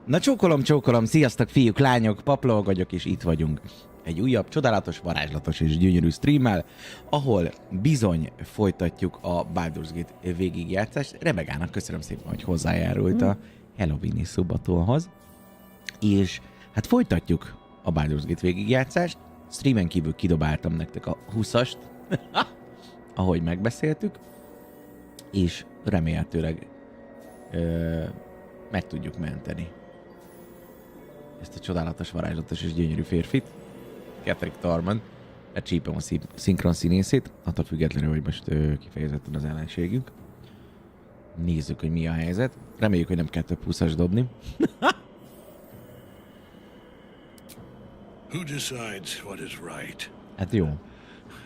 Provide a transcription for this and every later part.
Na csókolom, sziasztok fiúk, lányok, Paplovag vagyok, és itt vagyunk. Egy újabb, csodálatos, varázslatos és gyönyörű streammel, ahol bizony folytatjuk a Baldur's Gate végigjátszást. Rebegának köszönöm szépen, hogy hozzájárult a Halloween-i szubatóhoz. És hát folytatjuk a Baldur's Gate végigjátszást. Streamen kívül kidobáltam nektek a 20-ast, ahogy megbeszéltük. És remélhetőleg meg tudjuk menteni ezt a csodálatos, varázslatos és gyönyörű férfit, Kethric Thormon, lecsípem a szinkron színészét, attól függetlenül, hogy most kifejezetten az ellenségünk. Nézzük, hogy mi a helyzet. Reméljük, hogy nem kell több 20-as dobni. Who decides what is right? Hát jó.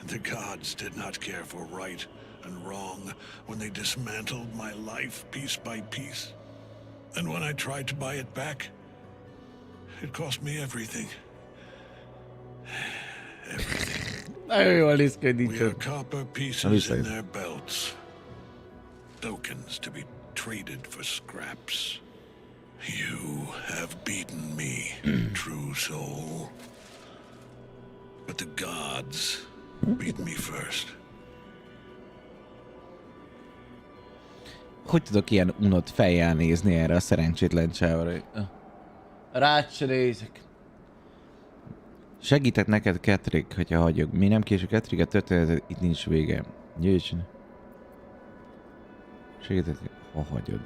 The gods did not care for right and wrong when they dismantled my life piece by piece. And when I tried to buy it back, it cost me everything. Everything. Nagyon jól néz ki, hogy nincs We are ott. copper pieces in their belts. Tokens to be traded for scraps. You have beaten me, true soul. But the gods beat me first. Hogy tudok ilyen unott fejjel nézni erre a szerencsétlen csávra? Rád se nézek. Segítek neked, Kethric, hogyha hagyok. Mi nem késő, Kethric, a történet itt nincs vége. Győcs. Segítek, ha hagyod.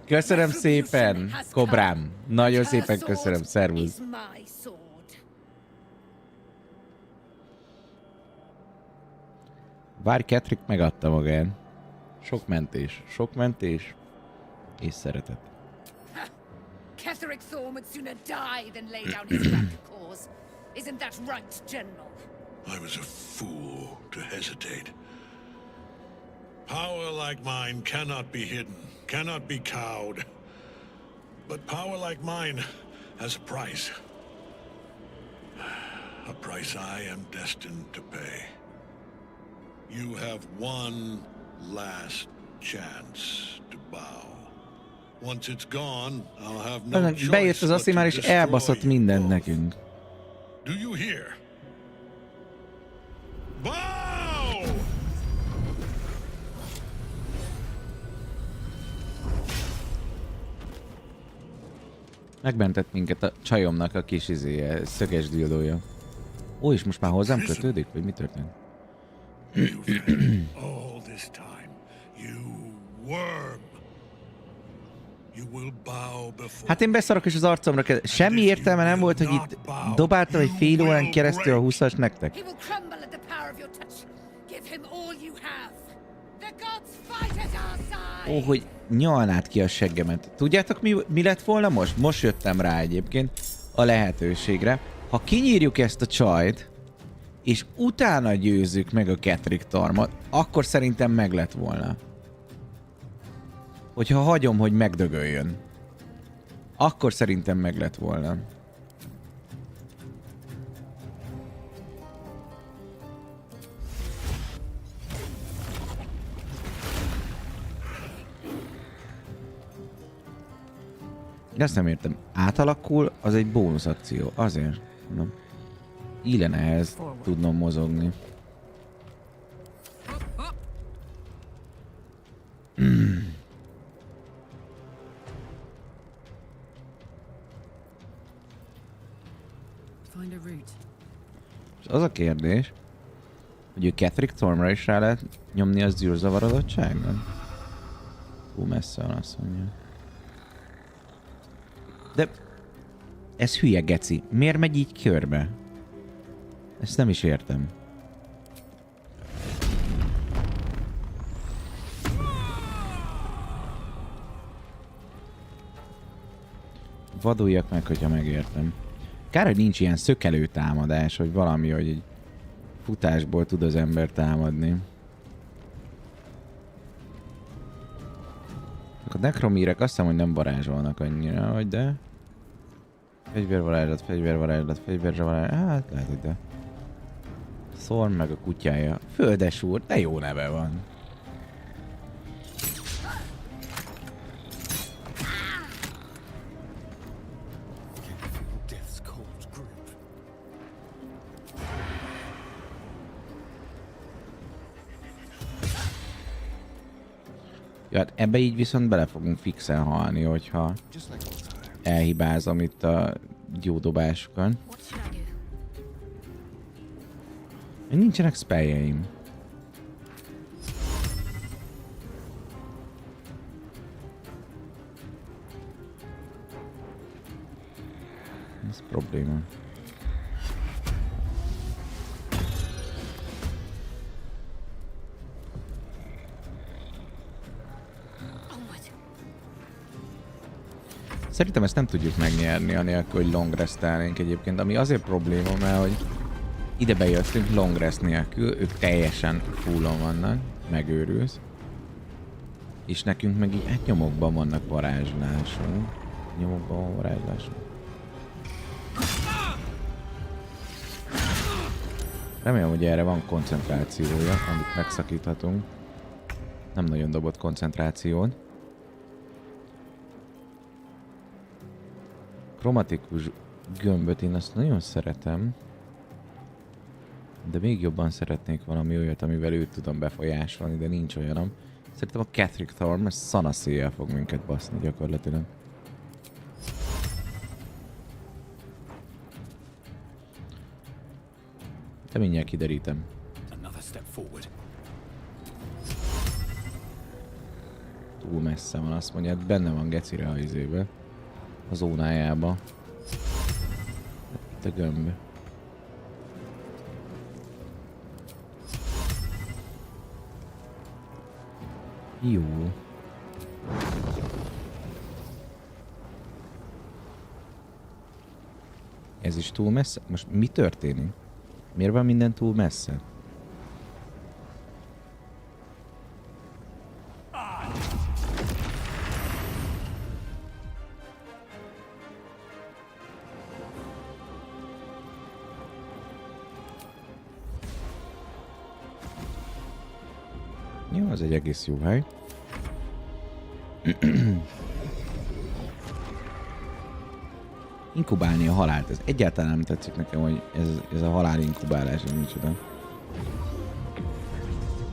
Köszönöm szépen, Kobrám. Nagyon szépen köszönöm, szervusz. Várj, Kethric megadta magát. Sok mentés és szeretet. Kethric Thorm would sooner die than lay down his life cause. Isn't that right, General? I was a fool to hesitate. Power like mine cannot be hidden, cannot be cowed. But power like mine has a price. A price I am destined to pay. You have one last chance to bow. Once it's gone, I'll have no choice. Bejött az Asszimár és elbaszott mindent nekünk. Do you hear? Bow! Megmentett minket a csajomnak a kis izéje, szöges dildója. Ó, és most már hozzám kötődik? Vagy mi történt? All this time, you worm. You will bow before. Hát én beszarok és az arcomra kezd. Semmi értelme nem volt, hogy itt dobáltam egy fél órán keresztül a 20-as nektek. He will crumble at the power of your touch. Give him all you have. The gods fight at our side. Ó, hogy nyalnád ki a seggemet. Tudjátok, mi lett volna most? Most jöttem rá egyébként a lehetőségre. Ha kinyírjuk ezt a csajt, és utána győzzük meg a Kethric Thormot, akkor szerintem meg lett volna. Hogyha hagyom, hogy megdögöljön. Akkor szerintem meg lett volna. De ezt nem értem. Átalakul, az egy bónusz akció. Azért mondom. Illene ehhez tudnom mozogni. És az a kérdés, hogy ő Kethric Thormra is rá lehet nyomni az zűrzavarodottságon? Hú, messze van, azt mondja. De ez hülye, geci. Miért megy így körbe? Ezt nem is értem. Vaduljak meg, hogyha megértem. Kár, hogy nincs ilyen szökelő támadás, vagy valami, hogy egy futásból tud az ember támadni. A nekromírek azt hiszem, hogy nem varázsolnak annyira, vagy de... Fegyvervarázslat, fegyvervarázslat, fegyvervarázslat. Hát lehet, hogy de. Thorm meg a kutyája. Földes úr, de jó neve van. Ja, hát ebbe így viszont bele fogunk fixen halni, hogyha elhibázom itt a gyódobásokon. Nincsenek spelljeim. Ez probléma. Szerintem ezt nem tudjuk megnyerni, anélkül, hogy long restelnénk egyébként, ami azért probléma, mert hogy ide bejöttünk long rest nélkül, ők teljesen fullon vannak, megőrülsz. És nekünk meg így, hát nyomokban vannak varázslások. Nyomokban van varázslások. Remélem, hogy erre van koncentrációja, amit megszakíthatunk. Nem nagyon dobott koncentrációt. Kromatikus gömböt én azt nagyon szeretem. De még jobban szeretnék valami olyat, amivel őt tudom befolyásolni, de nincs olyanom. Szerintem a Kethric Thorm szanaszéjjel fog minket baszni gyakorlatilag. De mindjárt kiderítem. Túl messze van, azt mondja, hát benne van gecire a izébe. A zónájába. Itt a gömb. Jó. Ez is túl messze? Most mi történik? Miért van minden túl messze? Jó, az egy egész jó hely. Inkubálni a halált, ez egyáltalán nem tetszik nekem, hogy ez a halál inkubálás, ez micsoda.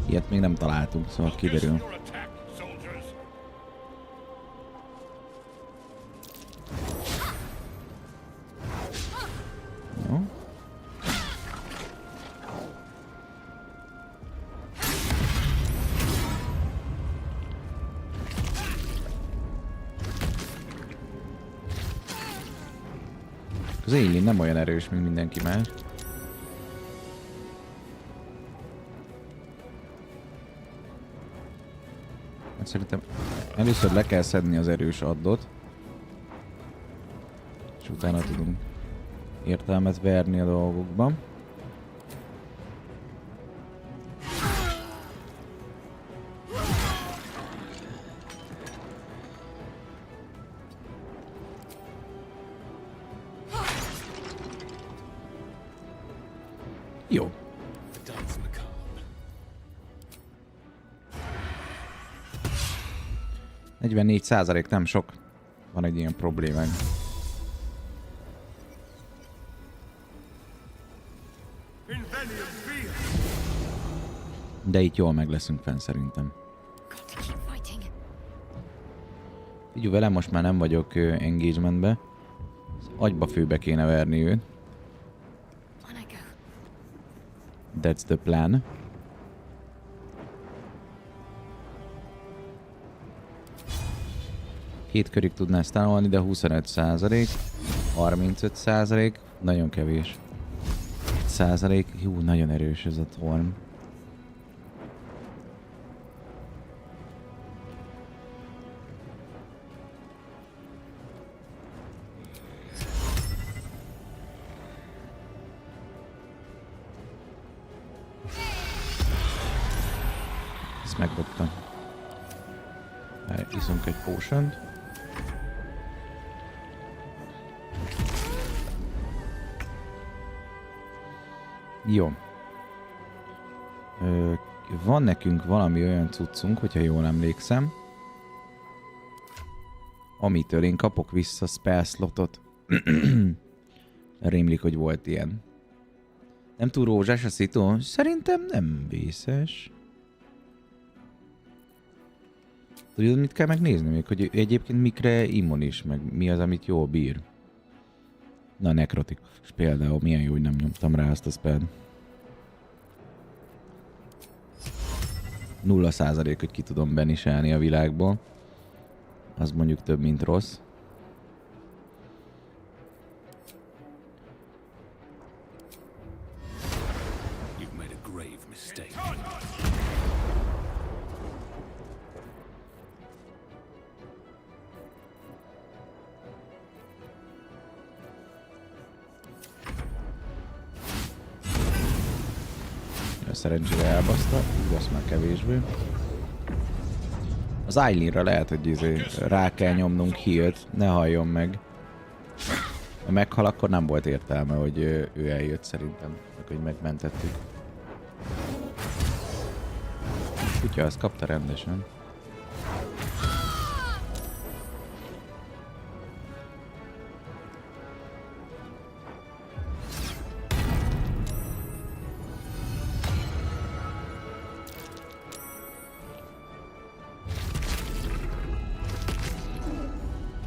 Ilyet még nem találtunk, szóval kiderül. Jó. Az alien nem olyan erős, mint mindenki más. Hát szerintem először le kell szedni az erős addot. És utána tudunk értelmet verni a dolgokban. Jó. 44% nem sok. Van egy ilyen problémánk. De itt jól meg leszünk fenn szerintem. Figyelj velem, most már nem vagyok engagementbe. Az agyba főbe kéne verni őt. That's the plan. Két körig tudná ezt tanulni, de 25%, 35%, nagyon kevés. 1%, jó, nagyon erős ez a Thorm. Ezt megdobtam. Iszunk egy potion-t. Jó. Van nekünk valami olyan cuccunk, hogyha jól emlékszem, amitől én kapok vissza spell slotot. Rémlik, hogy volt ilyen. Nem túl rózsás a szitu? Szerintem nem vészes. Tudod, mit kell megnézni még? Hogy egyébként mikre immun is, meg mi az, amit jól bír. Na, nekrotik. És például milyen jó, hogy nem nyomtam rá azt a spell. 0%, hogy ki tudom beniselni a világból. Az mondjuk több, mint rossz. Szerencsére elbaszta, így azt már kevésbé. Az Eileenre lehet, hogy rá kell nyomnunk healt, ne halljon meg. Ha meghal, akkor nem volt értelme, hogy ő eljött szerintem, meg hogy megmentettük. A kutya azt kapta rendesen.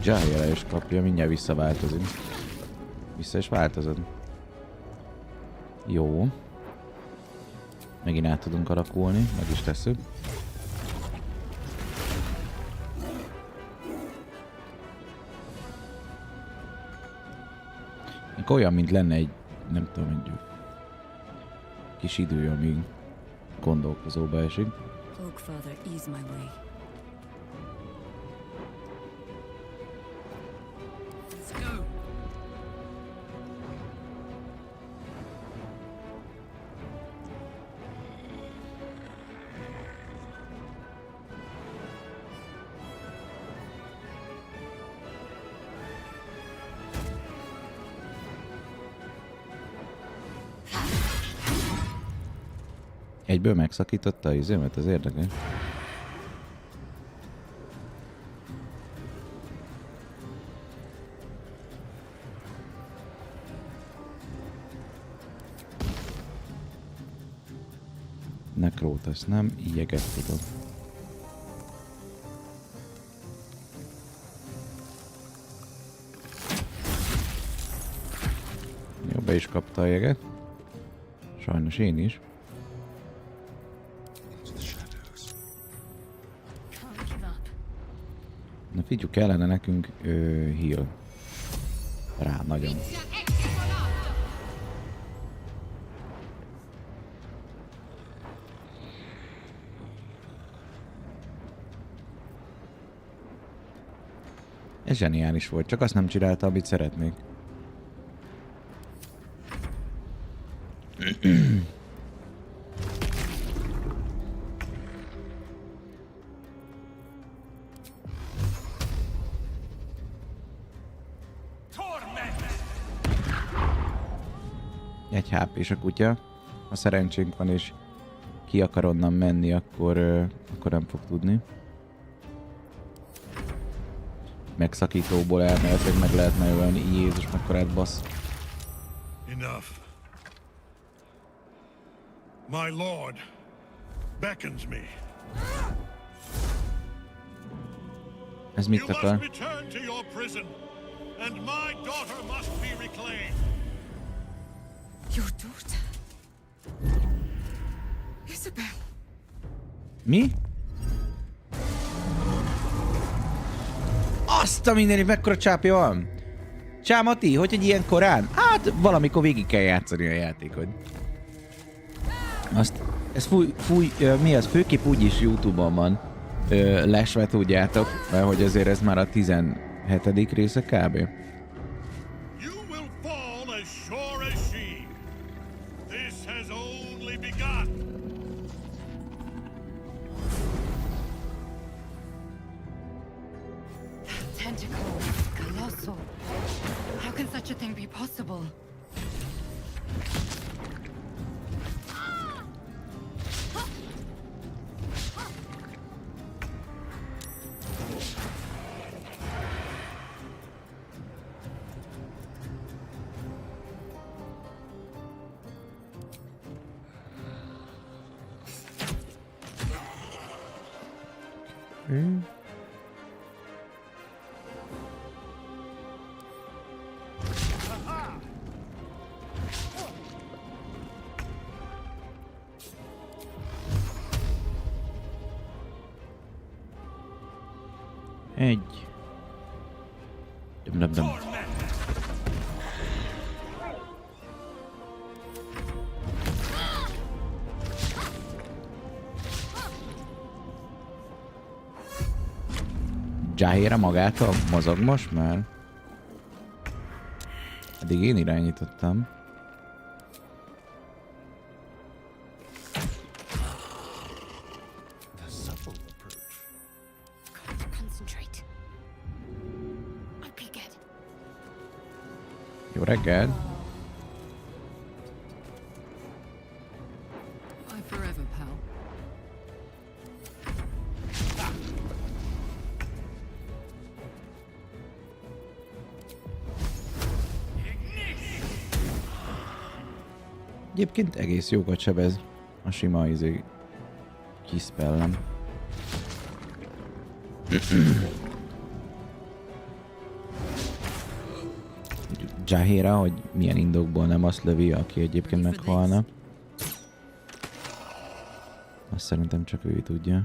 Zsájjel is kapja, mindjárt visszaváltozunk. Vissza is változod. Jó. Megint át tudunk alakulni, meg is tesszük. Olyan, mint lenne egy, nem tudom, egy kis idő, amíg gondolkozóba esik. Egyből megszakította az izémet, az érdekes. Nekrót azt nem, jeget tudok. Jó, be is kapta a jeget. Sajnos én is. Na figyelj, kellene nekünk heal. Rá, nagyon. Ez zseniális volt, csak azt nem csinálta, amit szeretnék. Egy HP-s a kutya. Ha szerencsénk van és ki akar onnan menni, akkor nem fog tudni. Megszakítóból elméletileg meg lehetne olyan, Jézus, mekkorát bassz. Enough. My lord beckons me. Ez mit You akar? must return to your prison, and my daughter must be reclaimed. Your daughter? Isabel. Mi? Azt a mindenit, mekkora csápja van! Csá, Mati, hogy ilyen korán? Hát, valamikor végig kell játszani a játékot. Azt, ez mi az? Főképp úgyis YouTube-on van lesve, tudjátok, mert hogy azért ez már a 17. része kb. You will fall as sure as she. This has only begun. Tentacle, colossal. How can such a thing be possible? Okay. Egy. Döm. Jahéra magától mozog most már? Eddig én irányítottam. Jó reggel! Egyébként egész jókat sebez a sima kiszpellem. Jahéra, hogy milyen indokból nem azt lövi, aki egyébként meghalna. Azt szerintem csak ő tudja.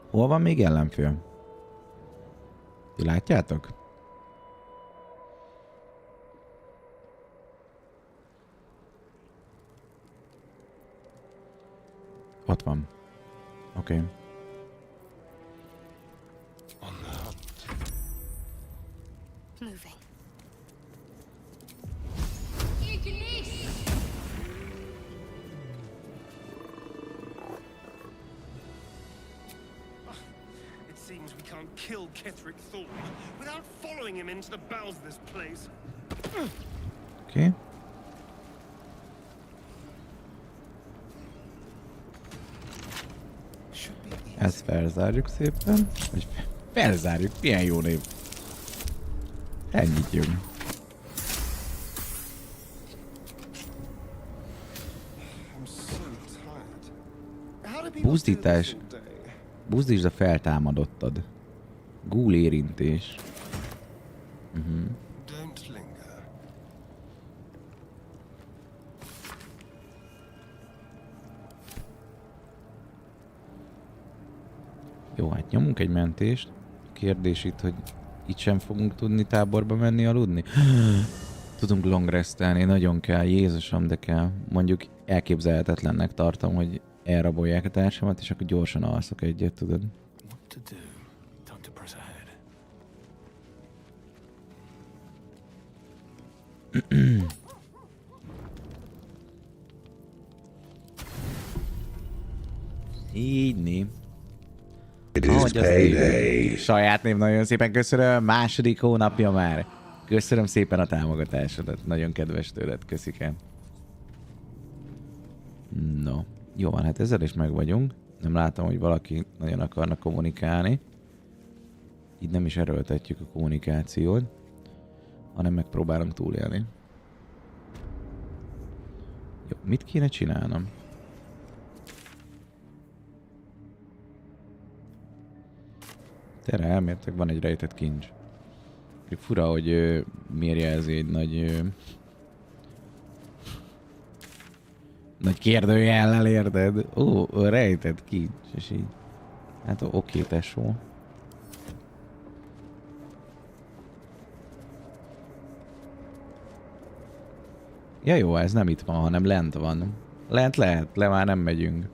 Hol van még ellenfél? Ti látjátok? Ott van. Oké. Okay. Kill Kethric Thorm without following him into the bowels of this place. Okay. Ezt felzárjuk szépen. Vagy felzárjuk, milyen jó név. Ennyit jön. Buzdítás. Buzdítsd a feltámadottad. Gúl érintés. Jó, hát nyomunk egy mentést. Kérdés itt, hogy itt sem fogunk tudni táborba menni aludni. Tudunk long restelni, nagyon kell, Jézusom, de kell. Mondjuk elképzelhetetlennek tartom, hogy elrabolják a társamat, és akkor gyorsan alszok egyet, tudod. Így saját név, nagyon szépen köszönöm, második hónapja már. Köszönöm szépen a támogatásodat, nagyon kedves tőled, köszikám. No, jó van, hát ezzel is meg vagyunk. Nem látom, hogy valaki nagyon akarna kommunikálni. Így nem is erőltetjük a kommunikációt, hanem megpróbálunk túlélni. Jó, mit kéne csinálnom? Tere, elmértek, van egy rejtett kincs. Fura, hogy miért jelzi egy nagy kérdőjellel, érted? Ó, rejtett kincs, és így. Hát oké, tesó. Ja jó, ez nem itt van, hanem lent van. Lent lehet, le már nem megyünk.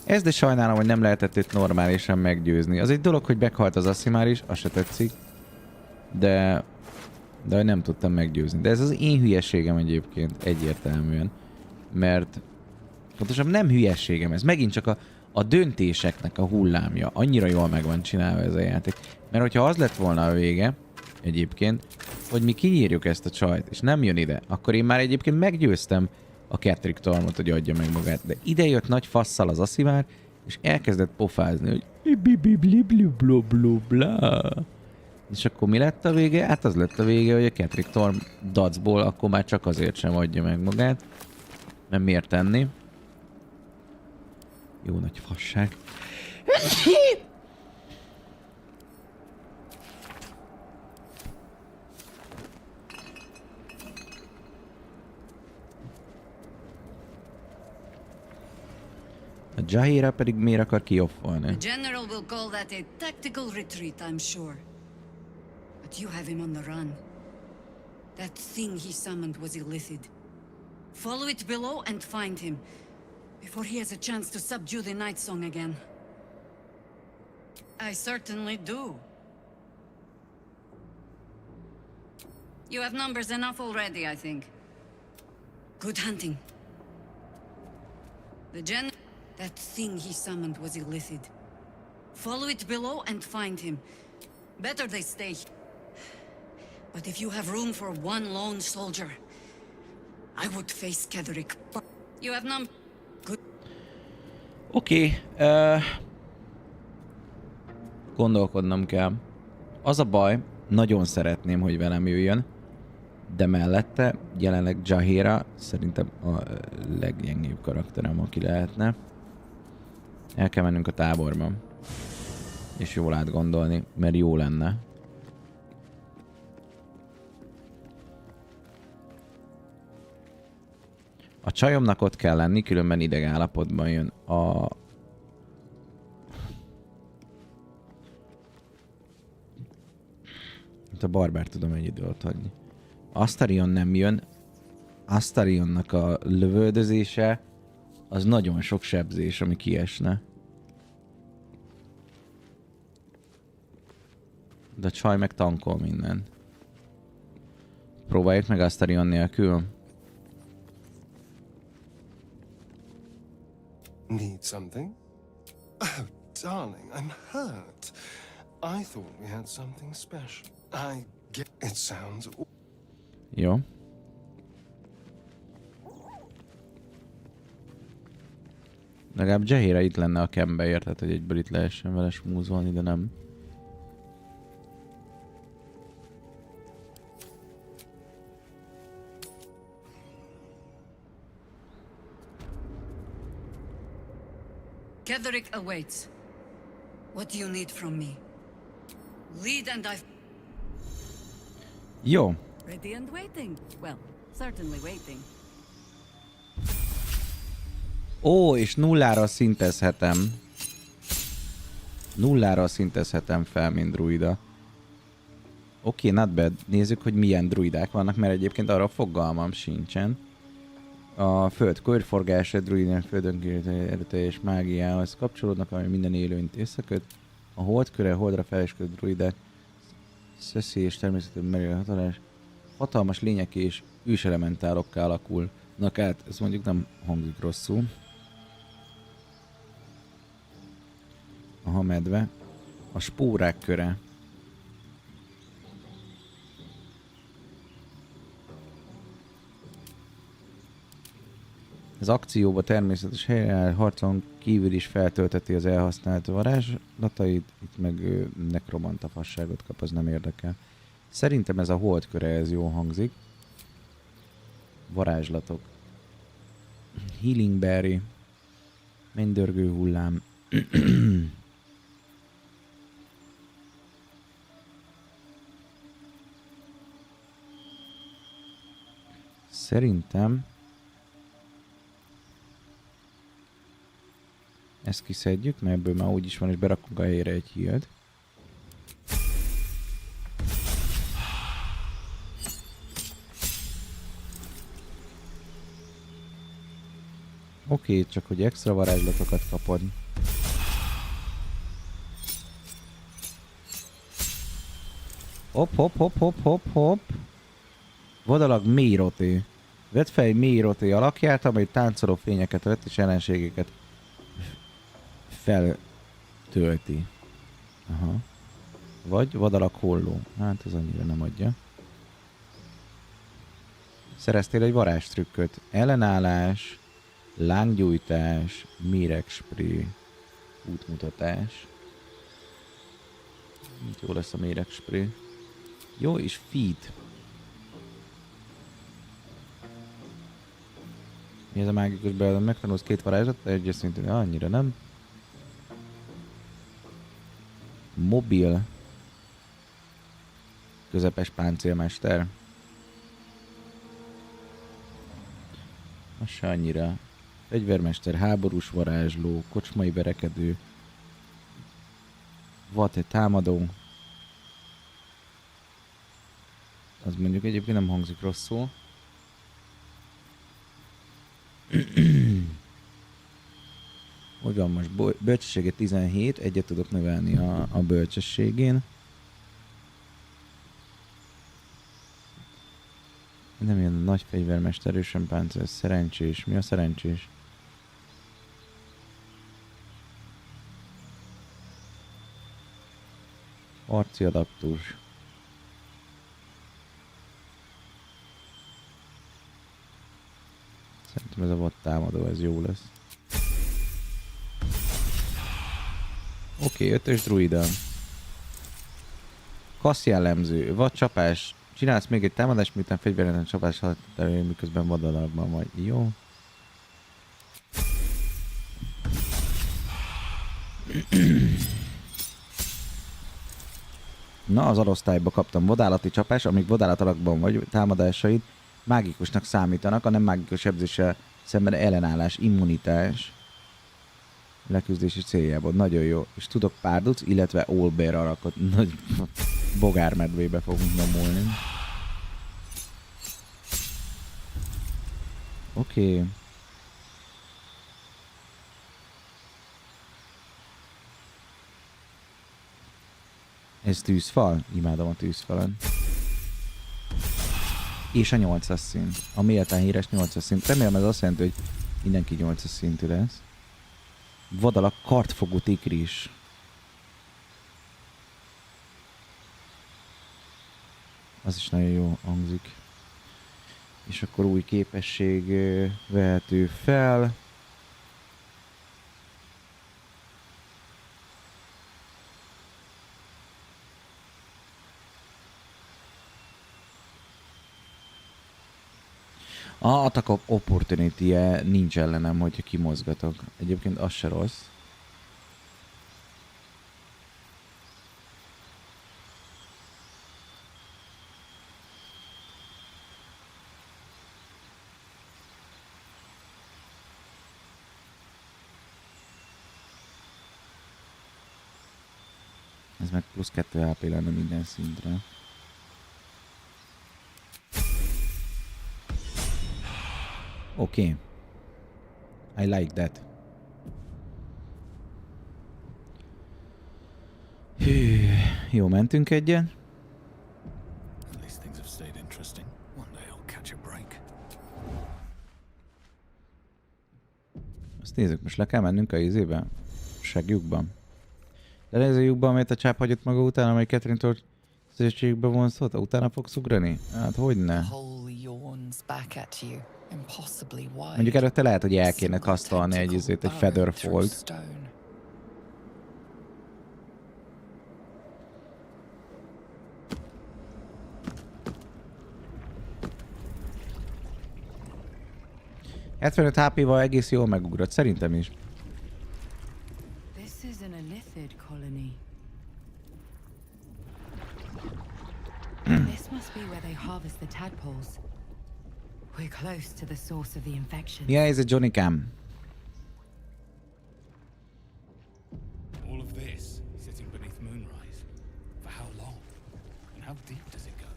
Ez de sajnálom, hogy nem lehetett itt normálisan meggyőzni. Az egy dolog, hogy meghalt az Asszimár is, az se tetszik. De hogy nem tudtam meggyőzni. De ez az én hülyeségem egyébként egyértelműen. Mert pontosan nem hülyességem ez. Megint csak a döntéseknek a hullámja. Annyira jól meg van csinálva ez a játék. Mert hogyha az lett volna a vége, egyébként, hogy mi kinyírjuk ezt a csajt, és nem jön ide, akkor én már egyébként meggyőztem a Kethric Thormot, hogy adja meg magát. De ide jött nagy fasszal az Asszimár, és elkezdett pofázni, hogy bla. És akkor mi lett a vége? Hát az lett a vége, hogy a Kethric Thorm dacból akkor már csak azért sem adja meg magát. Mert miért tenni? Jó nagy fasság. A Jaheira pedig miért akar kioffolni? The general will call that a tactical retreat, I'm sure. But you have him on the run. That thing he summoned was illicit. Follow it below and find him, before he has a chance to subdue the night song again. I certainly do. You have numbers enough already, I think. Good hunting. That thing he summoned was illicit. Follow it below and find him. Better they stay. But if you have room for one lone soldier, I would face Kethric. You have good. Oké. Gondolkodnom kell. Az a baj, nagyon szeretném, hogy velem jöjjön, de mellette jelenleg Jaheira szerintem a leggyengébb karakterem, aki lehetne. El kell mennünk a táborba. És jól átgondolni, mert jó lenne. A csajomnak ott kell lenni, különben ideg állapotban jön a... A barbár tudom egy idő ott hagyni. Astarion nem jön. Astarionnak a lövöldözése az nagyon sok sebzés, ami kiesne. De a csaj meg tankol minden. Próbáljuk meg Astarion nélkül. Need something? Oh, darling, I'm hurt. I thought we had something special. I get it sounds. Jó. Legalább Jaheira itt lenne a campbe, érted, hogy egyből itt lehessen vele smúzolni, de nem. Kethric awaits. What do you need from me? Lead and I... Jó. Ready and waiting. Well, certainly waiting. Ó, és nullára szintezhetem. Nullára szintezhetem fel, mint druida. Oké, not bad. Nézzük, hogy milyen druidák vannak, mert egyébként arra fogalmam sincsen. A föld körforgása druidán földön erőteljes mágiához kapcsolódnak, ami minden élőnyt összeköt. A holdköre, holdra felesködő druidák szeszi és természetesen merő hatás. Hatalmas lények és őselementálokká alakulnak át. Ez mondjuk nem hangzik rosszul. Aha, medve. A spórák köre. Az akcióba természetes helyen harcon kívül is feltölteti az elhasznált varázslatait, itt meg nekromanta fasságot kap, az nem érdekel. Szerintem ez a holdköre, ez jól hangzik. Varázslatok. Healing berry. Mennydörgő hullám. Szerintem ezt kiszedjük, mert ebből már úgyis van, és berakunk a helyére egy healt. Oké, csak hogy extra varázslatokat kapod. Hopp, hopp, hopp, hopp, hopp, hopp. Vadalag mély roté. Vedd fel egy mély roté alakját, amely táncoló fényeket vett és ellenségeket feltölti. Aha. Vagy vadalag holló. Hát ez annyira nem adja. Szereztél egy varázstrükköt. Ellenállás, lánggyújtás, méregspray. útmutatás. Itt jó lesz a méregspray. Jó, és feed. Mi ez a mágikus beadom? Megtanulsz 2 varázslat, egyes szintű, annyira nem. Mobil. Közepes páncélmester. Az se annyira. Fegyvermester, háborús varázsló, kocsmai verekedő. Volt egy támadó. Az mondjuk egyébként nem hangzik rosszul. Hogy van most? Bölcsessége 17, egyet tudok növelni a bölcsességén. Nem ilyen nagy fegyvermester, erősen páncél, szerencsés. Mi a szerencsés? Arci adaptus. Szerintem ez a vad támadó, ez jó lesz. Oké, 5-ös druida. Kassz jellemző, vad csapás. Csinálsz még egy támadást, miután fegyveresen csapás határa, miközben vadalakban vagy. Jó. Na, az arosztályba kaptam vadállati csapás, amíg vadállat alakban vagy, támadásaid mágikusnak számítanak, a nem mágikus sebzéssel szemben ellenállás, immunitás leküzdési céljából. Nagyon jó. És tudok párduc, illetve ólbér alakot. Nagy bogármedvébe fogunk nyomulni. Oké. Ez tűzfal? Imádom a tűzfalon. És a 8-as szint. A méltán híres 8-as szint. Remélem ez azt jelenti, hogy mindenki 8-as szintű lesz. Vadalak kartfogú tigris. Az is nagyon jó hangzik. És akkor új képesség vehető fel. A attack opportunity-je nincs ellenem, hogyha kimozgatok. Egyébként az se rossz. Ez meg plusz 2 HP lenne minden szintre. Oké. I like that. Hű, jó, mentünk egyen. Azt nézzük, most le kell mennünk a izébe? Segjukban. De ez a lyukban, amelyet a csáp hagyott maga után, amely Kethrictől szövetségbe vonzolta, utána fogsz ugrani? Hát hogyne? Mondjuk előtte lehet, hogy el kéne kasztolni egy Featherfold. ...75 HP-val egész jól megugrott, szerintem is. This must be where they harvest the tadpoles. We're close to the source of the infection. Yeah, it's a Johnny Cam. All of this sitting beneath moonrise. For how long? And how deep does it go?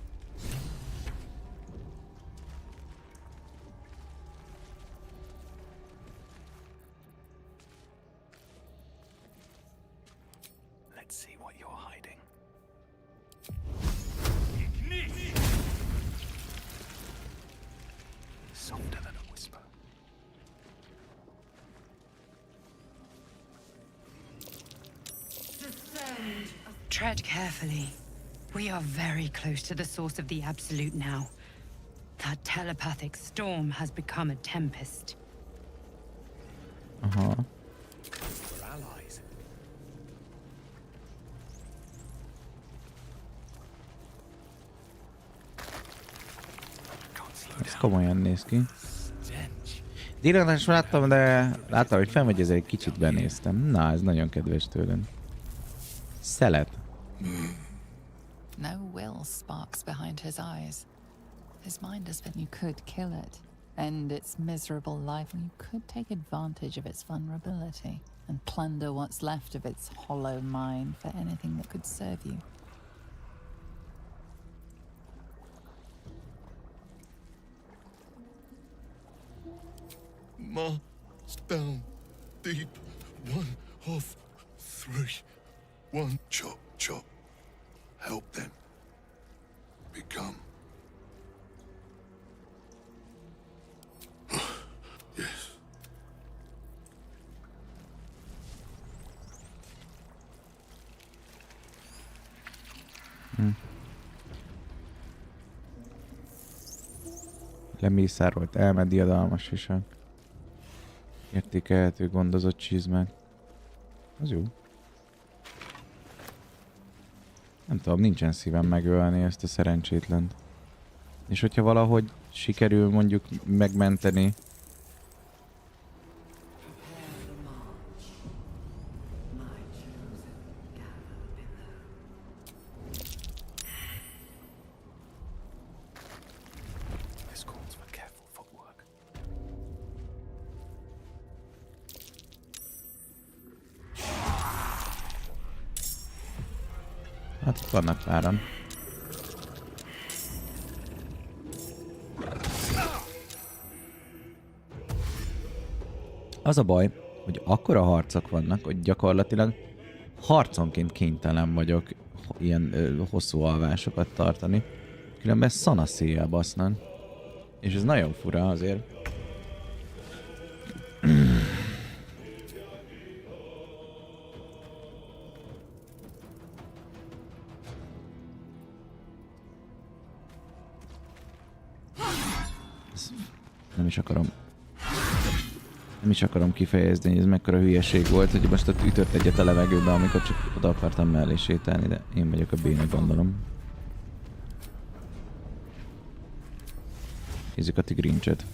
Let's see what you're hiding. Softer than a whisper. Tread carefully. We are very close to the source of the absolute now. That telepathic storm has become a tempest. Aha. We're allies. komolyan néz ki. Stench. Délután is láttam, de láttam, hogy felmegy, ezzel egy kicsit benéztem. Na, ez nagyon kedves tőlem. Szelet. No will sparks behind his eyes. His mind is that you could kill it, end its miserable life, and you could take advantage of its vulnerability and plunder what's left of its hollow mind for anything that could serve you. Marched down deep, one of three, one. Chop, chop. Help them. Become. Yes. Lemészárolt elme, diadalmas isak. Értékelhető, gondozott csizmák. Az jó. Nem tudom, nincsen szívem megölni ezt a szerencsétlent. És hogyha valahogy sikerül mondjuk megmenteni. This calls for careful footwork. Hát itt vannak páran. Az a baj, hogy akkora harcok vannak, hogy gyakorlatilag harconként kénytelen vagyok ilyen hosszú alvásokat tartani. Különben szanaszéjjel basznak. És ez nagyon fura azért. Nem is akarom kifejezni, hogy ez mekkora hülyeség volt, hogy most ott ütött egyet a levegőbe, amikor csak oda akartam mellé sétálni, de én vagyok a béna, gondolom. Nézzük a tigrincset.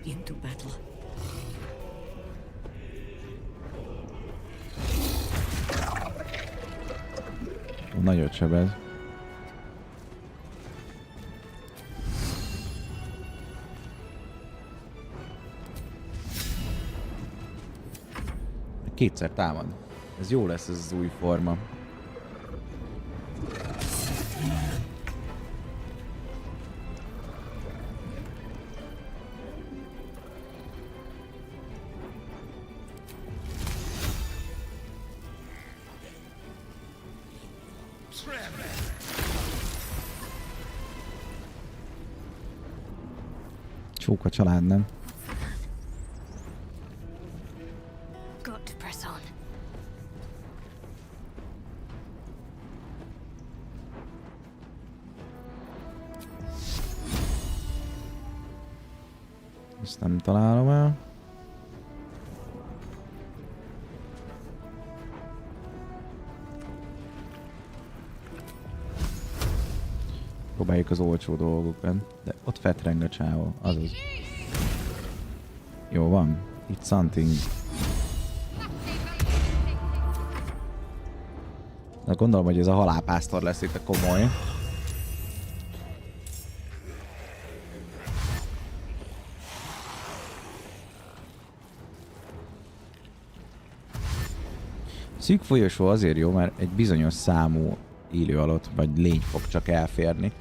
Into battle. Nagyot sebez. Kétszer támad. Ez jó lesz, ez az új forma. Csók a család, nem? Got to press on. Ezt nem találom el. Próbáljuk az olcsó dolgokat, de ott fetreng a csávó, azaz. Jó van, itt something. De gondolom, hogy ez a halálpásztor lesz itt a komoly. Szűk folyosó azért jó, mert egy bizonyos számú élő alatt vagy lény fog csak elférni.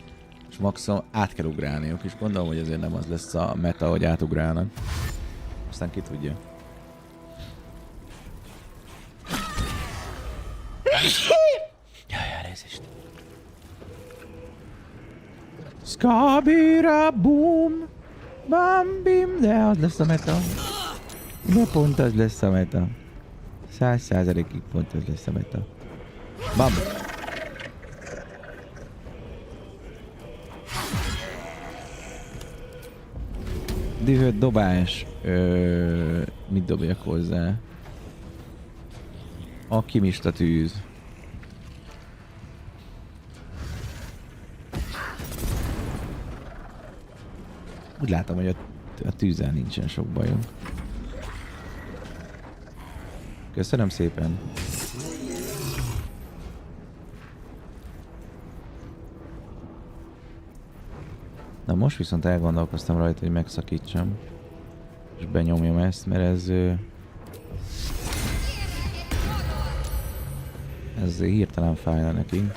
És maximum át kell ugrálniuk, és gondolom, hogy azért nem az lesz a meta, hogy átugrálnak. Aztán ki tudja. Jaj, elnézést. Skabira boom, bam bim, de az lesz a meta. De pont az lesz a meta. 100%-ig pont az lesz a meta. Bam! Dühött dobás. Mit dobjak hozzá? Alkimista tűz. Úgy látom, hogy a tűzzel nincsen sok bajom. Köszönöm szépen. Na most viszont elgondolkoztam rajta, hogy megszakítsam. És benyomjam ezt, mert ez hirtelen fájna neki.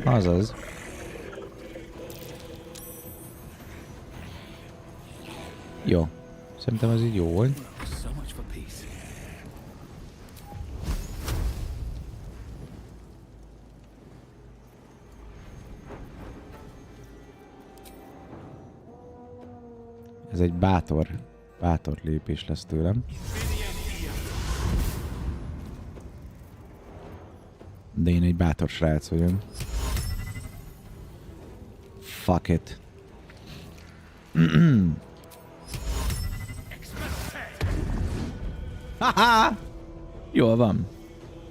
Azaz. Jó. Szerintem ez így jó volt. So much for peace. Ez egy bátor lépés lesz tőlem. De én egy bátor srác vagyok. Fuck it. Haha! Jól van.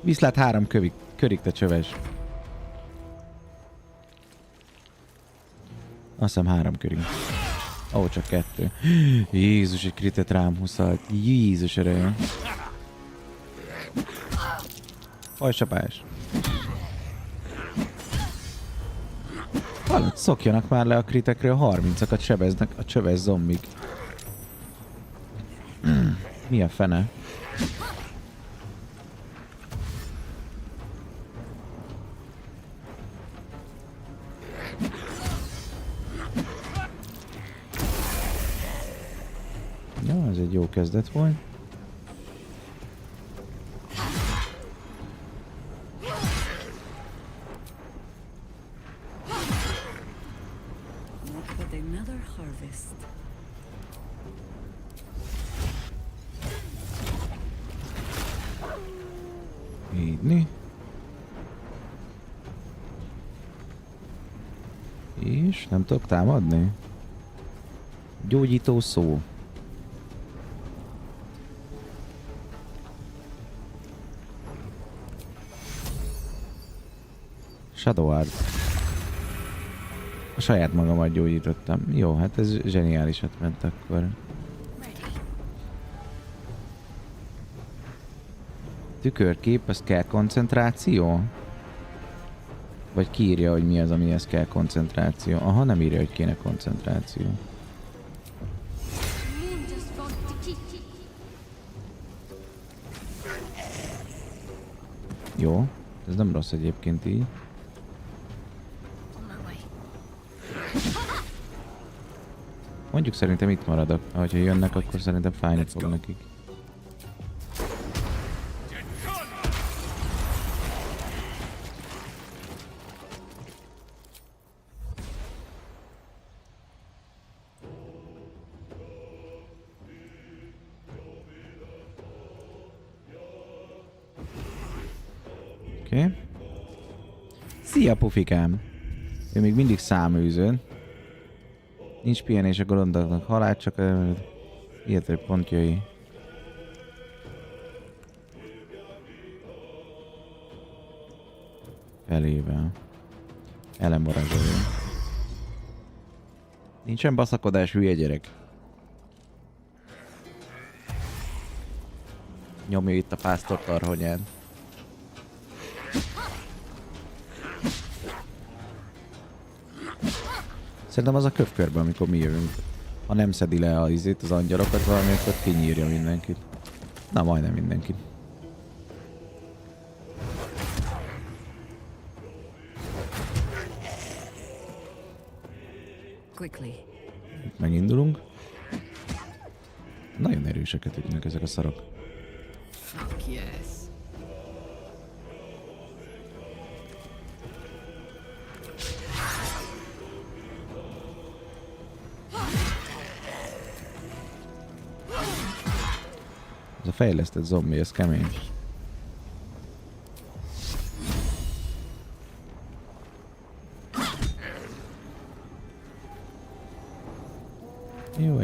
Viszlát 3 körig, te csöves. Azt hiszem 3 körig. Ó, csak 2. Jézus, egy kritet rám huszalt. Jézus ereje. Hajcsapás. Hallod, szokjanak már le a kritekről, 30-akat sebeznek a csöves zombik. Mi a fene? Jó, ez egy jó kezdet volt. Ígyni. És nem tudok támadni? Gyógyító szó. Shadow Art. A saját magamat gyógyítottam. Jó, hát ez zseniálisat ment akkor. Tükörkép, az kell koncentráció? Vagy kiírja, hogy mi az, amihez kell koncentráció? Aha, nem írja, hogy kéne koncentráció. Jó, ez nem rossz egyébként így. Mondjuk szerintem itt maradok. Ahogyha jönnek, akkor szerintem fájni fog nekik. Oké. Szia, pufikám! Ő még mindig száműzőn. Nincs pihenés a golondoknak, halál csak illetve pontjai. Felével. Ellenvarázsolja. Nincsen baszakodás, hülye gyerek. Nyomja itt a pásztor tarhonyát. Szerintem az a kövkörben, amikor mi jövünk. Ha nem szedi le az angyalokat valami, akkor kinyírja mindenkit. Na, majdnem mindenkit. Itt megindulunk. Nagyon erőseket ütnek ezek a szarok. Fuck yes. Ez a fejlesztett zombi, ez kemény.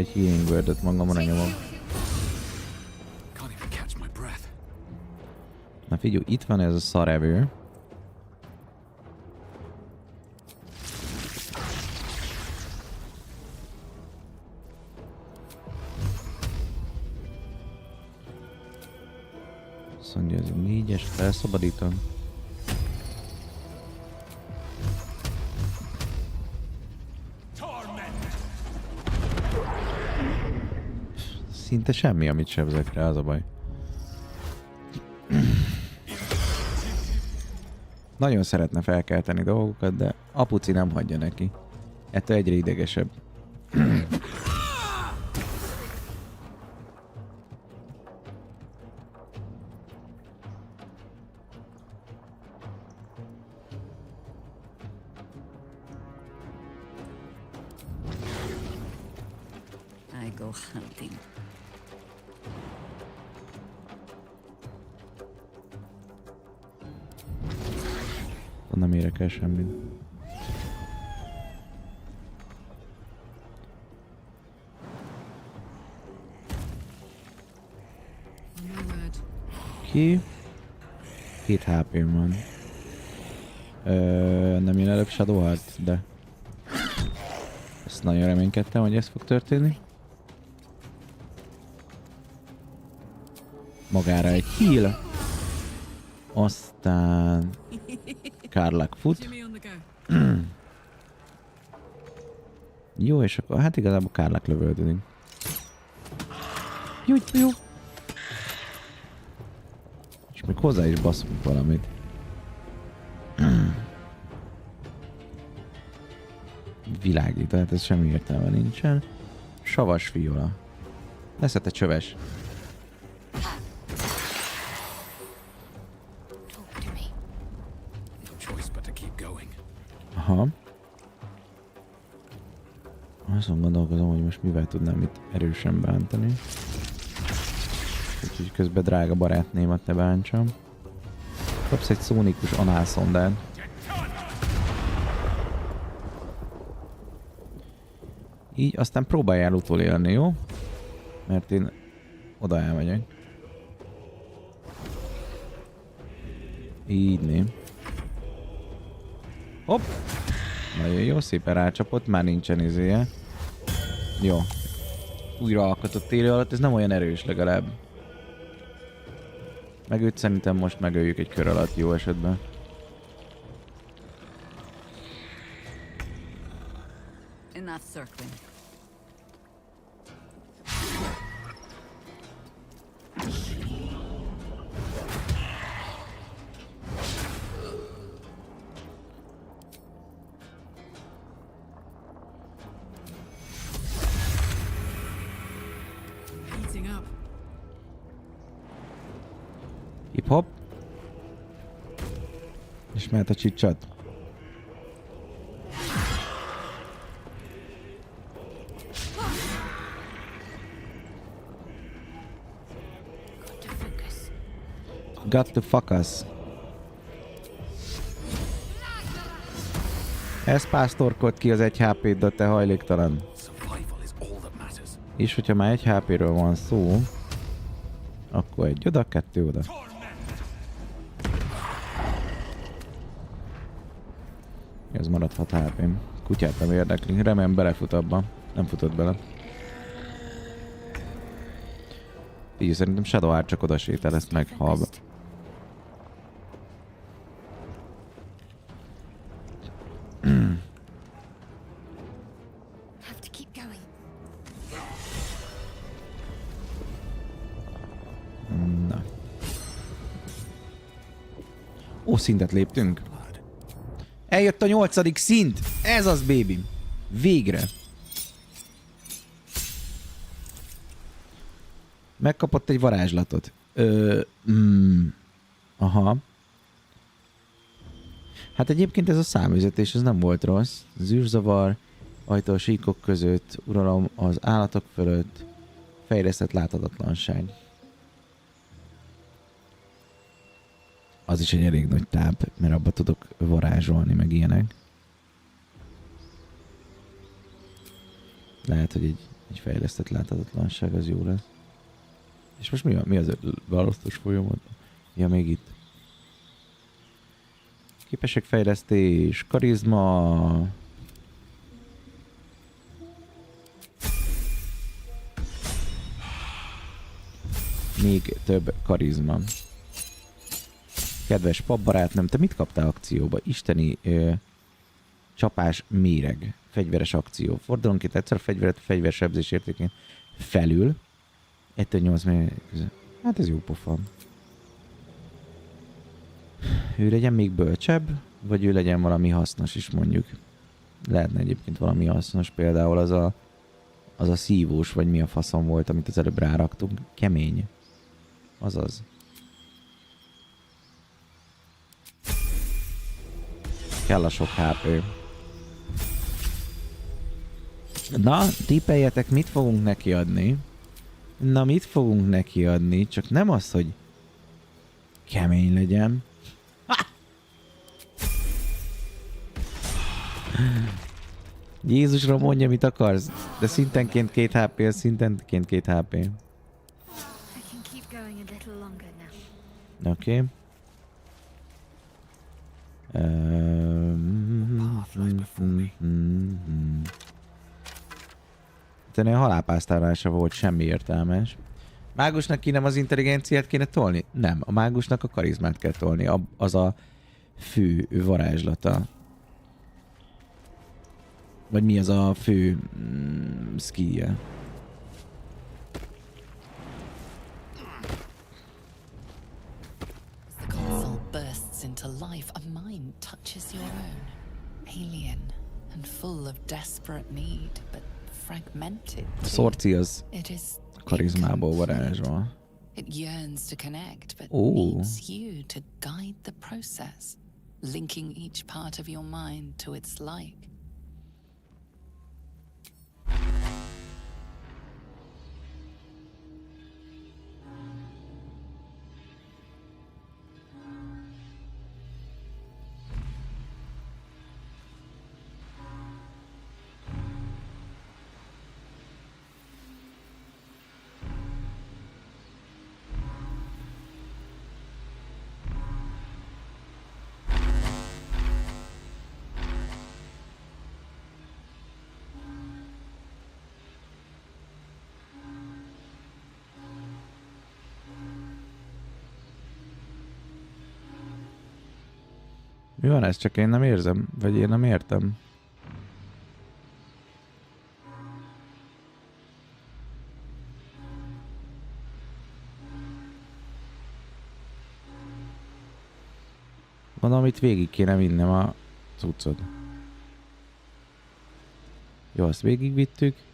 egy healing word-öt magamra nyomom. Can't even catch my breath. Na figyelj, itt van ez a szarevő. Azt mondja, ez a 4-es, felszabadítom. Szinte semmi, amit sebzek rá, az a baj. Nagyon szeretne felkelteni dolgokat, de apuci nem hagyja neki. Ettől egyre idegesebb. I go hunting. Nem érek el semmit. Ki? 2 HP-m van. Nem jön előbb Shadow Heart, de... Ezt nagyon reménykedtem, hogy ez fog történni. Magára egy heal. Aztán... Kárlak fut. Jó, és akkor hát igazából Kárlak lövöldödik. Jó. És még hozzá is baszunk valamit. Világít, tehát ez semmi értelme nincsen. Savas fiola. Lesz te csöves. Aha. Azon gondolkozom, hogy most mivel tudnám itt erősen bántani. Úgyhogy közben drága barátnémat ne bántsam. Kapsz egy szónikus análszondát. Így aztán próbáljál utolélni, jó? Mert én oda elmegyek. Így né. Hopp! Nagyon jó, szépen rácsapott, már nincsen izéje. Jó. Újra alkotott élő alatt, ez nem olyan erős legalább. Meg őt szerintem most megöljük egy kör alatt jó esetben. Enough circling. Hip-hop. És mehet a csicsat. Got to fuck us. Ez pásztorkod ki az 1 HP-t, te hajléktalan. És hogyha már 1 HP-ről van szó, akkor 1 oda, 2 oda. Ez maradhat HP-m. Kutyát nem érdekli. Remélem belefut abba. Nem futott bele. Így szerintem Shadow Heart csak oda sétál, ezt meghal. Na. Ó, szintet léptünk. Eljött a 8. szint! Ez az, baby! Végre! Megkapott egy varázslatot. Aha. Hát egyébként ez a számüzetés, ez nem volt rossz. Zűrzavar, ajtó a síkok között, uralom az állatok fölött, fejlesztett láthatatlanság. Az is egy elég nagy táb, mert abba tudok varázsolni, meg ilyenek. Lehet, hogy egy Egy fejlesztett láthatatlanság, az jó lesz. És most mi az választós folyamat? Ja, még itt. Képességfejlesztés, karizma. Még több karizma. Kedves papbarátnőm, te mit kaptál akcióba? Isteni csapás méreg. Fegyveres akció. Fordulónként egyszer a fegyveret fegyversebzés értékén felül. 1-8 méreg. Hát ez jó pofa. Ő legyen még bölcsebb, vagy ő legyen valami hasznos is mondjuk. Lehetne egyébként valami hasznos, például az a szívós, vagy mi a faszom volt, amit az előbb ráraktunk. Kemény. Azaz. Kell a sok HP. Na, tippeljetek, mit fogunk neki adni? Na, mit fogunk neki adni? Csak nem az, hogy kemény legyen. Jézusra mondja, mit akarsz. De szintenként 2 HP, szintenként 2 HP. Oké. Tenni a halálpásztálása volt, semmi értelmes. Mágusnak ki nem az intelligenciát kéne tolni? Nem, a mágusnak a karizmát kell tolni. Az a fő varázslata. Vagy mi az a fő skillje? The console bursts into life. A mind touches your own. Alien and full of desperate need, but fragmented. A szorci az karizmából varázsol. It yearns to connect, but needs you to guide the process, linking each part of your mind to its like. Mi van ez? Csak én nem érzem? Vagy én nem értem? Van, amit végig kéne vinnem a cuccod. Jó, azt végigvittük.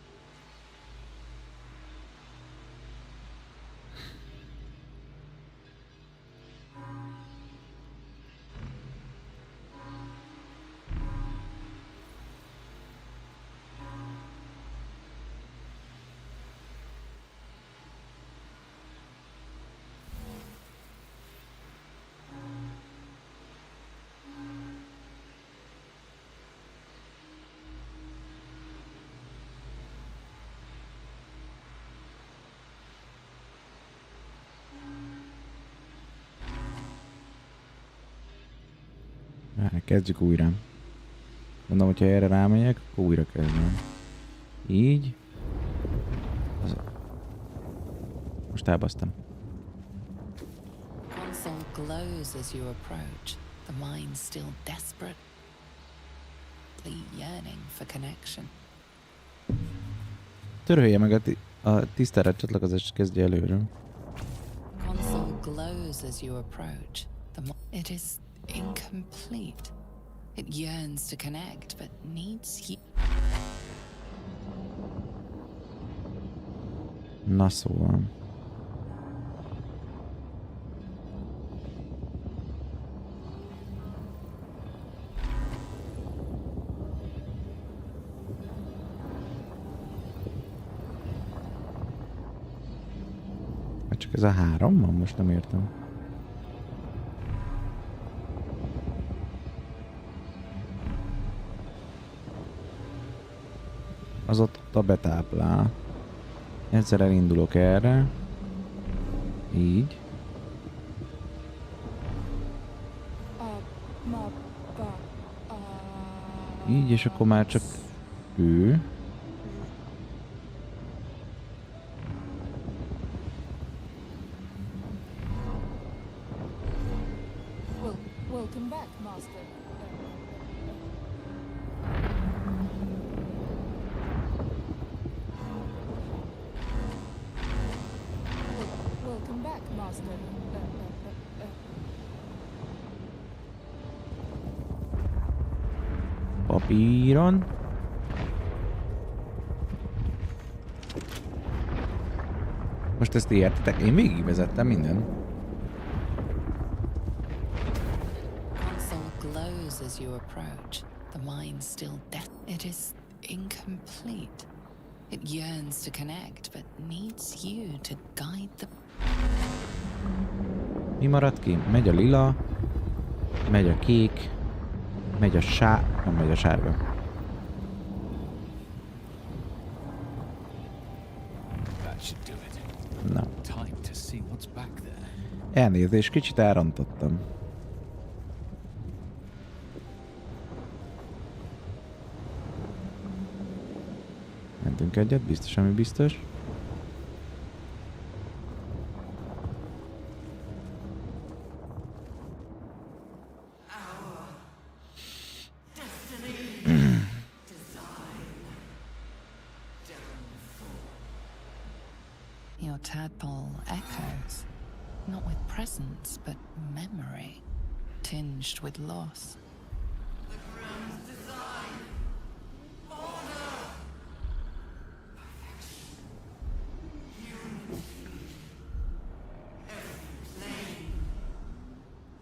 Kezdjük újra. Mondom, hogyha erre rámegyek, akkor újra kezdem. Így. Most elbasztam. Console glows as you approach. The mind still desperate, yearning for connection. Törölje meg a tisztára csatlakozást, kezdje előről. Console glows as you approach. It is incomplete. It yearns to connect, but needs you. Na szóval. Csak ez a 3 van? Most nem értem. Az ott a betáplál. Egyszer elindulok erre. Így. Így, és akkor már csak ő. Welcome back, Master. Welcome back, Master. Papíron. Most ezt értitek? Én végigvezettem minden. Console glows as you approach. The mind still deaf. It is incomplete. It yearns to connect, but needs you to guide the... Mi maradt ki? Megy a lila, megy a kék, megy a nem megy a sárga. Na. Elnézést, kicsit elrontottam. Mentünk egyet, biztos, ami biztos. Your tadpole echoes, not with presence, but memory, tinged with loss. The grand design, order, perfection, unity, every plane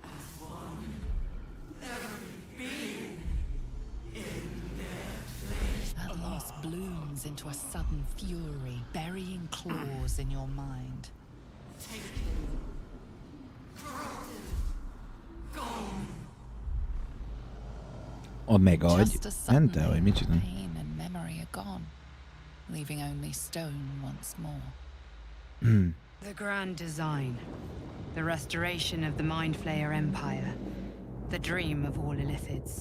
as one, every being in their place. That loss blooms into a sudden fury, burying claws in your mind. Taken, corrupted, gone. A megagy. Just as suddenly, Ente, vagy mit csinál? pain and memory are gone, leaving only stone once more. The grand design. The restoration of the Mind Flayer Empire. The dream of all Illithids.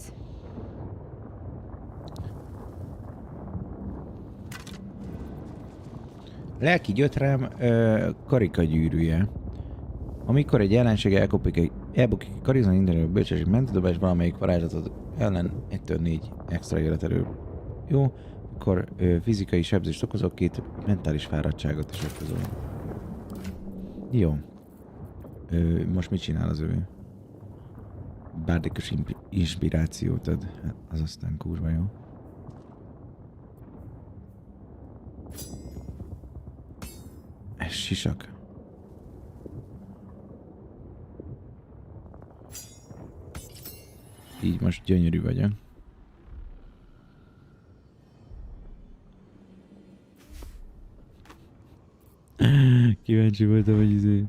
Lelki gyötrem karikagyűrűje. Amikor egy ellenség elbukik egy karizma mindenről bölcsesség mentődobás valamelyik varázslatot ellen 1-4 extra életerő. Jó, akkor fizikai sebzést okozok, 2 mentális fáradtságot is okozol. Jó. Most mit csinál az ő? Bárdikus inspirációt ad. Hát az aztán kurva jó. Ez sisak. Így most gyönyörű vagyok. Kíváncsi voltam, hogy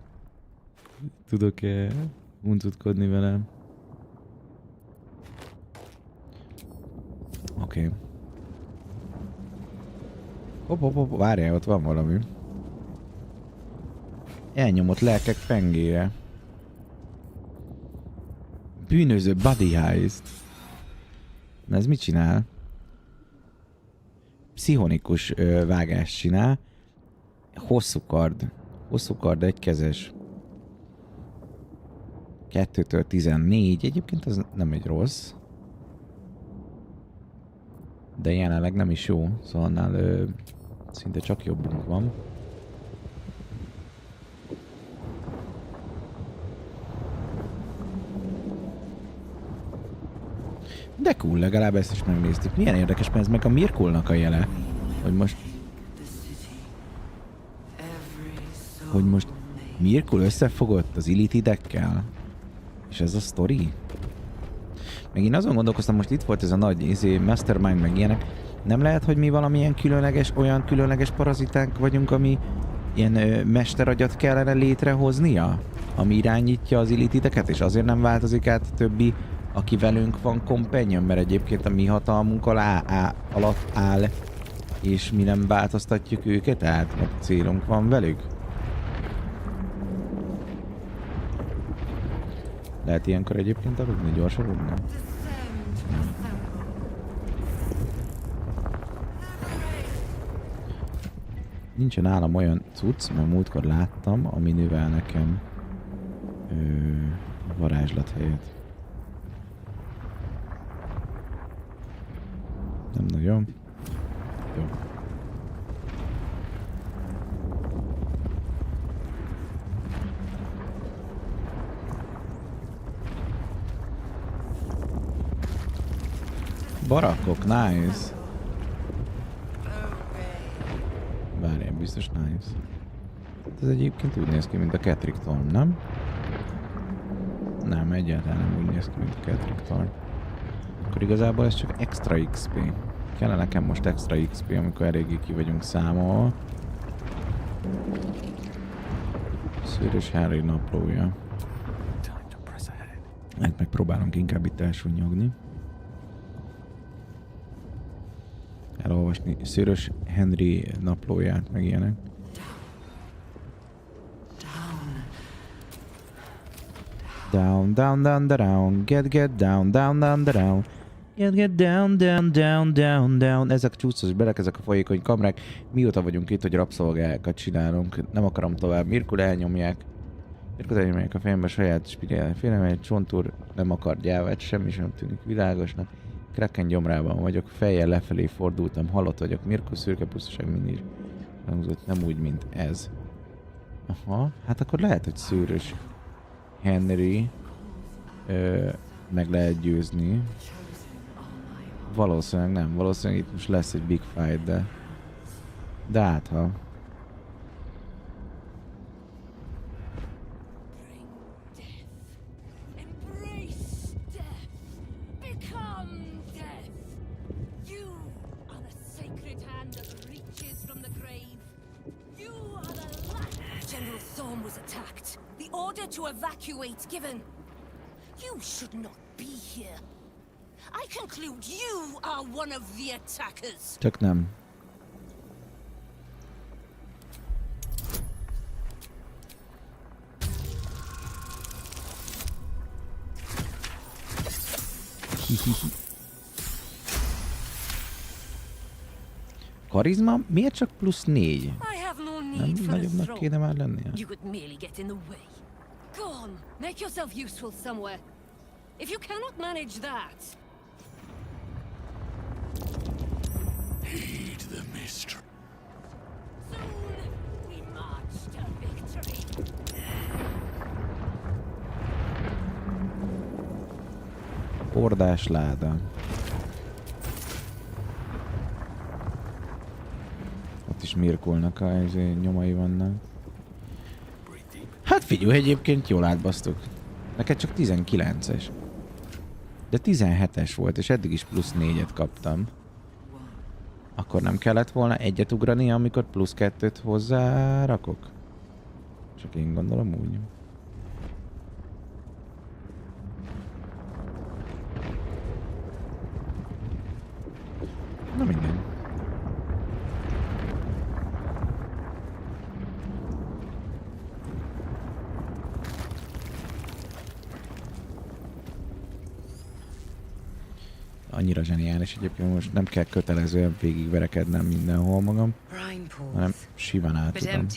tudok-e uncutkodni velem. Oké. Hopp, várjál, ott van valami. Elnyomott lelkek pengére. Bűnöző body heist. Na ez mit csinál? Pszichonikus vágást csinál. Hosszú kard egykezes. 2-től 14. Egyébként az nem egy rossz. De jelenleg nem is jó. Szóval annál szinte csak jobbunk van. De cool, legalább ezt is megnéztük. Milyen érdekes, mert ez meg a Mirkulnak a jele. Hogy most Mirkul összefogott az illithidekkel? És ez a sztori? Meg én azon gondolkoztam, most itt volt ez a nagy mastermind, meg ilyenek. Nem lehet, hogy mi valamilyen különleges, olyan különleges parazitánk vagyunk, ami ilyen mesteragyat kellene létrehoznia? Ami irányítja az illithideket, és azért nem változik át a többi, aki velünk van companion, mert egyébként a mi hatalmunk alatt áll És mi nem változtatjuk őket át, mert célunk van velük? Lehet ilyenkor egyébként aludni gyorsabban? Nem? Nincsen nálam olyan cucc, mert múltkor láttam, ami növel nekem varázslat helyett. Nem nagyon. Jó. Barakkok, nice. Várjál, biztos nice. Ez egyébként úgy néz ki, mint a Kethric Thorm, nem? Nem, egyáltalán nem úgy néz ki, mint a Kethric Thorm. Akkor igazából ez csak extra XP. Kellene nekem most extra XP, amikor eléggé ki vagyunk számolva. Szőrös Harry naplója. Hát megpróbálunk inkább itt elsúnyogni. Elolvasni Szőrös Henry naplóját, meg ilyenek. Down, down, down, down, get down, down, down, down. Get down, down, down, down, down. Ezek a csúszós belek, ezek a folyékony kamrák. Mióta vagyunk itt, hogy rabszolgákat csinálunk. Nem akarom tovább. Mirkul elnyomják. Mirkul elnyomják a fejembe saját spirál. Félem, egy csontúr nem akar gyávát, semmi sem tűnik világosnak. Kraken gyomrában vagyok, fejjel lefelé fordultam, halott vagyok. Mirkul szürke pusztaság mindig hangzott, nem úgy, mint ez. Aha, hát akkor lehet, hogy Szőrös Henry meg lehet győzni. Valószínűleg nem. Valószínűleg itt most lesz egy big fight, de hát ha. General Thorm was attacked. The order to evacuate given. You should not be here. I conclude you are one of the attackers. Csak nem. Karizma? Miért csak plusz 4? Nem nagyobbnak kéne már lennie? You could merely get in the way. Go on, make yourself useful somewhere. If you cannot manage that, Heed the mystery. soon we march to victory. Hordás láda. Ott is mirkolnak a nyomai vannak. Hát figyelj, egyébként jól átbasztuk. Neked csak 19-es. De 17-es volt, és eddig is plusz 4-et kaptam. Akkor nem kellett volna egyet ugrani, amikor plusz 2-t hozzá rakok? Csak én gondolom úgy. Na minden. Annyira zseniális egyébként, most nem kell kötelezően végigverekednem mindenhol magam, hanem simán át tudom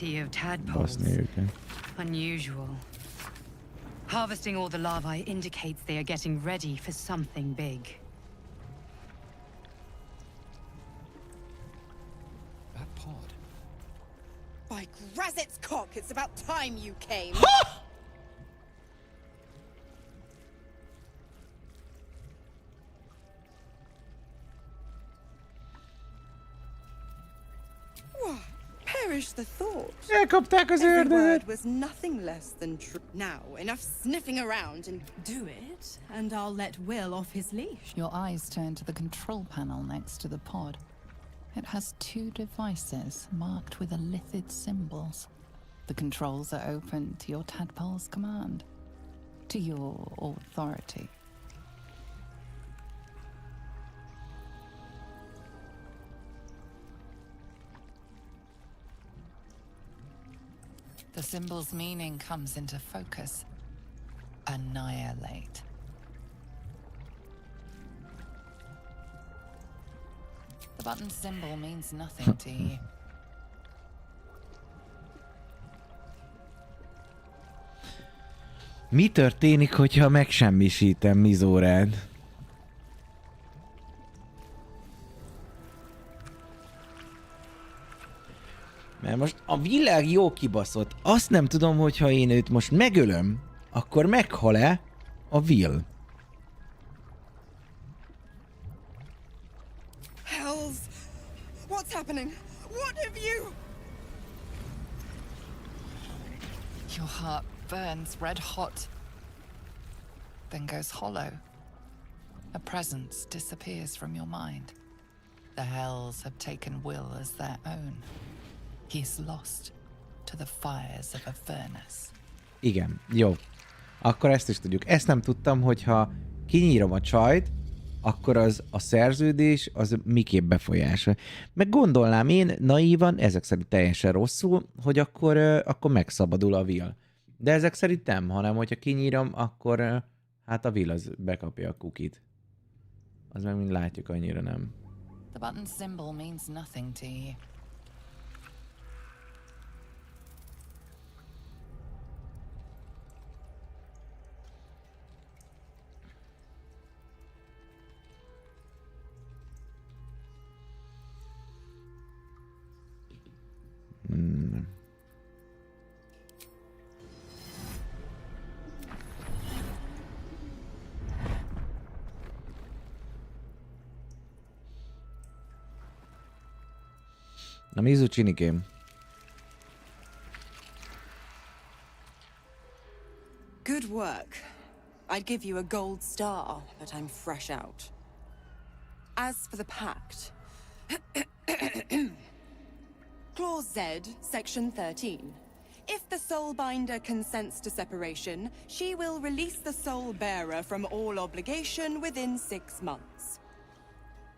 baszni őket. Unusual. Harvesting all the larvae indicates they are getting ready for something big. That pod. By Grazit's cock, it's about time you came. Perish the thought. Elkapták az Every ördögöt! word was nothing less than true. Now, enough sniffing around and Do it, and I'll let Will off his leash. Your eyes turn to the control panel next to the pod. It has 2 devices marked with elithid symbols. The controls are open to your tadpole's command, to your authority. The symbol's meaning comes into focus. Annihilate. The button symbol means nothing to you. Mi történik, hogyha megsemmisítem Mizórád? Mert most a világ jó kibaszott. Azt nem tudom, hogyha én őt most megölöm, akkor meghal-e a Will? Hells! What's happening? What have you? Your heart burns red hot, then goes hollow. A presence disappears from your mind. The hells have taken Will as their own. He's lost to the fires of a furnace. Igen, jó. Akkor ezt is tudjuk. Ezt nem tudtam, hogyha kinyírom a csajt, akkor az a szerződés az miképp befolyása. Meg gondolnám én naívan, ezek szerint teljesen rosszul, hogy akkor megszabadul a Will. De ezek szerint nem, hanem hogyha kinyírom, akkor hát a Will az bekapja a kukit. Az meg mind látjuk, annyira nem. The button symbol means nothing to you. Na, Mizu csinikém. Good work. I'd give you a gold star, but I'm fresh out. As for the pact... Clause Z, Section 13. If the Soulbinder consents to separation, she will release the Soul Bearer from all obligation within 6 months.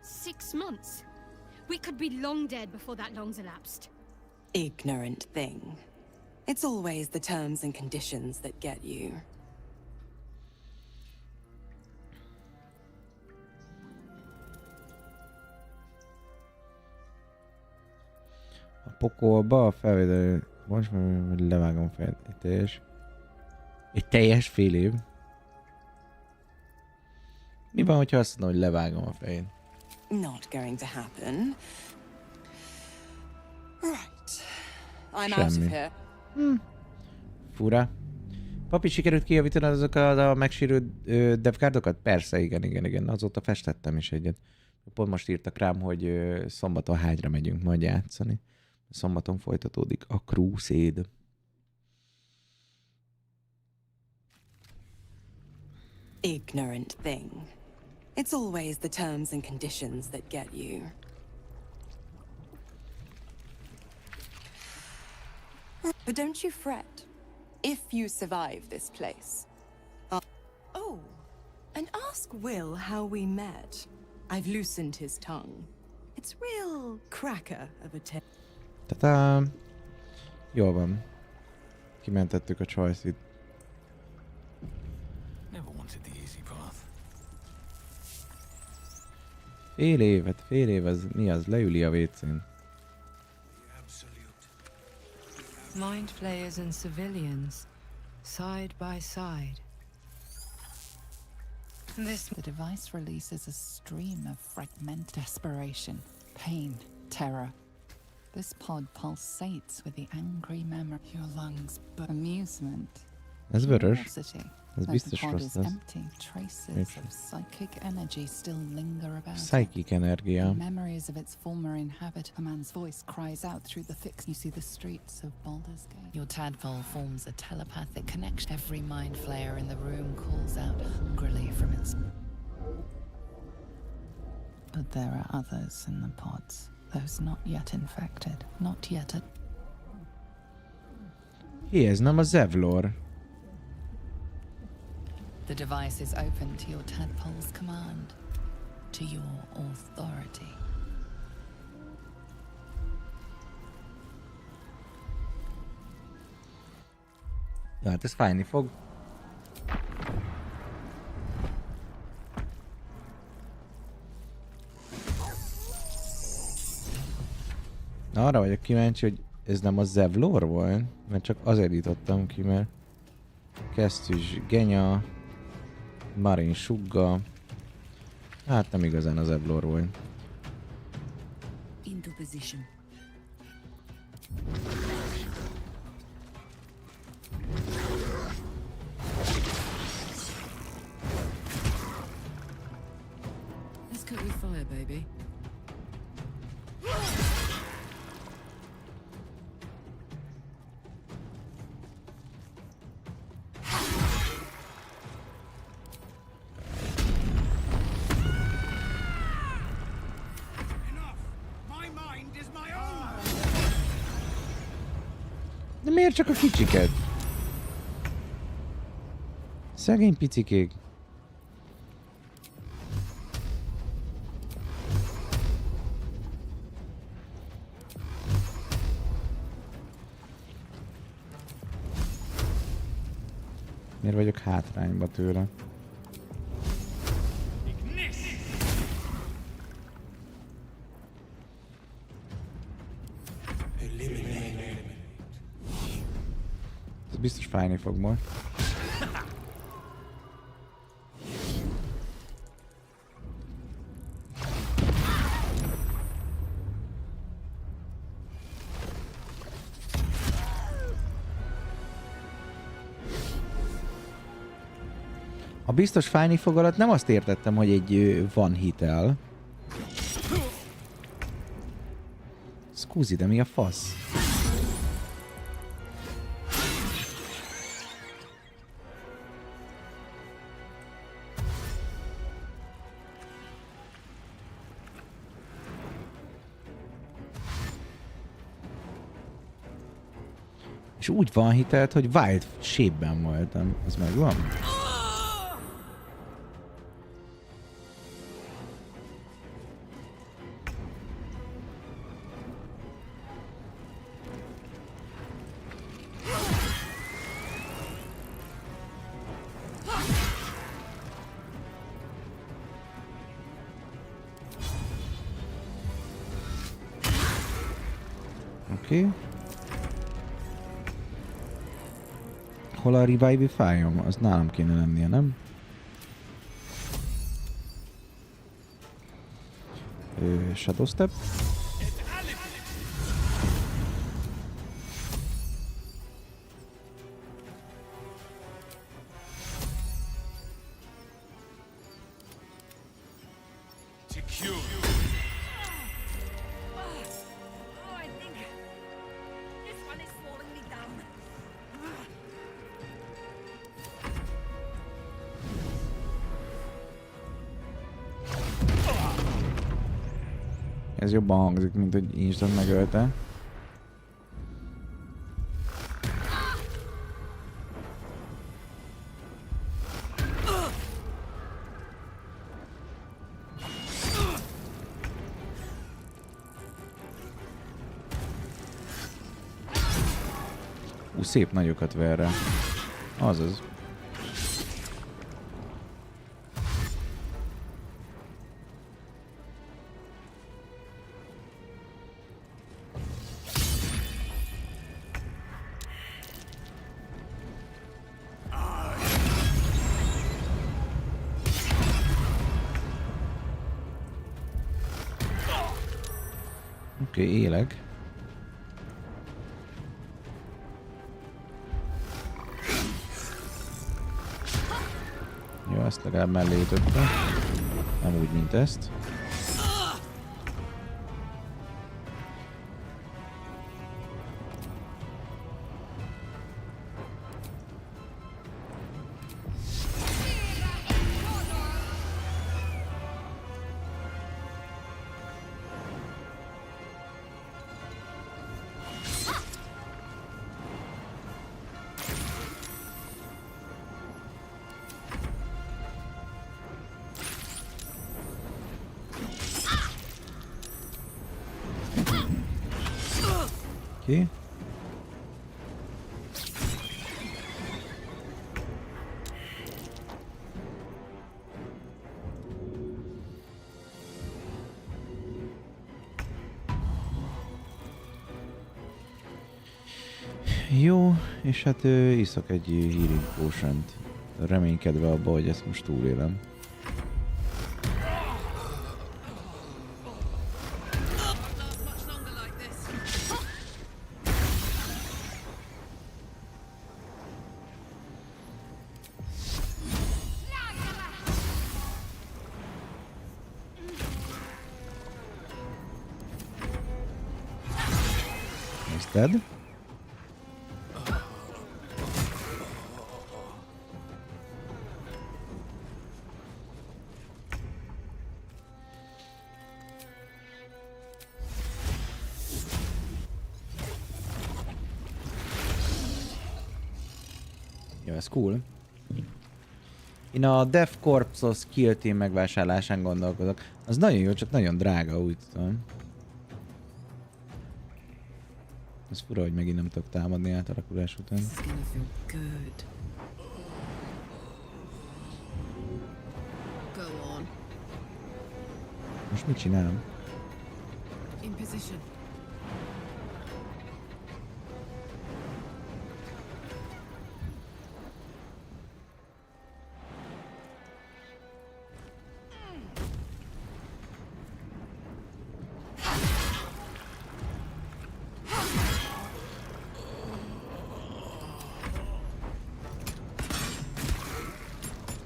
6 months? We could be long dead before that long's elapsed. Ignorant thing. It's always the terms and conditions that get you. A pokolba a felvétel... Most már levágom a fejét. Egy teljes fél év. Mi van, hogyha azt mondom, hogy levágom a fejét? Not going to happen. Right. I'm Semmi. out of here. Fura. Papi, sikerült kijavítanod azokat a megsérült devkárdokat? Persze, igen. Azóta festettem is egyet. Pont most írtak rám, hogy szombaton hágyra megyünk majd játszani. Szombaton folytatódik a Crusade. Ignorant thing. It's always the terms and conditions that get you. But don't you fret. If you survive this place. Oh, and ask Will how we met. I've loosened his tongue. It's real cracker of a tale. Ta-dám! Jól van. Kimentettük a choice-it. Never wanted the easy path. Fél év, az mi az? Leüli a WC-n. Mind flayers and civilians, side by side. The device releases a stream of fragmented desperation, pain, terror. This pod pulsates with the angry memory. Your lungs amusement. Ez vörös. Curiosity. Ez But biztos the pod rossz is lesz. empty. Traces of psychic energy still linger about it. Psychic energia. Memories of its former inhabit. A man's voice cries out through the thick. You see the streets of Baldur's Gate. Your tadpole forms a telepathic connection. Every mind flayer in the room calls out hungrily from its... But there are others in the pods. Those not yet infected. Not yet a... Ez nem a Zevlor. The device is open to your tadpole's command, to your authority. De hát ez fájni fog. Arra vagyok kíváncsi, hogy ez nem a Zevlor volt? Mert csak azért jutottam ki, mert Kesztyűs Genya, Marin Sugga. Hát nem igazán a Zevlor volt. Into position. Let's cook with fire, baby. De miért csak a kicsiket? Szegény picikék. Miért vagyok hátrányba tőle? Ez biztos fájni fog majd. A biztos fájni fog alatt nem azt értettem, hogy egy van hitel. Scusi, de mi a fasz? És úgy van hitelt, hogy wild shape-ben voltam. Az megvan? Oké. Okay. Hol a revivify-om? Az nálam kéne lennie, nem? Shadow Step. Ez jobban hangzik, mint hogy instant megölte. Szép nagyokat ver rá. Azaz. Oké, élek. Jó, ezt legalább mellé ütöttem. Nem úgy, mint ezt. Jó, és hát iszok egy healing potion-t, reménykedve abba, hogy ezt most túlélem. Dead. Jó, ez cool. Én a Death Corpse-os Kill Team megvásárlásán gondolkodok. Az nagyon jó, csak nagyon drága, úgy tudom. Ez fura, hogy megint nem tudok támadni átalakulás után. Most mit csinálom?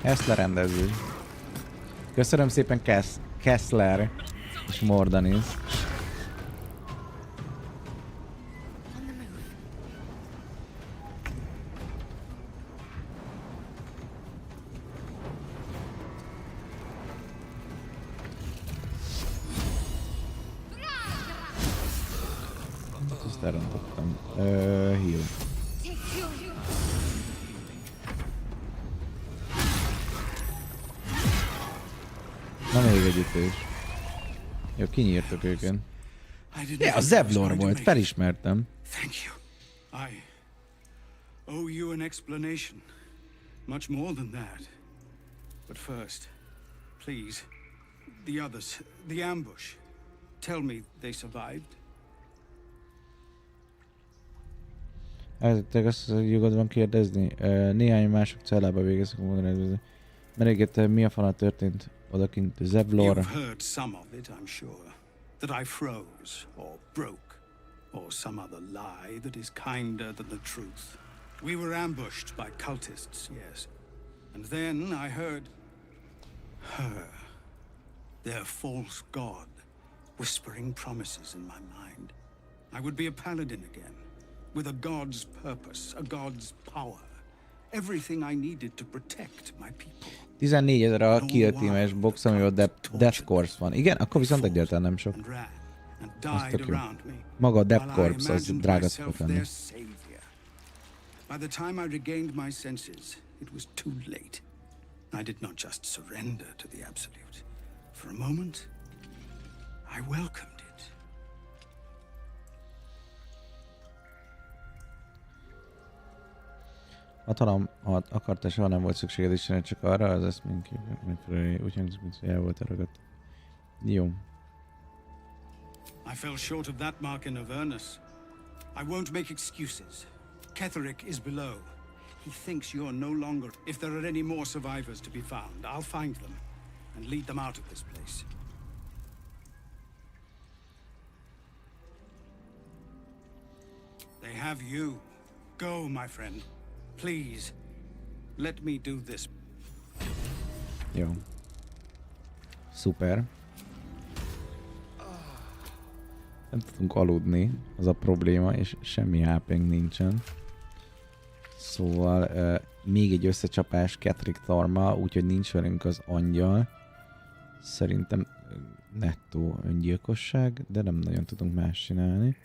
Ezt lerendezzük. Köszönöm szépen Kessler és Mordanis. Ezt elrontottam. Heal. Na még egy ütés. Jó, kinyírtok őket. Ja, a Zevlor volt, felismertem. Thank you. I owe you an explanation. Much more than that. But first, please, the others, the ambush. Tell me they survived. Eltettek azt, hogy jogod van kérdezni. Néhány mások cellába végeztek a mondanázni. Meréget, mi a fana történt odakint Zevlor? You've heard some of it, I'm sure. That I froze, or broke, or some other lie that is kinder than the truth. We were ambushed by cultists, yes. And then I heard her, their false god, whispering promises in my mind. I would be a paladin again, with a god's purpose, a god's power. Everything I needed to protect my people. 14 000 a Kill Team-es box, amivel Death Corps van. Igen, akkor viszont egyáltalán nem sok. Az tök jó. Maga a Death Corps az drága szokott lenni. By the time I regained my senses, it was too late. I did not just surrender to the absolute. For a moment, I welcomed it. Hatalom akarta, soha nem volt szükséged Istenre, csak arra, az ezt mindenki úgy hangzik, mint el volt ragadt. Jó. I fell short of that mark in Avernus. I won't make excuses. Kethric is below. He thinks you're no longer... If there are any more survivors to be found, I'll find them and lead them out of this place. They have you. Go, my friend. Please, let me do this. Jó. Szuper. Nem tudunk aludni, az a probléma, és semmi HP-nk nincsen. Szóval még egy összecsapás Kethric Thormmal, úgyhogy nincs velünk az angyal. Szerintem nettó öngyilkosság, de nem nagyon tudunk más csinálni.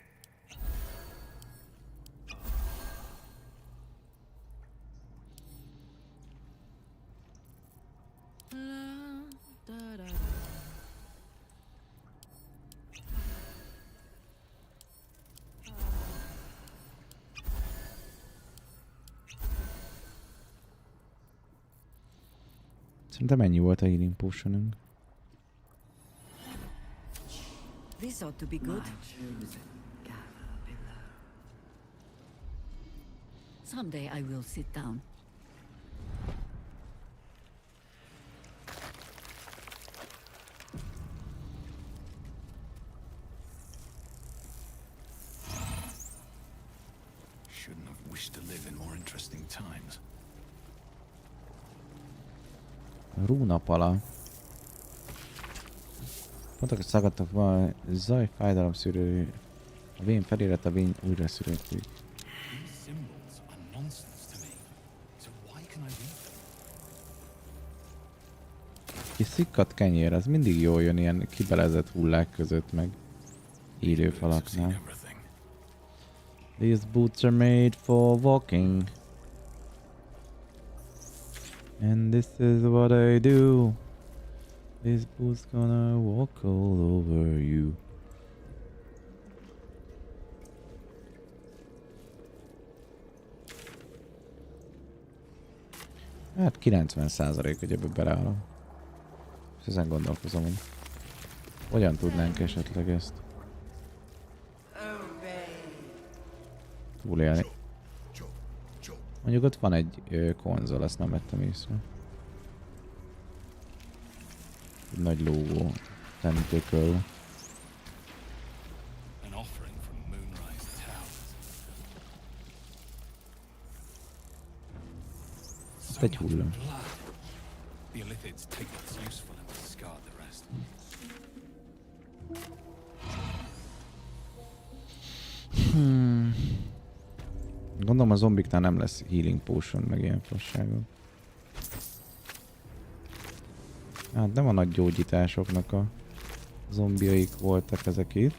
Szerintem ennyi volt a healing potionünk. This ought to be good. Someday I will sit down. Shouldn't have wished to live in more interesting times. Rúnapala. Pontokat szagadtak van, zaj, fájdalom szűrő. A vén felirat, a vén újra szűrődik. Kis szikkat kenyér, az mindig jól jön ilyen kibelezett hullák között, meg élő falaknál. These boots are made for walking. And this is what I do. These boots gonna walk all over you. Hát 90% hogy ebbe beleállom. És ezen gondolkozom, hogy hogyan tudnánk esetleg ezt túlélni. Mondjuk ott van egy konzol, ezt nem vettem észre. Egy nagy lógó tentőköl. Ezt egy hullám. Gondolom a zombiknál nem lesz healing potion, meg ilyen fasságok. Hát nem a nagy gyógyításoknak a zombiaik voltak ezek itt.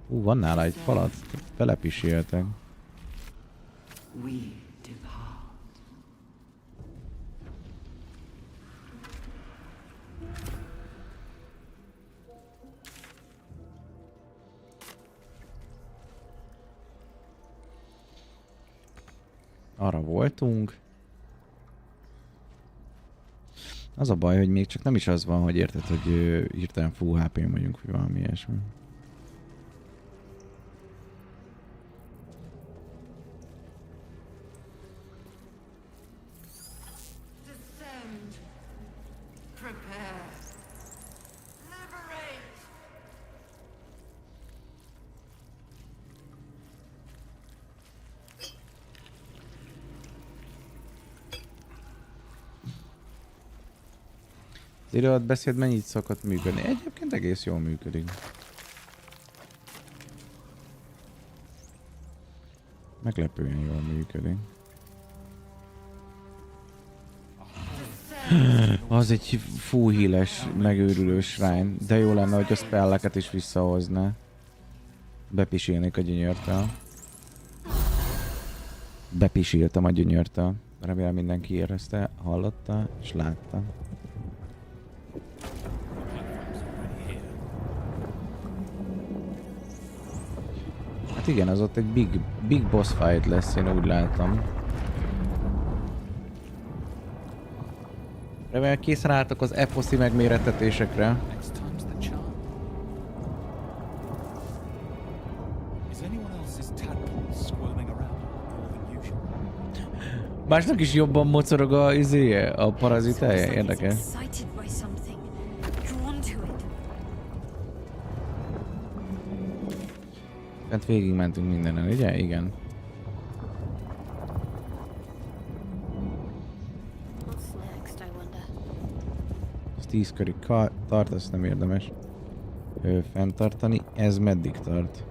Van nála egy falat, belepiséltek. Arra voltunk. Az a baj, hogy még csak nem is az van, hogy érted, hogy hirtelen full HP-n vagyunk, vagy valami ilyesmi. Az iratbeszéd mennyit szokott működni? Egyébként egész jól működik. Meglepően jól működik. Az egy full heal-es, megőrülő shrine, de jó lenne, hogy a spelleket is visszahozná. Bepisélnék a gyönyörtől. Bepisíltam a gyönyörtől. Remélem mindenki érezte, hallotta és látta. Hát igen, az ott egy big boss fight lesz, én úgy látom. Remélem készen álltak az eposzi megmérettetésekre. Másnak is jobban mocorog a izéje, a parazitája, érdekes. Hát végig mentünk mindenen, ugye? Igen. Ez 10 körig tart, ezt nem érdemes fenntartani. Ez meddig tart?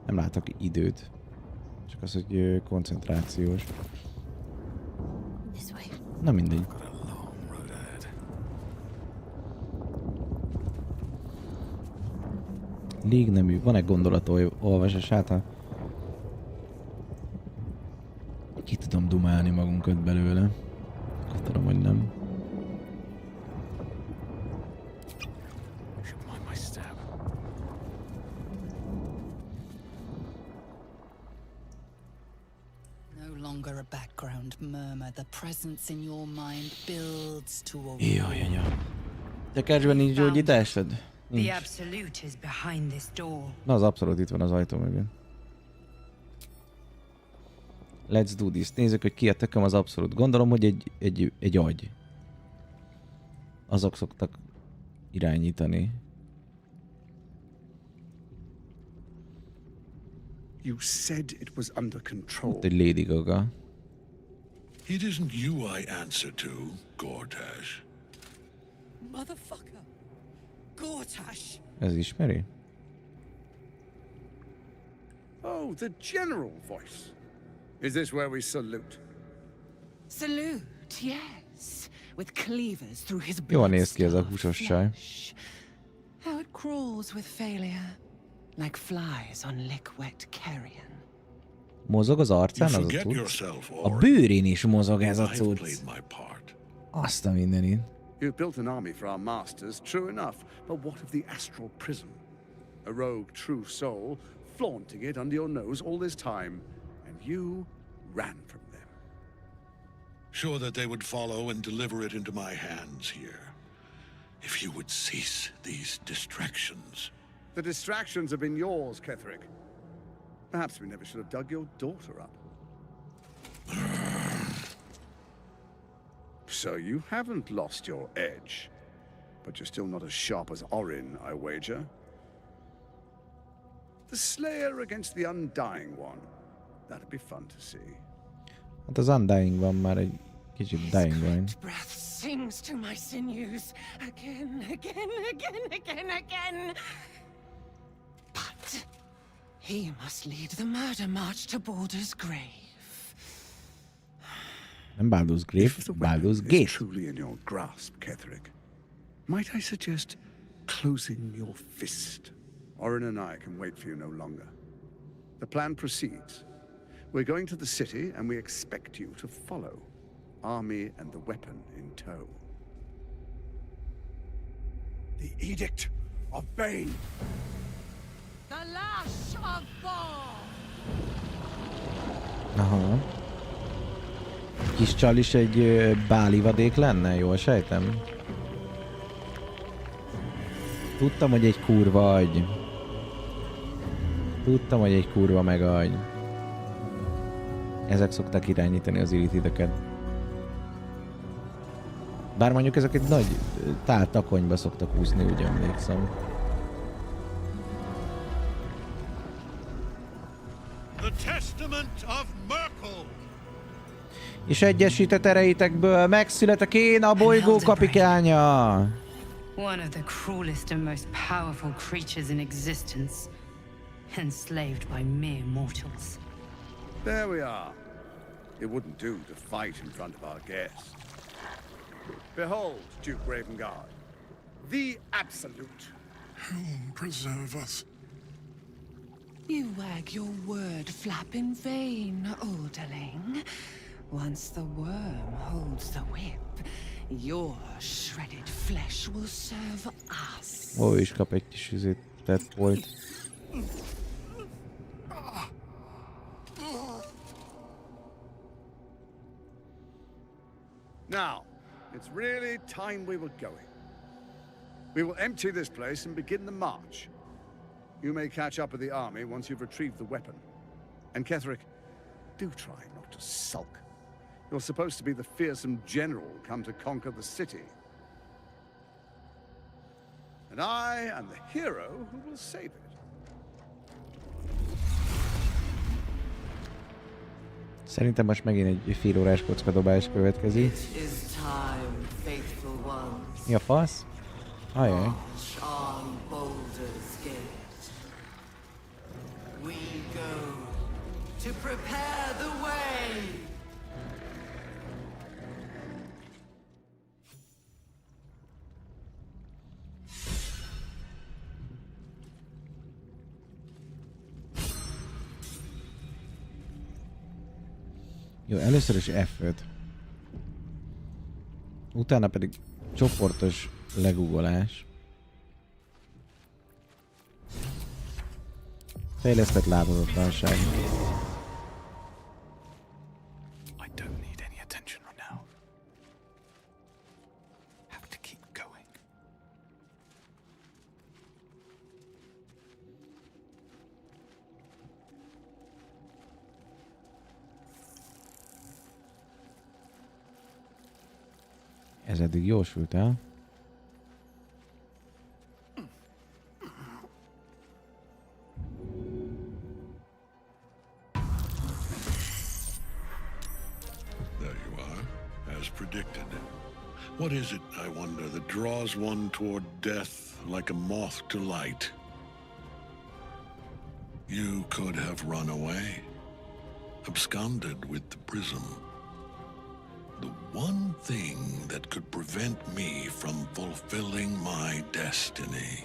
Nem látok időt. Csak az, hogy koncentrációs. Na mindegy. Légnemű. Van egy gondolatolvasás által? Ki tudom dumálni magunkat belőle. Akkor tudom, hogy nem. A background. presence in your mind builds to a Jaj, anya. Te kercsben nincs gyógyításod? The Nincs. absolute is behind this door. Na, az abszolút itt van az ajtó mögött. Let's do this. Nézzük, hogy ki a tököm az abszolút. Gondolom, hogy egy agy. Azok szoktak irányítani. You said it was under control. Ott egy Lady Gaga. It isn't you I answer to, Gortash. Motherfucker! Gortash! Ez ismeri? Oh, the general voice. Is this where we salute? Salute, yes. With cleavers through his Jól néz ki ez a húsos csaj. How it crawls with failure. Like flies on lick-wet carrion. Mozog az arcán az a cucc? A bőrén is mozog ez a cucc. Azt a mindenit. You've built an army for our masters, true enough. But what of the astral prison? A rogue true soul, flaunting it under your nose all this time. And you ran from them. Sure that they would follow and deliver it into my hands here. If you would cease these distractions. The distractions have been yours, Kethric. Perhaps we never should have dug your daughter up. So you haven't lost your edge. But you're still not as sharp as Orin, I wager. The Slayer against the Undying One. That'd be fun to see. Hát az Undying van már egy kicsit Dying van. Breath sings to my sinews. Again, again, again, again, again. But he must lead the murder march to Baldur's grave. Nem Baldur's grave, Baldur's It's gate. truly in your grasp, Kethric. Might I suggest closing your fist? Orin and I can wait for you no longer. The plan proceeds. We're going to the city, and we expect you to follow. Army and the weapon in tow. The Edict of Bane. The lash of Thorm. Aha. Kis csal is egy bálivadék lenne, jól sejtem. Tudtam, hogy egy kurva agy. Tudtam, hogy egy kurva meg agy. Ezek szokták irányítani az illithideket. Bár mondjuk ezek egy nagy táltakonyba szoktak úszni, úgy emlékszem. The Testament of Merkel. És egyesített erejétekből megszületek én, a bolygó kapikánya! One of the cruelest and most powerful creatures in existence. Enslaved by mere mortals. There we are. It wouldn't do to fight in front of our guests. Behold, Duke Ravengard, the Absolute. Whom preserve us? You wag your word flap in vain, olderling. Once the worm holds the whip, your shredded flesh will serve us. Ó, is kap egy kis tett volt. Now, it's really time we were going. We will empty this place and begin the march. You may catch up with the army once you've retrieved the weapon. And Kethric, do try not to sulk. You're supposed to be the fearsome general come to conquer the city. And I am the hero who will save it. Szerintem most megint egy fél órás kockadobás következik. Mi a fasz? Ajaj. On Baldur's Gate. We go to prepare the way. Jó, először is F5. Utána pedig csoportos legugolás. Fejlesztett lábazatlanság. I don't need any attention right now. Ez eddig jósult el. There you are, as predicted. What is it, I wonder, that draws one toward death like a moth to light? You could have run away, absconded with the prism. The one thing that could prevent me from fulfilling my destiny.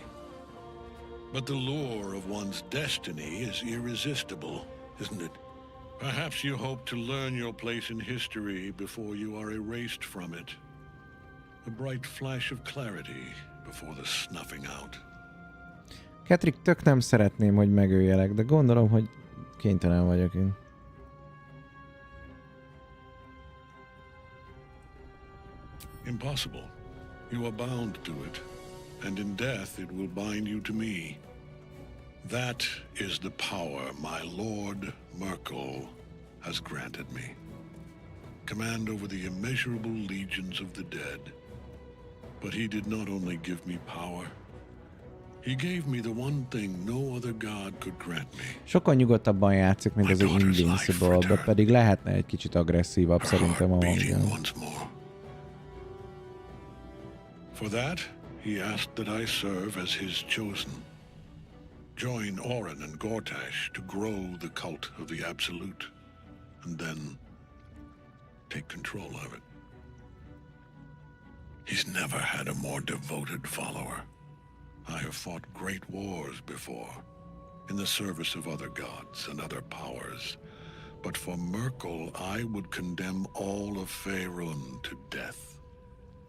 But the lure of one's destiny is irresistible, isn't it? Perhaps you hope to learn your place in history before you are erased from it. A bright flash of clarity before the snuffing out. Kethric, tök nem szeretném, hogy megöljelek, de gondolom, hogy kénytelen vagyok én. Impossible. You are bound to it, and in death it will bind you to me. That is the power my lord Merkel has granted me. Command over the immeasurable legions of the dead. But he did not only give me power, he gave me the one thing no other god could grant me. Sokkal nyugodtabban játszik, mint az Invincible-be, pedig lehetne egy kicsit agresszívabb szerintem a hangja. For that, he asked that I serve as his chosen. Join Orin and Gortash to grow the cult of the Absolute, and then take control of it. He's never had a more devoted follower. I have fought great wars before, in the service of other gods and other powers, but for Merkel I would condemn all of Faerun to death.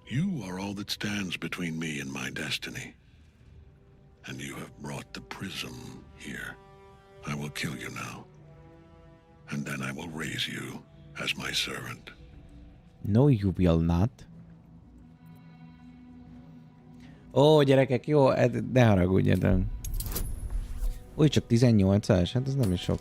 You are all that stands between me and my destiny. And you have brought the prism here. I will kill you now. And then I will raise you as my servant. No, you will not. Ó, gyerekek, jó, ne haragudjatok. Úgy csak 18-as? Hát ez nem is sok.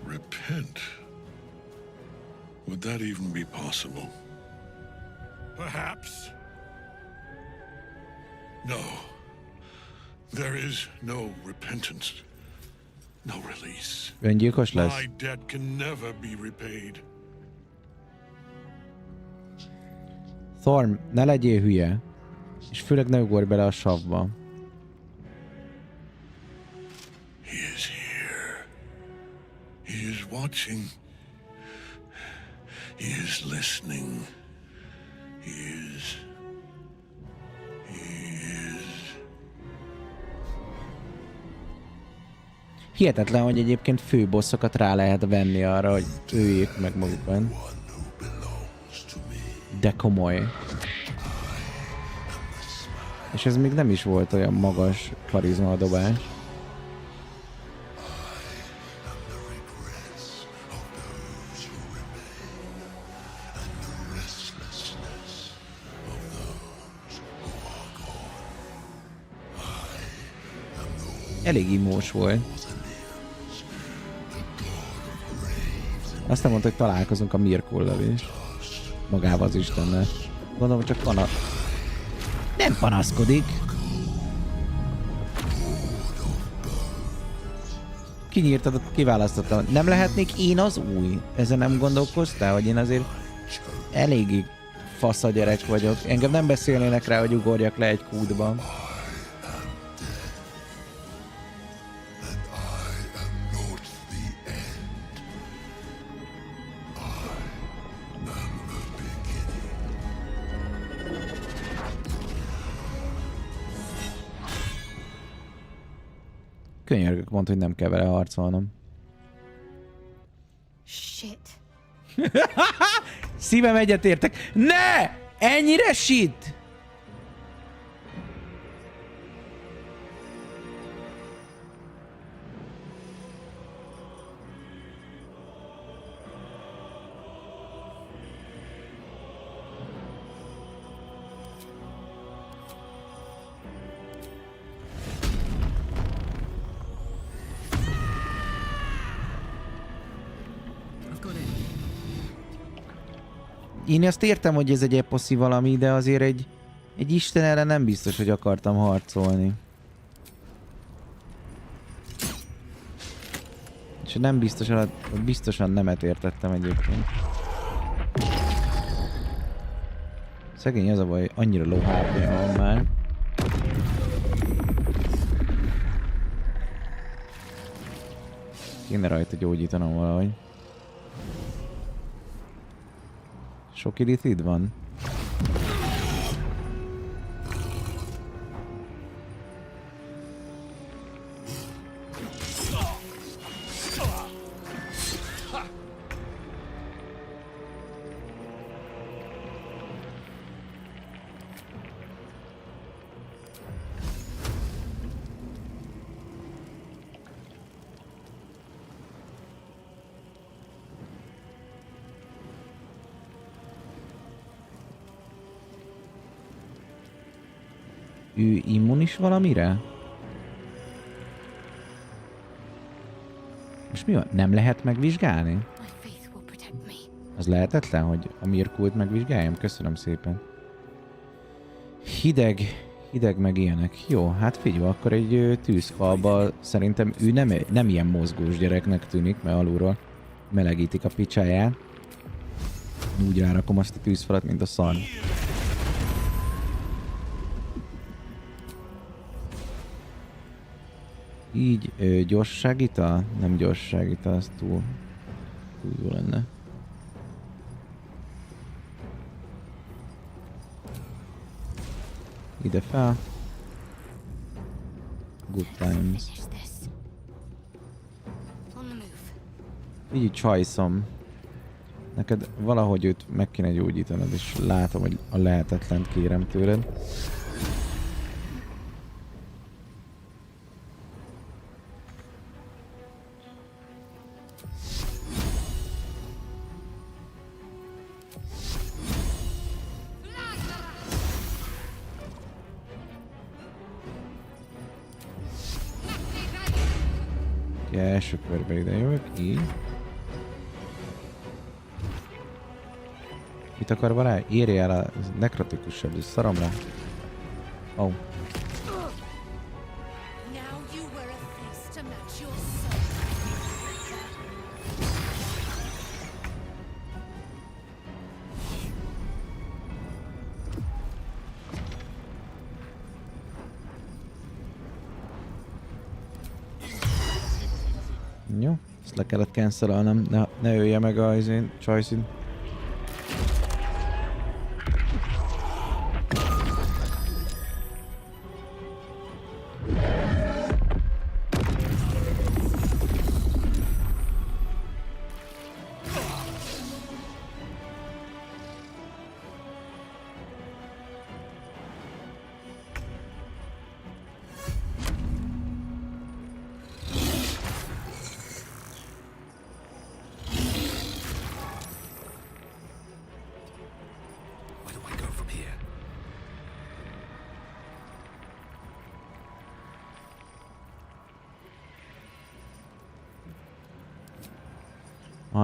Repent? Would that even be possible? Perhaps. No. There is no repentance. No release. Öngyilkos lesz. My debt can never be repaid. Thorm, ne legyél hülye. És főleg ne ugorj bele a savba. He is here. He is watching. He is listening. He is... Hihetetlen, hogy egyébként főbosszokat rá lehet venni arra, hogy öljék meg magukban. De komoly. És ez még nem is volt olyan magas karizmadobás. Elég imós volt. Aztán mondta, hogy találkozunk a Mirkullal is. Magával az Istennel. Gondolom, csak nem panaszkodik. Kinyírtad, kiválasztottam. Nem lehetnék én az új? Ezen nem gondolkoztál, hogy én azért eléggé fasz a gyerek vagyok. Engem nem beszélnének rá, hogy ugorjak le egy kútban. Könyörgök, mondta, hogy nem kell vele harcolnom. Shit. Szívem egyetértek. Ne! Ennyire shit! én azt értem, hogy ez egy eposzi valami, de azért egy isten ellen nem biztos, hogy akartam harcolni. És nem biztosan nemet értettem egyébként. Szegény az a baj, annyira low HP van már. Kéne rajta gyógyítanom valahogy. Sok illithid van? Ő immunis valamire? Most mi van? Nem lehet megvizsgálni? Az lehetetlen, hogy a Mirkult megvizsgáljam? Köszönöm szépen. Hideg meg ilyenek. Jó, hát figyelj, akkor egy tűzfalba szerintem ő nem ilyen mozgós gyereknek tűnik, mert alulról melegítik a picsáját. Úgy rárakom azt a tűzfalat, mint a szar. Így gyorsságita? Nem gyorsságita, az túl jó lenne. Ide fel. Good times. Így csajszom. Neked valahogy őt meg kéne gyógyítanod, és látom, hogy a lehetetlent kérem tőled. Első körbe ide jövök, így. Mit akar vele? Érje el a nekrotikusabb, és szarom rá. Oh. Jó, ezt le kellett cancelolnom, ne ölje meg a choice-in.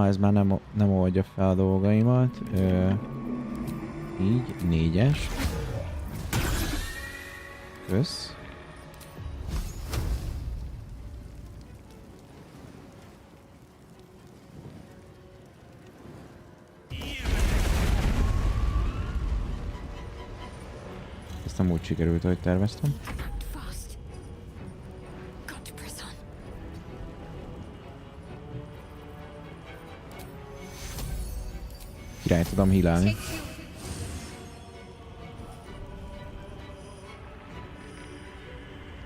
Ez már nem oldja fel a dolgaimat. Így, 4-es. Kösz. Ezt nem úgy sikerült, ahogy terveztem. Király tudom hílálni.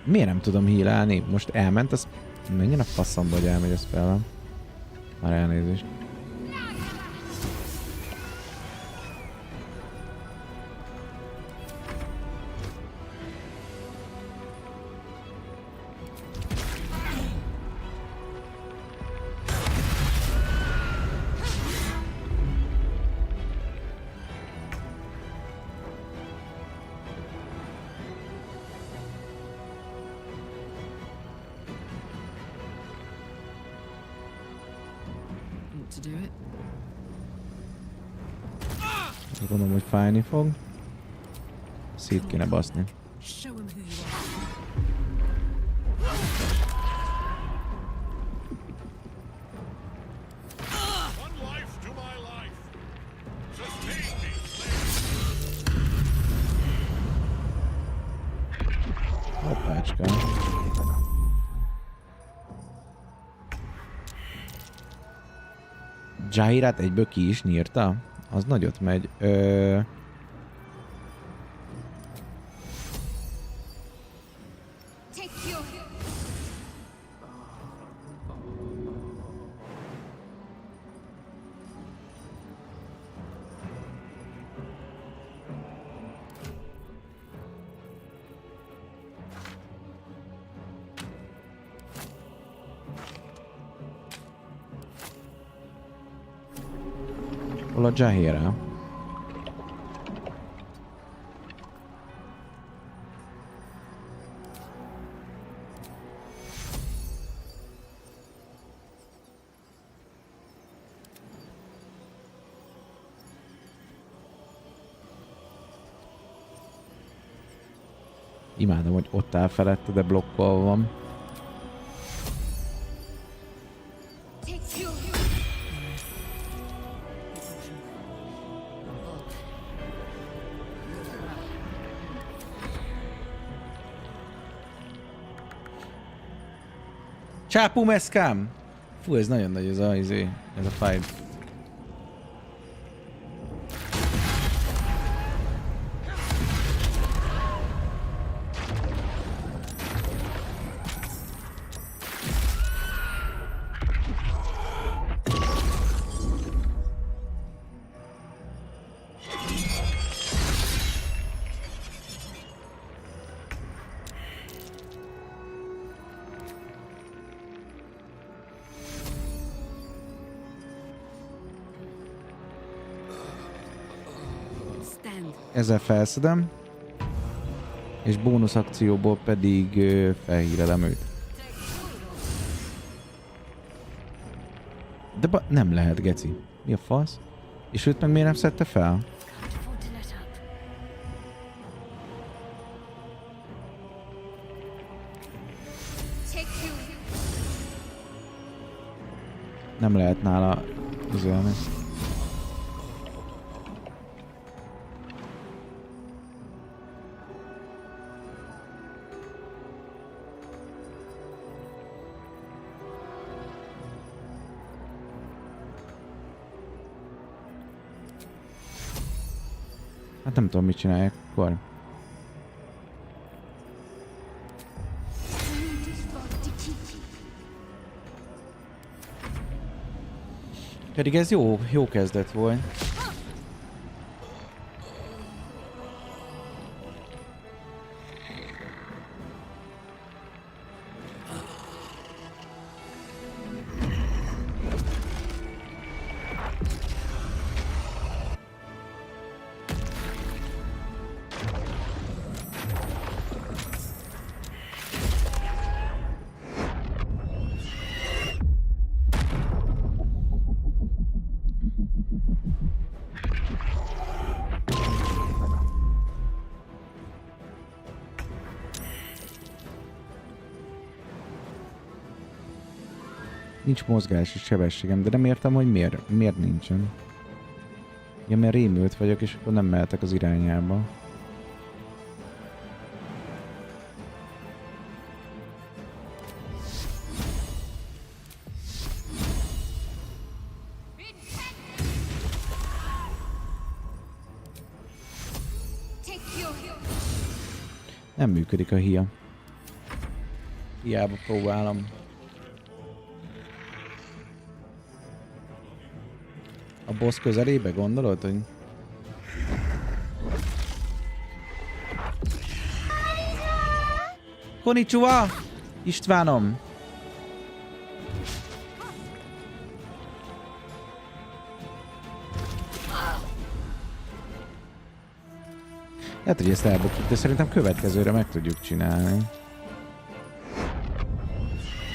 Miért nem tudom hílálni? Most elment, az menjen a faszomba, hogy elmegy a spellem. Már elnézést. To do it. Gondolom, hogy fájni fog. Szét kéne baszni. Hoppácska. Jahirát egyből ki is nyírta? Az nagyot megy. Hol a Jahira? Imádom, hogy ott áll felette, de blokkolva van. Csápú meszkám! Fú, ez nagyon nagy ez a fight. Ezzel felszedem, és bónusz akcióból pedig felhírelem őt. De nem lehet, geci. Mi a fasz? És őt meg miért nem szedte fel? Nem lehet nála üzelni. Hát nem tudom, mit csinálják akkor. Pedig ez jó kezdet volt. Nincs mozgási sebességem, de nem értem, hogy miért nincsen. Ja, mert rémült vagyok, és akkor nem mehetek az irányába. Nem működik a hia. Hiába próbálom. A boss közelébe gondolod, hogy... Konnichiwa! Istvánom! Lehet, hogy ezt elbukjuk, de szerintem következőre meg tudjuk csinálni.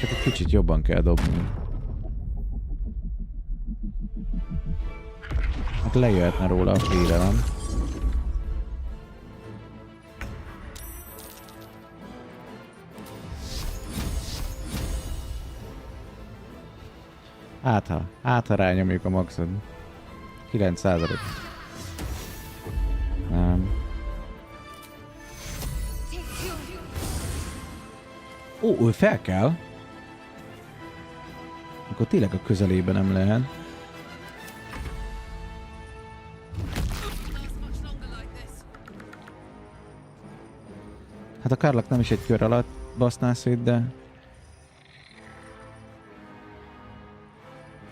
Csak egy kicsit jobban kell dobni. Hát Mert lejöhetne róla a félelem. Hát ha rányomjuk a maxot. 9%. Nem. Ó, ő fel kell? Akkor tényleg a közelében nem lehet. Hát a Karlak nem is egy kör alatt baszná szét, de...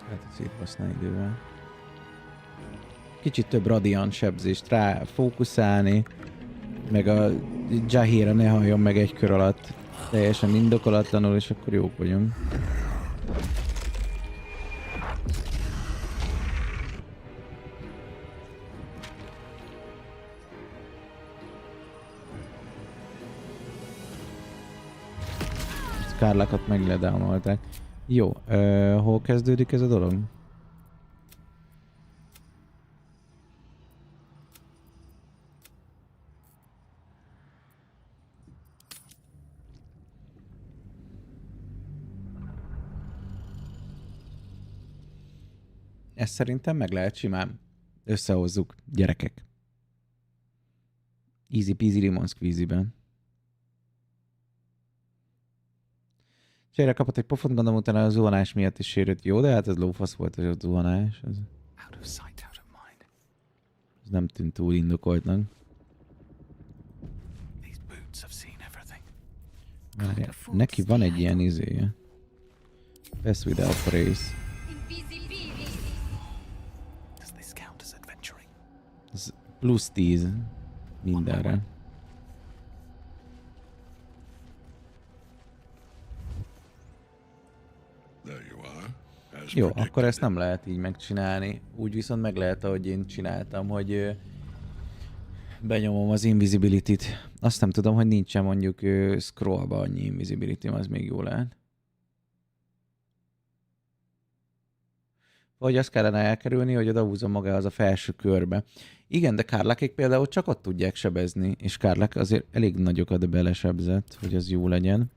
lehet, hogy szétbaszná idővel. Kicsit több radiant sebzést rá fókuszálni, meg a Jahira ne halljon meg egy kör alatt. Teljesen indokolatlanul, és akkor jók vagyunk. Karlakat megledownolták. Jó, hol kezdődik ez a dolog? Ezt szerintem meg lehet simán. Összehozzuk, gyerekek. Easy peasy lemon squeezy-ben. Csere kapott egy pofont, gondolom utána a zuhanás miatt is sérült. Jó, de hát ez lófasz volt az a zuhanás. Ez nem tűnt túl indokoltnak. Neki van egy ilyen izéje. Best without race. Ez plusz 10 mindenre. Jó, akkor ezt nem lehet így megcsinálni. Úgy viszont meg lehet, ahogy én csináltam, hogy benyomom az invisibility-t. Azt nem tudom, hogy nincsen mondjuk scrollba annyi invisibility-m, az még jó lehet. Vagy azt kellene elkerülni, hogy odahúzom magához a felső körbe. Igen, de Karlakék például csak ott tudják sebezni, és Karlak azért elég nagyokat belesebzett, hogy az jó legyen.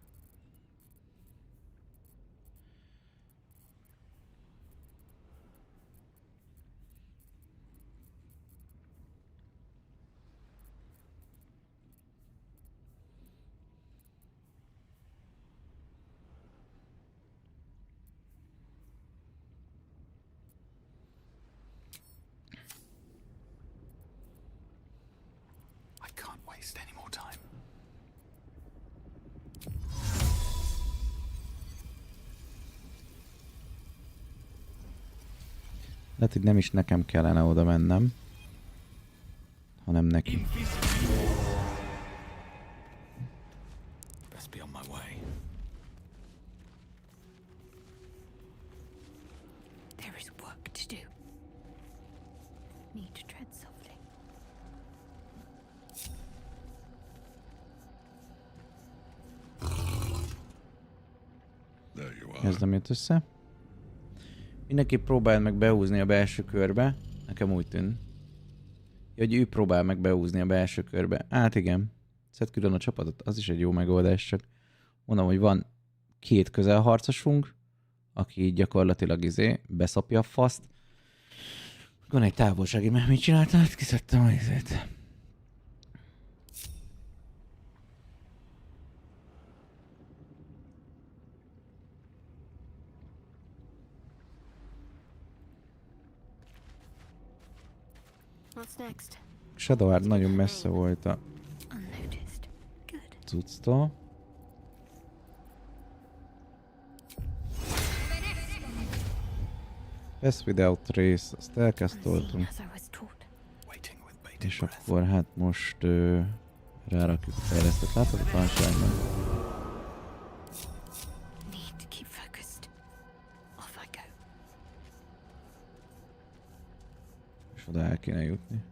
Lehet, hogy nem is nekem kellene oda mennem, hanem neki. Ez nem jött össze. Mindenki próbál meg behúzni a belső körbe. Nekem úgy tűnt. Hogy ő próbál meg behúzni a belső körbe. Hát igen. Szedd külön a csapatot, az is egy jó megoldás, csak mondom, hogy van két közelharcosunk, aki gyakorlatilag beszopja a faszt. Van egy távolsági, mert mit csináltam? Hát kiszedtem a izét. Shadowheart nagyon messze volt a cucctól. Best without race, azt elkezdtoltunk. És akkor hát most rárakjuk a fejlesztett láthatatlanságban. És oda el kéne jutni.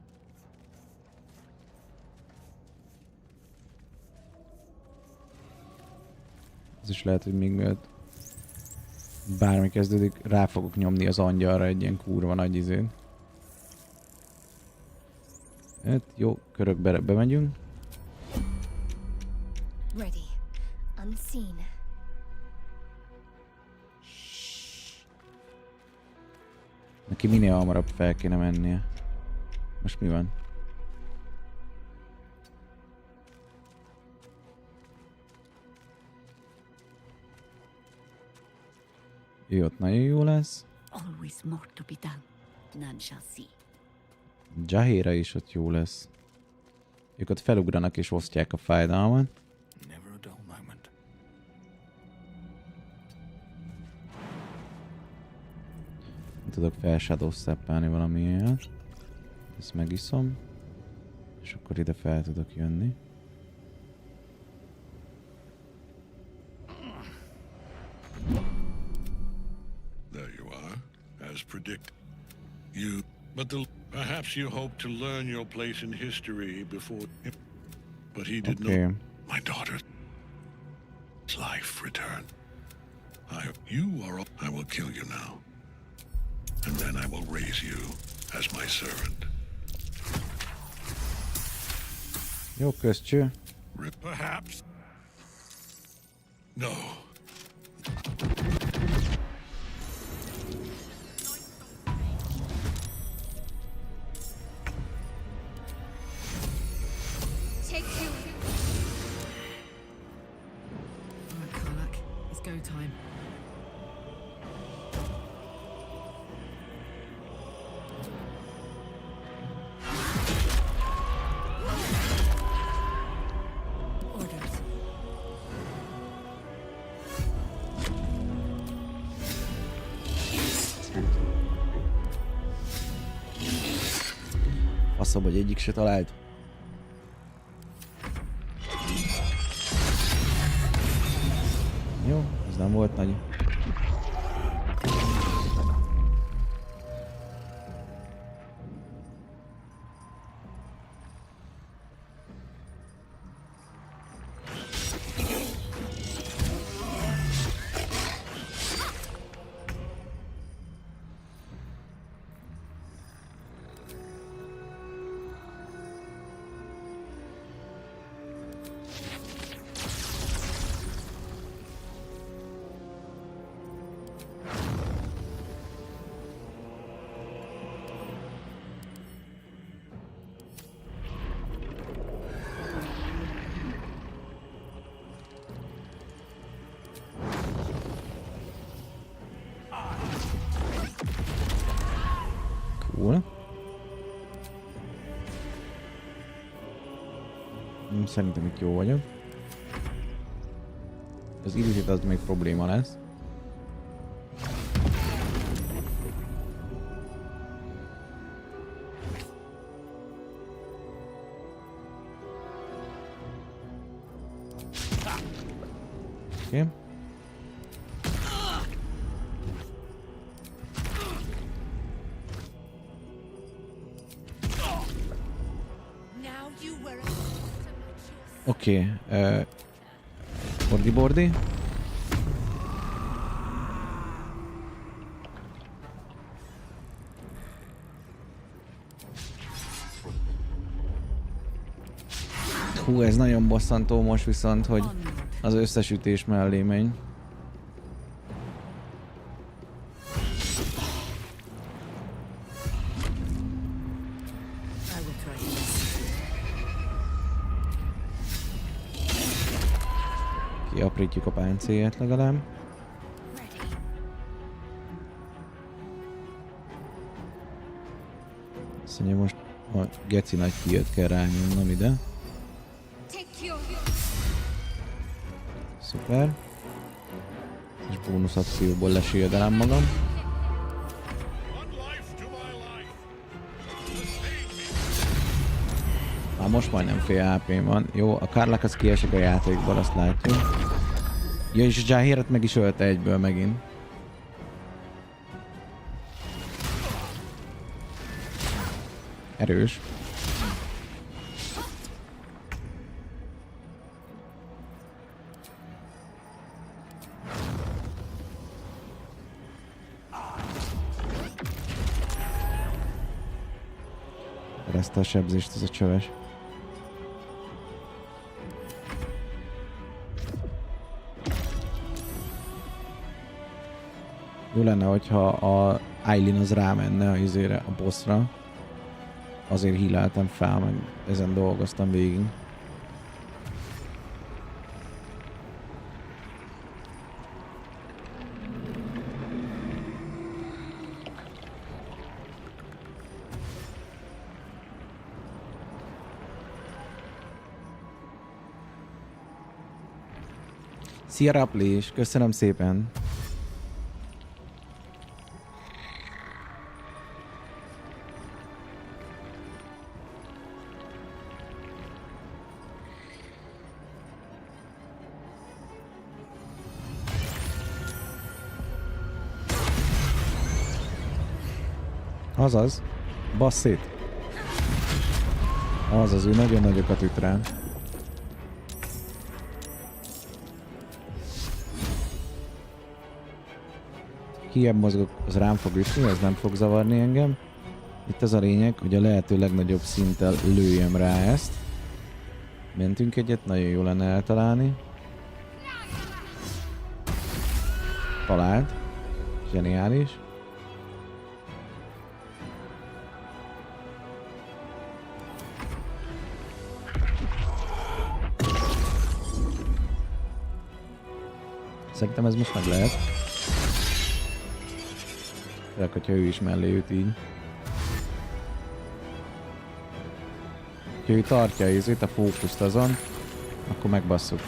Ez is lehet, hogy még mielőtt bármi kezdődik, rá fogok nyomni az angyalra egy ilyen kurva nagy izét. Jó, körökbe bemegyünk. Ready. Unseen. Neki minél hamarabb fel kéne mennie. Most mi van? Jó, ott nagyon jó lesz. Always more to be done. None shall see. Jahéra is ott jó lesz. Ők ott felugranak és osztják a fájdalmat. Never a dull moment. Tudok felshadowsteppelni valamiért. Ezt megiszom. És akkor ide fel tudok jönni. There you are, as predicted. Perhaps you hope to learn your place in history before... But he did not. My daughter's life returned. I will kill you now. And then I will raise you as my servant. Jó, közcső. Perhaps. No. Take two. Karlak, it's go time. Faszom, hogy egyik se talált. Jó, ez nem volt nagy. Cool. Szerintem itt jó vagyok. Az illúziót az még probléma lesz. Oké. Oké, bordi. Hú, ez nagyon bosszantó most viszont, hogy az összes ütés mellé megy. Kiaprítjuk a páncélját legalább. Azt mondja, most a geci nagy kijött, kell rányomnom ide. Szuper. És bónusz akcióból lesérdelem magam. Már most majdnem fél HP-m van. Jó, a Karlak az kiesik a játékból, azt látjuk. Ja, és a Jahéret meg is ölte egyből megint. Erős. Kereszte a sebzést ez a csöves. Jó lenne, hogyha a Eileen az rámenne a izére, a bossra. Azért híleltem fel, meg ezen dolgoztam végig. Szia Raplis, köszönöm szépen! Azaz, bassz szét. Azaz, ő nagyon nagyokat üt rá. Hiább mozgok, az rám fog ütni, ez nem fog zavarni engem. Itt az a lényeg, hogy a lehető legnagyobb szinttel lőjem rá ezt. Mentünk egyet, nagyon jó lenne eltalálni. Talált. Zseniális. Szerintem ez most meg lehet. Főleg, hogyha ő is mellé üt így. Ha ő tartja a fókuszt azon, akkor megbasszuk.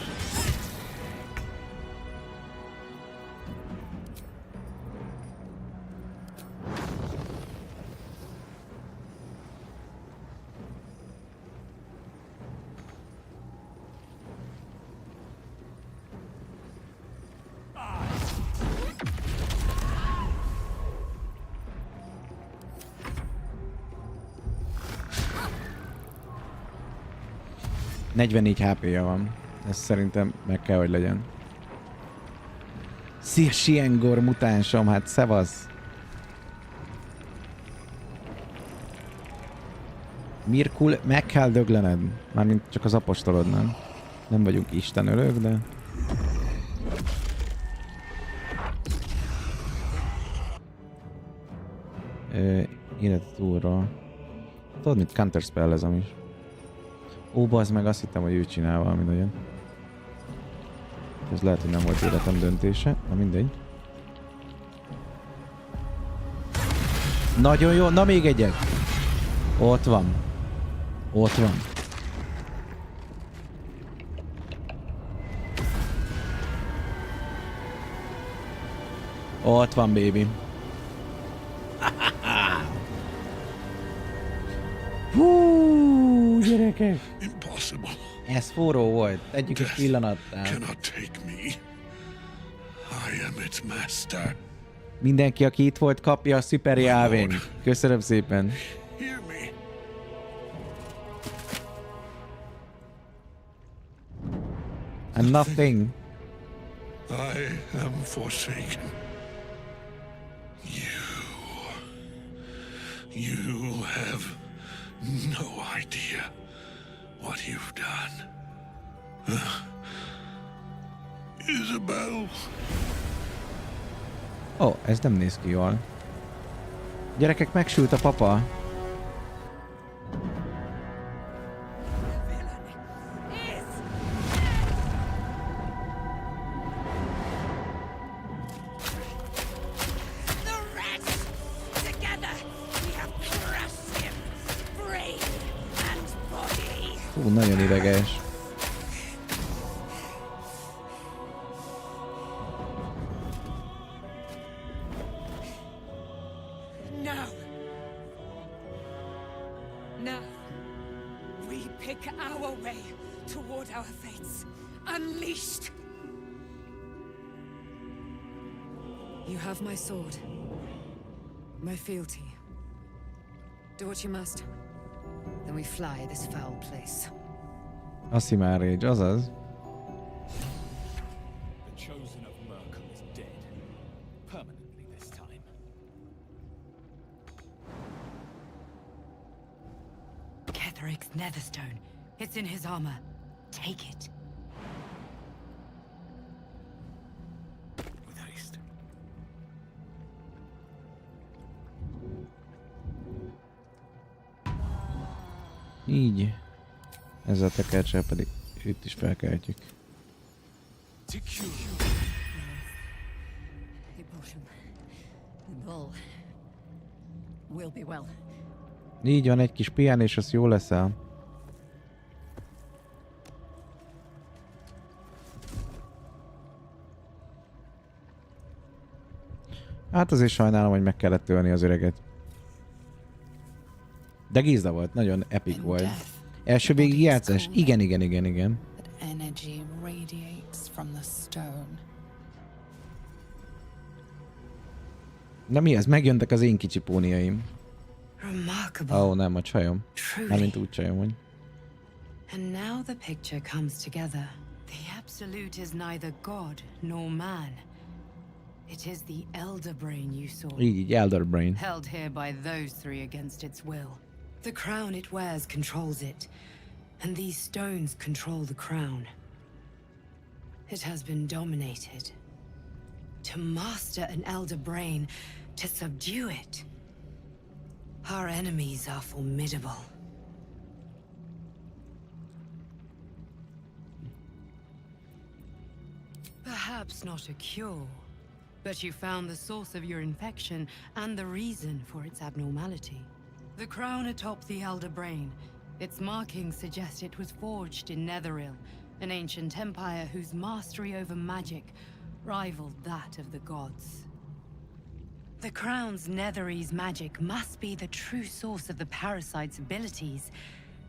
...44 HP-ja van. Ez szerintem meg kell, hogy legyen. Szia Siengor mutánsom, hát szevasz! Mirkul, meg kell döglened. Mármint csak az apostolod, nem? Nem vagyunk istenölők, de... Életet úrra. Tudod, mit counterspell-ezem is. Ó, bazd meg, azt hittem, hogy ő csinál valami nagyon. Ez lehet, hogy nem volt életem döntése. Na mindegy. Nagyon jó, na még egyet! Ott van. Ott van. Ott van, baby. Hú, gyerekek! Impossible. Ez forró volt. Tegyük egy pillanattal. Cannot take me. I am its master. Mindenki, aki itt volt, kapja a szuper jelvényt. Köszönöm szépen. Hear me. And nothing. I am forsaken. You have no idea what you've done. Isabel. Ó, ez nem néz ki jól. Gyerekek, megsült a papa. Hú, nagyon ideges. Now, we pick our way toward our fates, unleashed. You have my sword, my fealty. Do what you must. Then we fly this foul place. Asimar Rage, azaz. The chosen of Merkel is dead. Permanently this time. Kethric's netherstone. It's in his armor. Take it. With haste. Így. Ezzel a tekercsel pedig őt is felkeltjük. The potion. The bull will be well. Így van, egy kis pihenés, az jó leszel. Hát azért sajnálom, hogy meg kellett ölni az öreget. De gízda volt, nagyon epic volt. Első végigjátszás? Igen. Energy radiates from the stone. Na mi ez? Megjöntek az én kicsi póniaim. Remarkable. Ó, nem, a csajom. Mármint úgy csajom, hogy. And now the picture comes together. The absolute is neither God nor man. It is the elder brain you saw. Így, elder brain. Held here by those three against its will. The crown it wears controls it, and these stones control the crown. It has been dominated. To master an elder brain, to subdue it. Our enemies are formidable. Perhaps not a cure, but you found the source of your infection and the reason for its abnormality. The crown atop the elder brain. Its markings suggest it was forged in Netheril, an ancient empire whose mastery over magic rivaled that of the gods. The crown's Netherese magic must be the true source of the parasite's abilities.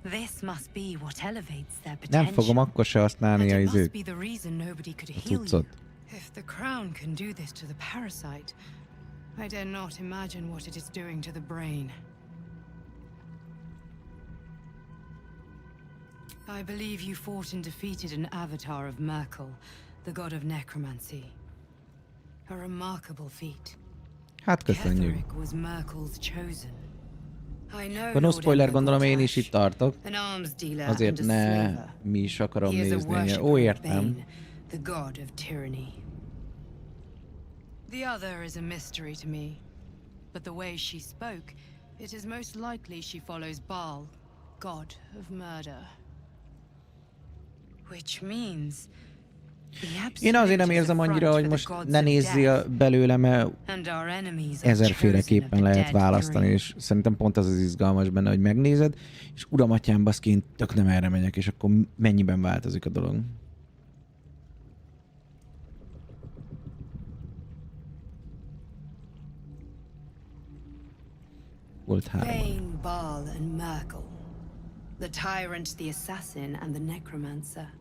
This must be what elevates their potential. Nem fogom akkor se használni a izőt. Be the reason nobody could A heal you. cuccot. If the crown can do this to the parasite, I dare not imagine what it is doing to the brain. I believe you fought and defeated an avatar of Merkel, the god of necromancy. A remarkable feat. Hát köszönjük. Kethric was Merkel's chosen. I know No spoiler, gondolom én is itt tartok. an arms dealer Azért and a ne slaver. mi is akarom He is a nézni. worshipper Ó, of értem. Bane, the god of tyranny. The other is a mystery to me, but the way she spoke, it is most likely she follows Baal, god of murder. Which means Én azért nem érzem annyira, hogy most ne nézzél belőle, mert ezerféleképpen lehet választani, és szerintem pont az az izgalmas benne, hogy megnézed, és uram atyám baszként tök nem erre megyek, és akkor mennyiben változik a dolog. Volt három. Bane, Baal and Merkel. The tyrant, the assassin and the necromancer.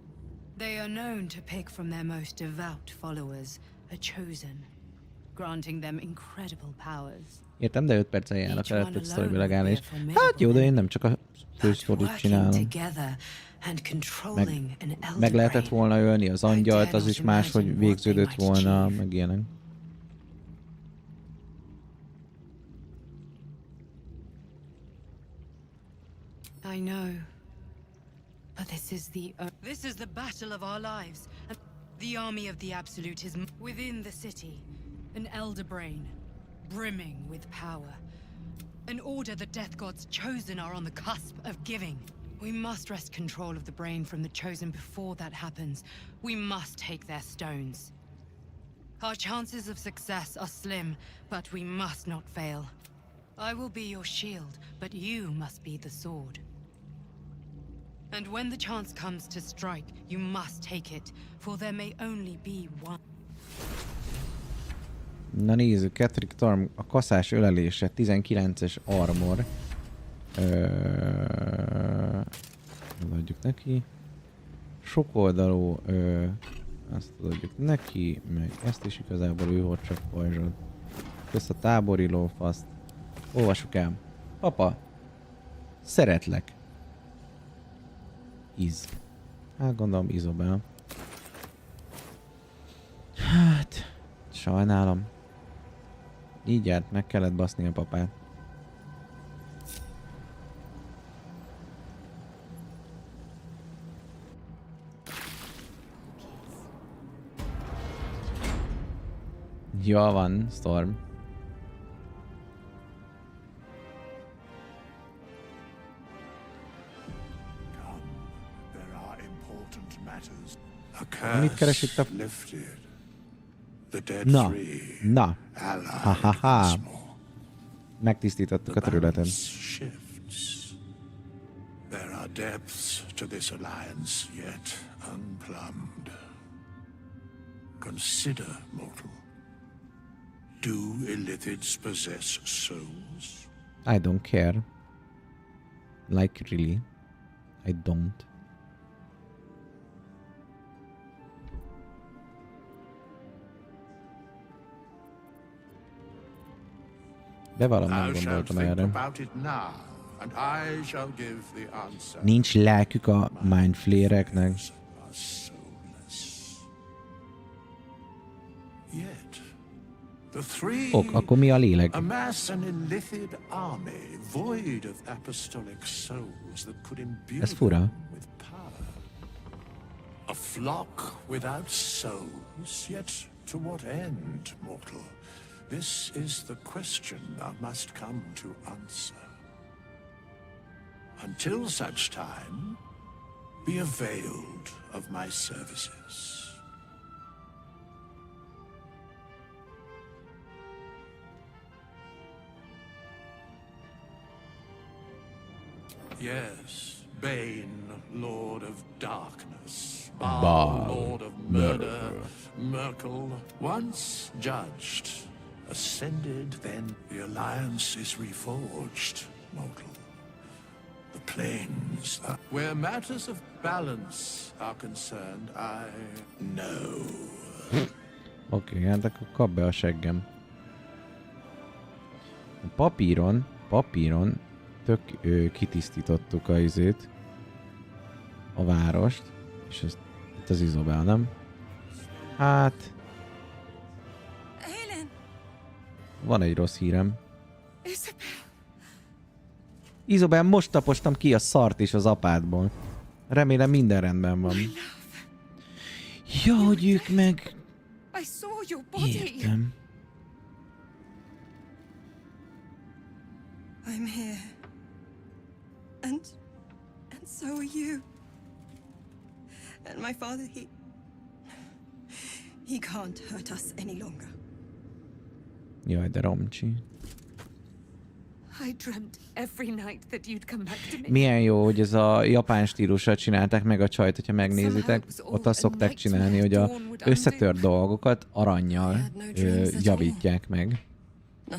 They are known to pick from their most devout followers a chosen, granting them incredible powers. Értem, de 5 perccel járnak el a sztorivilágán, és hát jó, de én nem csak a fősztorit csinálom. Meg lehetett volna ölni az angyalt, az is máshogy végződött volna, meg ilyenek. I know. But this is the battle of our lives. The army of the Absolute is within the city. An elder brain, brimming with power. An order the Death Gods chosen are on the cusp of giving. We must wrest control of the brain from the chosen before that happens. We must take their stones. Our chances of success are slim, but we must not fail. I will be your shield, but you must be the sword. And when the chance comes to strike, you must take it, for there may only be one. Na nézzük, Kethric Thorm, a kaszás ölelése, 19-es armor. Adjuk neki. Sokoldalú, azt adjuk neki, meg ezt is igazából ő hord csak pajzsod. Kösz a tábori lófaszt. Olvassuk el. Papa, szeretlek. Hát gondolom Izobel. Hát, sajnálom. Így járt, meg kellett baszni a papát. Jól van, Thorm. Mit keres itt a... Na. Ha. Megtisztítottuk a területet. There are depths to this alliance yet unplumbed. Consider, mortal. Do illithids possess souls? I don't care. Like, really. I don't. Bevallom, nem gondoltam erre. Nincs lelkük a mindflayereknek. Ok, akkor mi a lélek? Ez fura. A flock without souls, yet to what end, mortal? This is the question thou must come to answer. Until such time, be availed of my services. Yes, Bane, Lord of Darkness, Baal, Lord of Murder, Merkel, once judged, ascended, then the alliance is reforged, mortal. The plains, where matters of balance are concerned, I know. Oké, hát akkor kap be a seggem. A papíron tök kitisztítottuk a izét, a várost, és ez, itt az Izabel, nem? Hát... Van egy rossz hírem. Izabel, most tapostam ki a szart is az apádból. Remélem minden rendben van. Ja, hogy ők meg... Értem. I'm here. And so are you. And my father, he can't hurt us any longer. Jaj, de Romcsi. I dreamt every night that you'd come back to me. Milyen jó, hogy ez a japán stílusra csinálták meg a csajt, hogyha megnézitek. Ott azt szokták csinálni, hogy a összetört dolgokat arannyal javítják meg.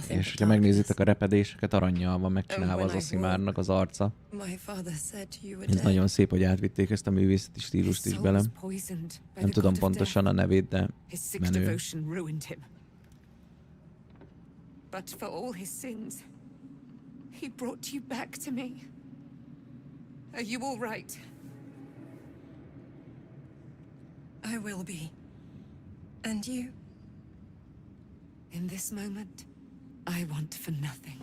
És hogyha megnézitek a repedéseket, arannyal van megcsinálva az Oszimárnak az arca. Ez nagyon szép, hogy átvitték ezt a művészeti stílust is bele. Nem tudom pontosan a nevét, de menő. But for all his sins, he brought you back to me. Are you all right? I will be. And you? In this moment, I want for nothing.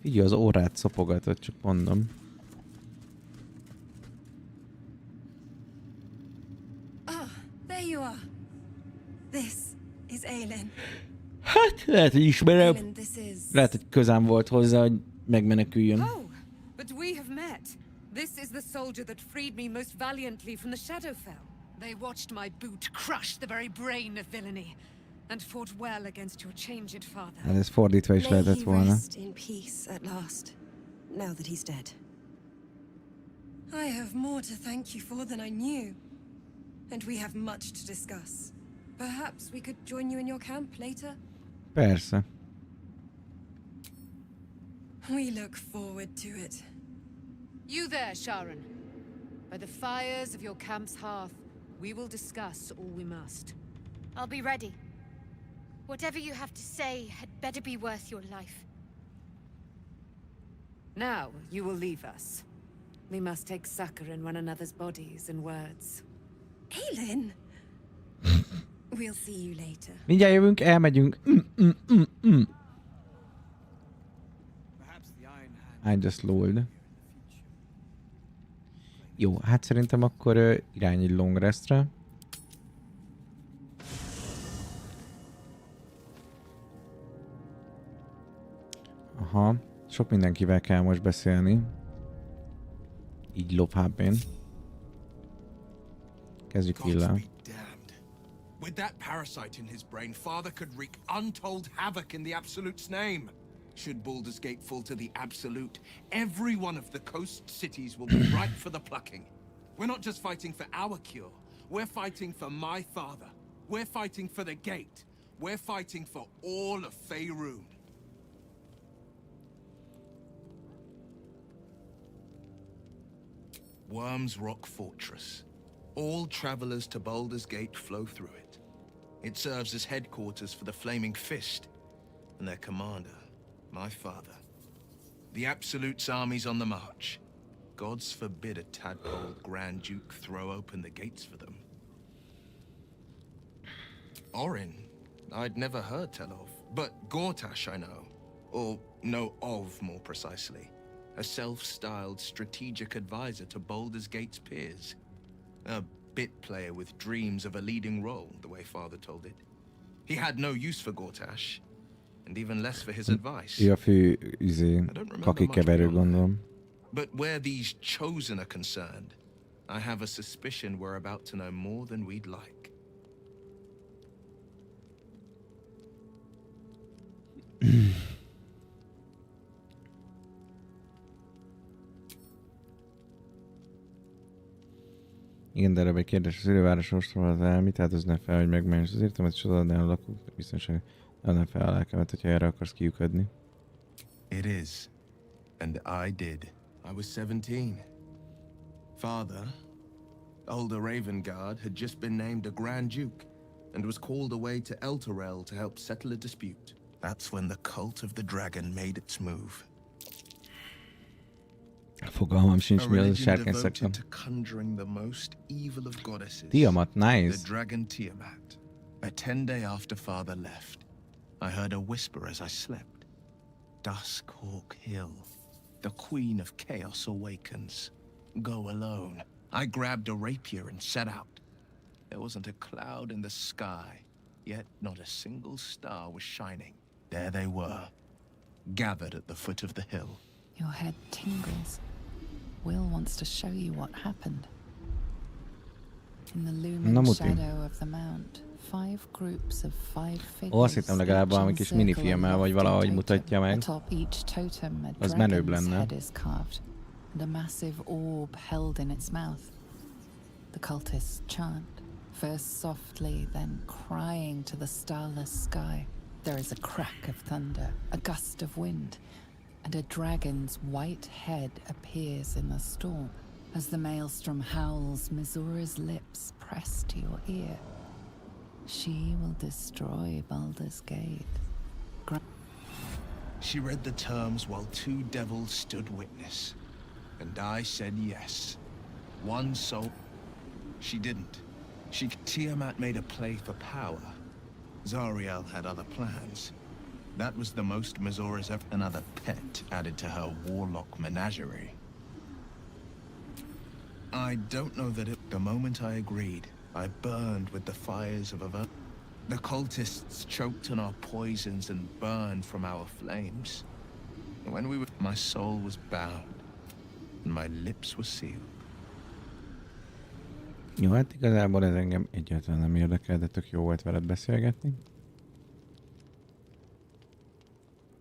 Figyelj, az órát szopogatott, csak mondom. There you are. This is Aelin. Hát, lehet, hogy ismerem. Lehet, hogy közám volt hozzá, hogy megmeneküljön. Oh, but we have met. This is the soldier that freed me most valiantly from the Shadowfell. They watched my boot crush the very brain of villainy, and fought well against your changed father. Hát ez fordítva is lehetett volna. Rest in peace at last, now that he's dead. I have more to thank you for than I knew. And we have much to discuss. Perhaps we could join you in your camp later? Persze. We look forward to it. You there, Sharon. By the fires of your camp's hearth, we will discuss all we must. I'll be ready. Whatever you have to say had better be worth your life. Now you will leave us. We must take succor in one another's bodies and words. Aelin! We'll see you later. Mindjárt jövünk, elmegyünk. I just lulled. Jó, hát szerintem akkor irány egy long restre. Aha, sok mindenkivel kell most beszélni. Így lophábbén. Kezdjük villám. With that parasite in his brain, Father could wreak untold havoc in the Absolute's name. Should Baldur's Gate fall to the Absolute, every one of the coast cities will be ripe for the plucking. We're not just fighting for our cure. We're fighting for my father. We're fighting for the Gate. We're fighting for all of Faerun. Worm's Rock Fortress. All travelers to Baldur's Gate flow through it. It serves as headquarters for the Flaming Fist and their commander, my father. The Absolute's army's on the march. Gods forbid a tadpole Grand Duke throw open the gates for them. Orin, I'd never heard tell of, but Gortash I know. Or know of, more precisely. A self-styled strategic advisor to Baldur's Gate's peers. A bit player with dreams of a leading role, the way Father told it. He had no use for Gortash, and even less for his advice. Ő a fő kakikeverő, gondolom. But where these chosen are concerned, I have a suspicion we're about to know more than we'd like. Igen, de erre egy kérdés, az élőváros ostromol el, mit áldozna fel, hogy megmenj, és az értelmet is odaadnál a lakók, biztonság adnál fel a lelkemet, hogyha erre akarsz kiukadni. It is. And I did. I was 17. Father, older Ravengard, had just been named a Grand Duke and was called away to Elturel to help settle a dispute. That's when the cult of the dragon made its move. Fogalmam sincs, mi az a sárkány szektem. Tiamat, nice. The dragon Tiamat. A 10-day after Father left, I heard a whisper as I slept. Duskhawk Hill. The Queen of Chaos awakens. Go alone. I grabbed a rapier and set out. There wasn't a cloud in the sky, yet not a single star was shining. There they were, gathered at the foot of the hill. Your head tingles. Will wants to show you what happened. In the looming shadow of the mount, 5 groups of 5 figures. Azt hittem legalább valami kis minifilmmel, vagy valahogy mutatja meg. Atop each totem a az menőbb dragon's lenne. head is carved, and a massive orb held in its mouth. The cultists chant, first softly, then crying to the starless sky. There is a crack of thunder, a gust of wind, and a dragon's white head appears in the storm. As the maelstrom howls, Mizura's lips press to your ear. She will destroy Baldur's Gate. She read the terms while 2 devils stood witness, and I said yes. One soul. She didn't. Tiamat made a play for power. Zariel had other plans. That was the most Mizura's ever. Another pet added to her warlock menagerie. I don't know that the moment I agreed, I burned with the fires of a The cultists choked on our poisons and burned from our flames. When we were, my soul was bound, and my lips were sealed. Jó, hát igazából ez engem egyáltalán nem érdekel, de tök jó volt veled beszélgetni.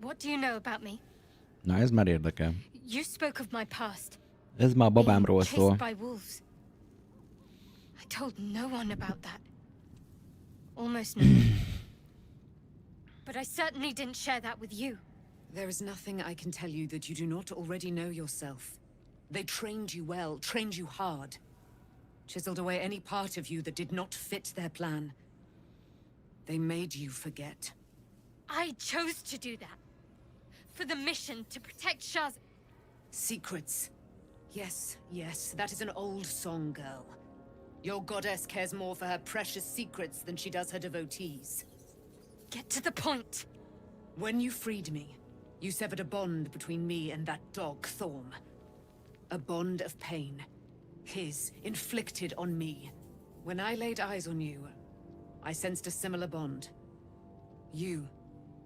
What do you know about me? Na, ez már érdekel. You spoke of my past. Ez már babámról szól. Chased by wolves. I told no one about that. Almost no one. But I certainly didn't share that with you. There is nothing I can tell you that you do not already know yourself. They trained you well, trained you hard. Chiseled away any part of you that did not fit their plan. They made you forget. I chose to do that. For the mission to protect Shaz. Secrets. Yes, yes, that is an old song, girl. Your goddess cares more for her precious secrets than she does her devotees. Get to the point. When you freed me, you severed a bond between me and that dog, Thorm. A bond of pain. His, inflicted on me. When I laid eyes on you, I sensed a similar bond. You,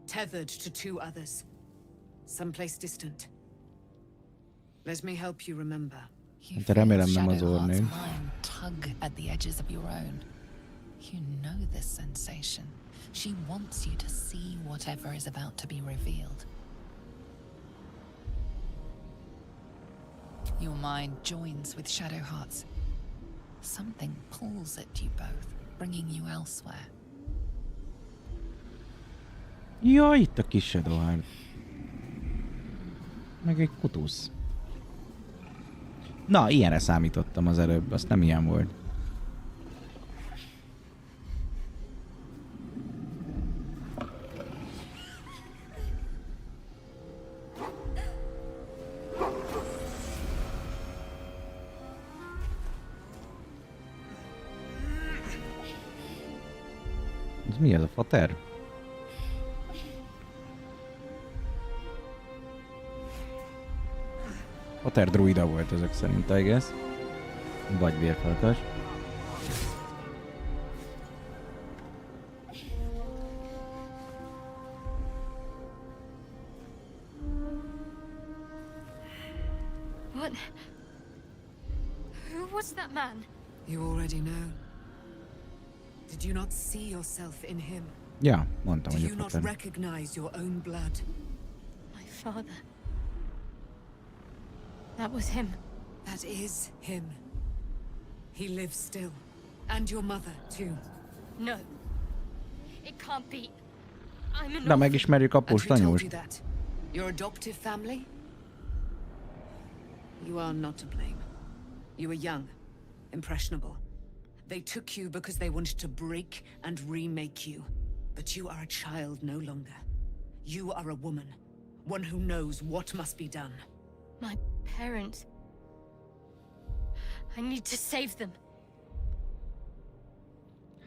tethered to 2 others, someplace distant. Let me help you remember. You feel Shadowheart's mind tug at the edges of your own. You know this sensation. She wants you to see whatever is about to be revealed. Your mind joins with Shadowheart's. Something pulls at you both, bringing you elsewhere. Ja, itt a kis Shadowheart. Meg egy kutusz. Na, ilyenre számítottam az előbb, azt nem ilyen volt. Ez mi ez a fater? Fater druida volt ezek szerint, I guess. Vagy vérfarkas. What? Who was that man? You already know. Did you not see yourself in him? Ja, mondtam, Do hogy you a not fater. recognize your own blood? My father. That was him. That is him. He lives still. And your mother, too. No. It can't be. I'm an De megismerjük a postanyúst. that? Your adoptive family? You are not to blame. You were young, impressionable. They took you because they wanted to break and remake you. But you are a child no longer. You are a woman. One who knows what must be done. My parents. I need to save them.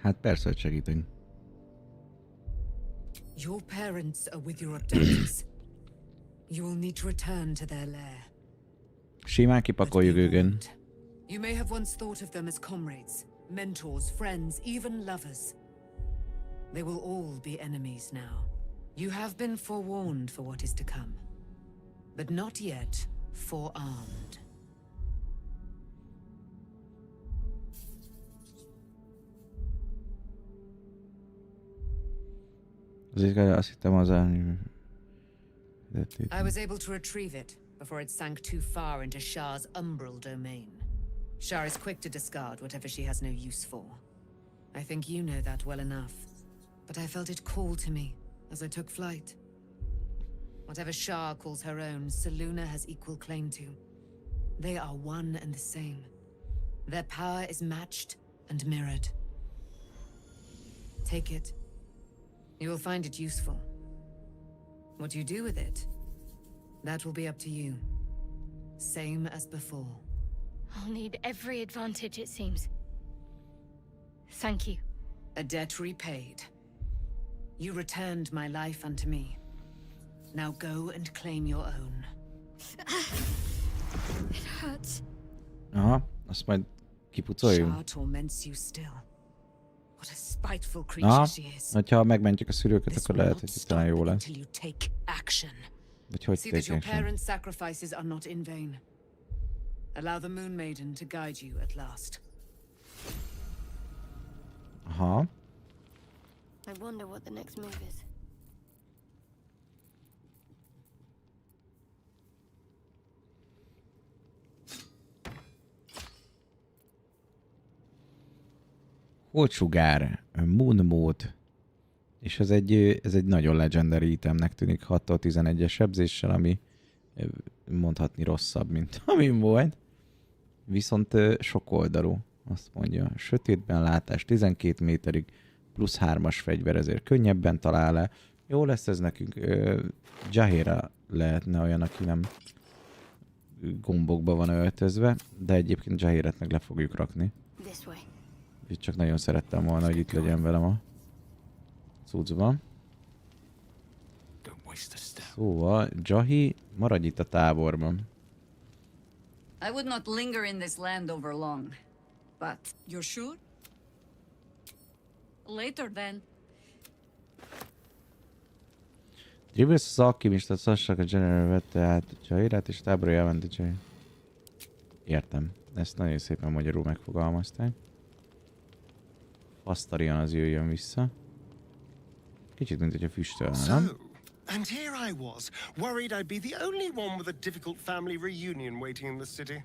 Hát persze, hogy segítünk. Your parents are with your abductors. You will need to return to their lair. Simán kipakoljuk őket. You may have once thought of them as comrades, mentors, friends, even lovers. They will all be enemies now. You have been forewarned for what is to come, but not yet forearmed. Azt hittem az I was able to retrieve it before it sank too far into Shah's umbral domain. Shah is quick to discard whatever she has no use for. I think you know that well enough. But I felt it call to me as I took flight. Whatever Shah calls her own, Selûne has equal claim to. They are one and the same. Their power is matched and mirrored. Take it. You will find it useful. What you do with it, that will be up to you. Same as before. I'll need every advantage, it seems. Thank you. A debt repaid. You returned my life unto me. Now go and claim your own. It hurts. Aha, azt majd kipucoljuk. Shah torments you still. What a spiteful creature Aha, she is. hogyha megmentjük a szülőket, akkor lehet, hogy itt talán jó lesz. Until you take action. Vagy hogy See that your take action. parents' sacrifices are not in vain. Allow the Moon Maiden to guide you at last. Aha. I wonder what the next move is. Holtsugár, Moon Mode, és ez egy nagyon legendary itemnek tűnik, 6-tól 11-es sebzéssel, ami mondhatni rosszabb, mint amin volt. Viszont sokoldalú, azt mondja. Sötétben látás 12 méterig, plusz 3-as fegyver, ezért könnyebben talál le. Jó lesz ez nekünk. Jaheira lehetne olyan, aki nem gombokba van öltözve, de egyébként Jaheiret meg le fogjuk rakni. Csak nagyon szerettem volna, hogy itt legyen velem a cuccban. Szóval, Jahi, maradj itt a táborban. I would not linger in this land over long. But you're sure? Later then. Tribus az alkimistát szassak a General vette át Csairát és tábora jelenti Csair. Értem. Ezt nagyon szépen magyarul megfogalmazták. Fasztarian az jöjjön vissza. Kicsit, mint hogyha füstölne, nem? And here I was, worried I'd be the only one with a difficult family reunion waiting in the city.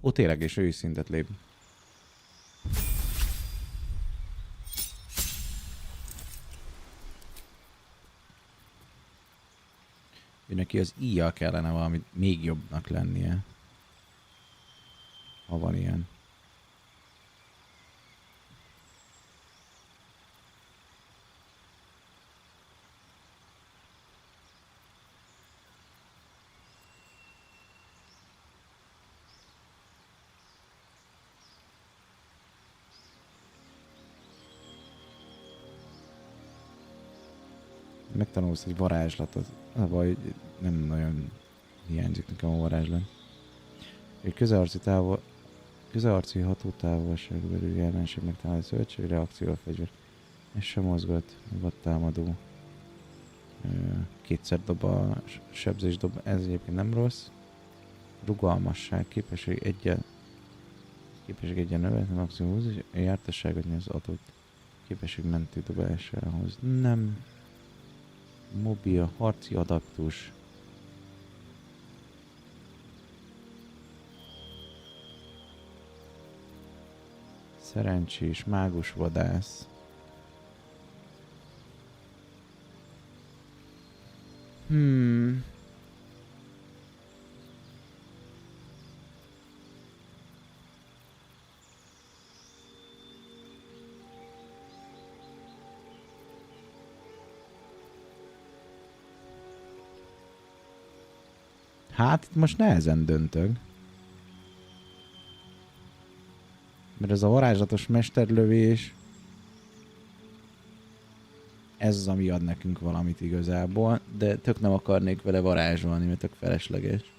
Ó, tényleg, és ő is szintet lép. Ő neki az íjjal kellene valami még jobbnak lennie. Ha van ilyen. Megtanulsz egy varázslatot. Vagy nem nagyon hiányzik nekem a varázslat. Egy közelharci hatótávolság belül jelenség megtalálja a szövetség, reakció a fegyver. Ez sem mozgat, vadtámadó. Kétszer dob a sebzés dob, ez egyébként nem rossz. Rugalmasság, képesség egyen növelni, maximum 20, és a jártasságot az adott képesség mentő dobásához. Nem. Mobil, harci adaptus. Szerencsés, mágus vadász. Hát itt most nehezen döntök. Mert ez a varázslatos mesterlövés, ez az, ami ad nekünk valamit igazából, de tök nem akarnék vele varázsolni, mert tök felesleges.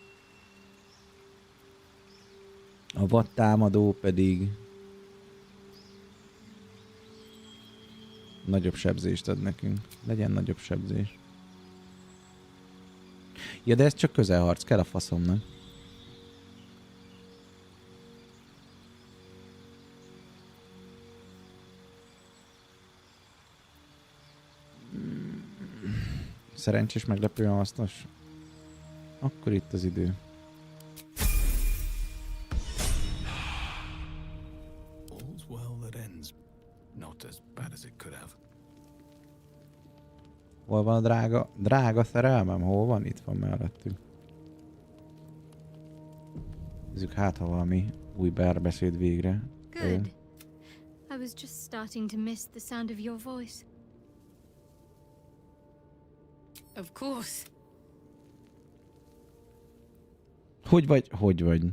A vadtámadó pedig nagyobb sebzést ad nekünk. Legyen nagyobb sebzés. Ja, de ez csak közelharc, kell a faszomnak. Szerencsés, meglepően hasznos. Akkor itt az idő. All's well that ends. Not as bad as it could have. Hol van a drága szerelmem? Hol van? Itt van mellettünk. Nézzük, hát ha valami új párbeszéd végre. Good. I was just starting to miss the sound of your voice. Of course. Hogy vagy? Hogy vagy?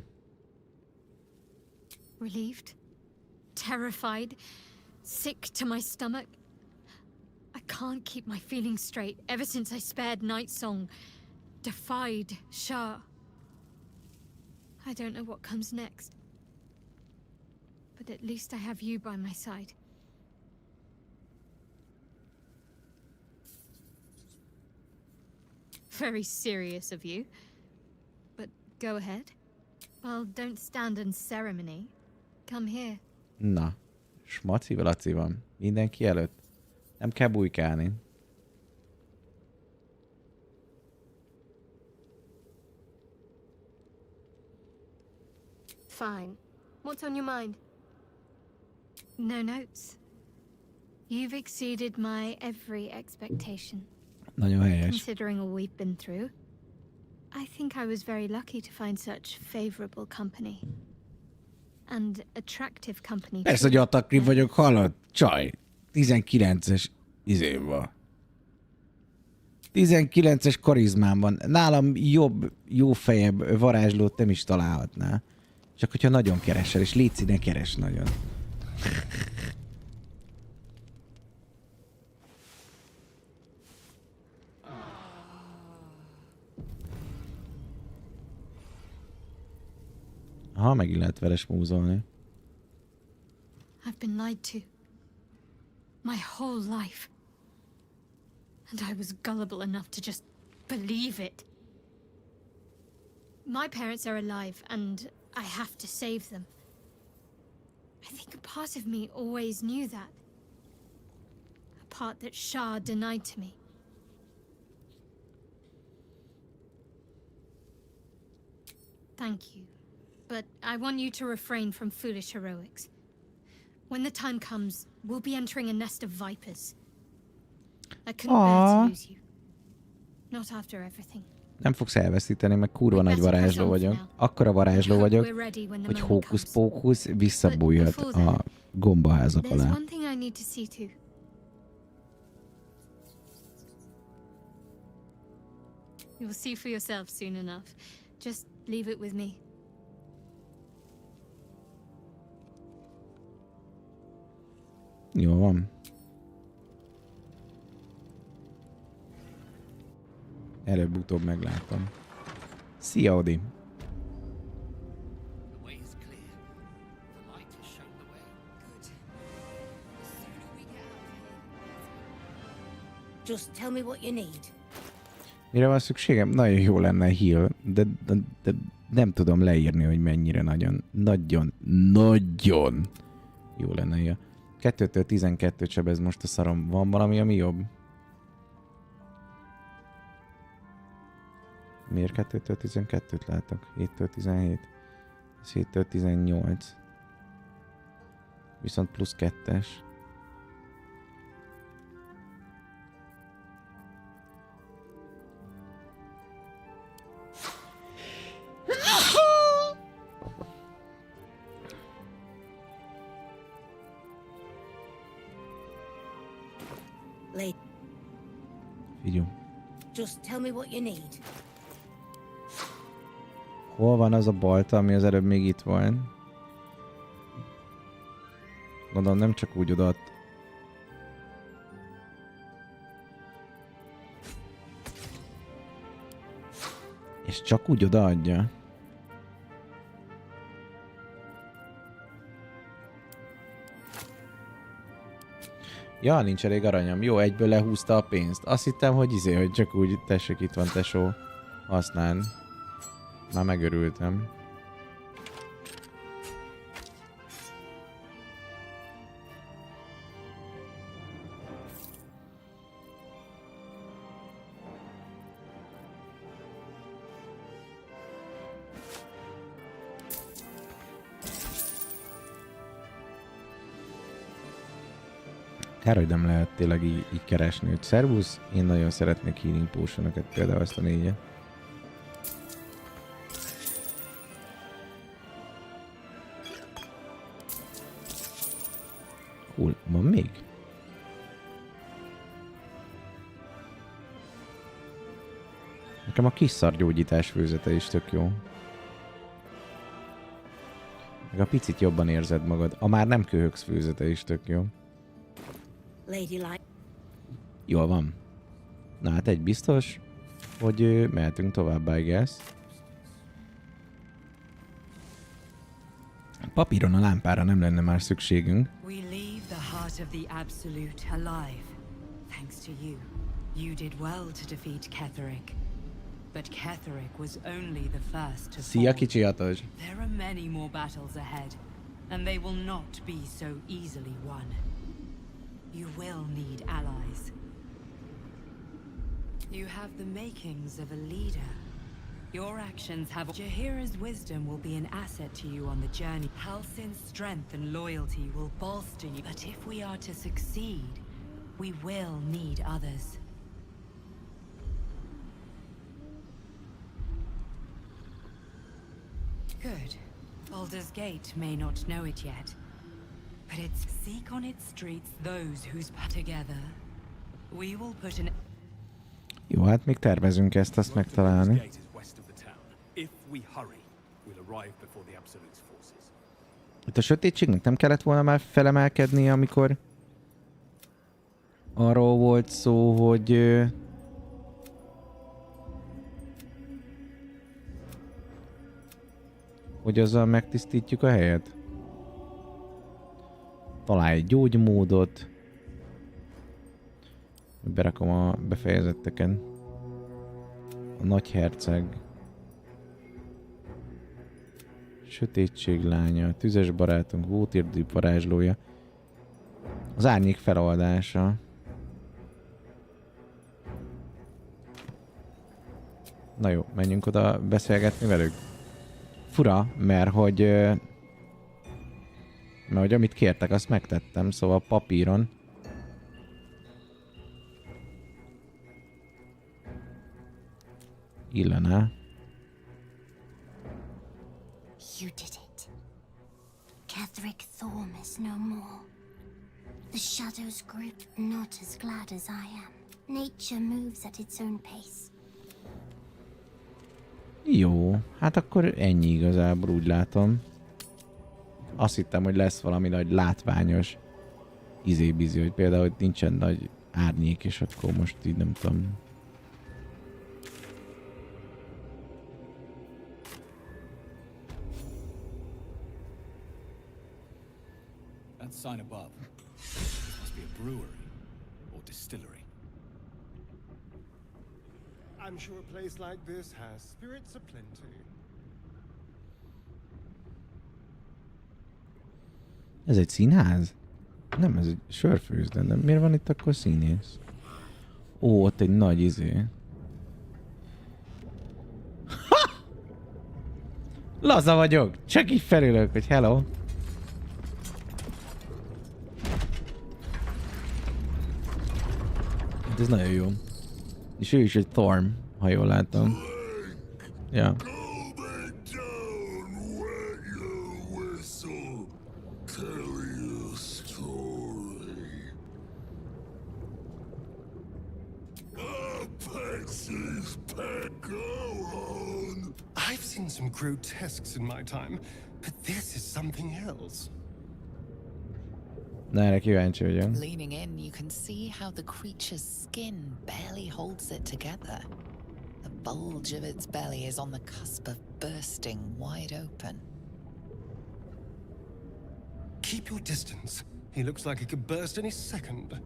Relieved, terrified, sick to my stomach. I can't keep my feelings straight ever since I spared Nightsong, defied Shah. I don't know what comes next, but at least I have you by my side. Very serious of you, but go ahead. Well, don't stand in ceremony. Come here. Na, smaci laci van. Mindenki előtt. Nem kell bujkálni. Fine. What's on your mind? No notes. You've exceeded my every expectation. Nagyon helyes. Considering all we've been through, I think I was very lucky to find such favorable company. And attractive company. Persze, hogy attraktív vagyok, hallod? Csaj. 19-es izém van. 19-es karizmám van. Nálam jobb, jófejebb varázslót nem is találhatná. Csak hogyha nagyon keresel, és légy ne keres nagyon. Aha, megint lehet vele smúzolni. I've been lied to. My whole life. And I was gullible enough to just believe it. My parents are alive, and I have to save them. I think a part of me always knew that. A part that Shah denied to me. Thank you. But I want you to refrain from foolish heroics. When the time comes, we'll be entering a nest of vipers. I couldn't bear to lose you. Not after everything. Nem fogsz elveszíteni, meg kurva nagy varázsló vagyok. Akkora varázsló vagyok, hogy hókusz-pókusz visszabújhat a gombaházak alá. There's one thing I need to see to. You'll see for yourself soon enough. Just leave it with me. Jó van. Előbb-utóbb meglátom. Szia, Odi! Just tell me what you need. Mire van szükségem? Nagyon jó lenne heal, de nem tudom leírni, hogy mennyire nagyon jó lenne heal. 2-től 12 sebez most a szarom. Van valami, ami jobb? Miért 2-től 12-t látok? 7-től 17. Ez 7-től 18. Viszont plusz 2-es. Figyelj. Just tell me what you need. Hol van az a balta, ami az előbb még itt van? Gondolom nem csak úgy odaad. És csak úgy odaadja. Ja, nincs elég aranyam. Jó, egyből lehúzta a pénzt. Azt hittem, hogy hogy csak úgy tessék, itt van tesó. Használni. Már megörültem. Kár, hogy nem lehet tényleg így keresni, hogy szervusz, én nagyon szeretnék healing potion-okat, például ezt a 4-et. Cool, van még? Nekem a kis szargyógyítás főzete is tök jó. Meg a picit jobban érzed magad. A már nem köhögsz főzete is tök jó. Jól van. Na hát egy biztos, hogy mehetünk tovább, I guess. Papíron a lámpára nem lenne már szükségünk. We leave the heart of the absolute alive. Thanks to you. You did well to defeat Kethric. But Kethric was only the first to Szia, kicsi hatos. There are many more battles ahead, and they will not be so easily won. You will need allies. You have the makings of a leader. Your actions have... Jaheira's wisdom will be an asset to you on the journey. Halsin's strength and loyalty will bolster you. But if we are to succeed, we will need others. Good. Baldur's Gate may not know it yet, but it's seek on its streets those who's together. We will put an... Jó, hát még tervezünk ezt megtalálni. Itt a sötétségnek nem kellett volna már felemelkednie, amikor arról volt szó, hogy hogy azzal megtisztítjuk a helyet. Találj egy gyógymódot. Berakom a befejezetteken. A nagyherceg. Sötétség lánya, tüzes barátunk, vótérdű varázslója. Az árnyék feloldása. Na jó, menjünk oda beszélgetni velük. Fura, mert hogy amit kértek, azt megtettem, szóval papíron. Illene. You did it. Kethric Thorm is no more. The shadows grip, not as glad as I am. Nature moves at its own pace. Jó, hát akkor ennyi igazából, úgy látom. Azt hittem, hogy lesz valami nagy látványos izébizi, hogy például, hogy nincsen nagy árnyék, és akkor most így nem tudom. That sign above. This must be a brewery or distillery. I'm sure a place like this has spirits aplenty. Ez egy színház? Nem, ez egy sörfőzde, de miért van itt akkor színész? Ó, ott egy nagy izé. Ha! Laza vagyok, csak így felülök, hogy hello. Ez nagyon jó. És ő is egy Thorm, ha jól látom. Ja. I've seen some grotesques in my time, but this is something else. Na, erre kíváncsi vagyok. Leaning in, you can see how the creature's skin barely holds it together. The bulge of its belly is on the cusp of bursting wide open. Keep your distance. He looks like he could burst any second.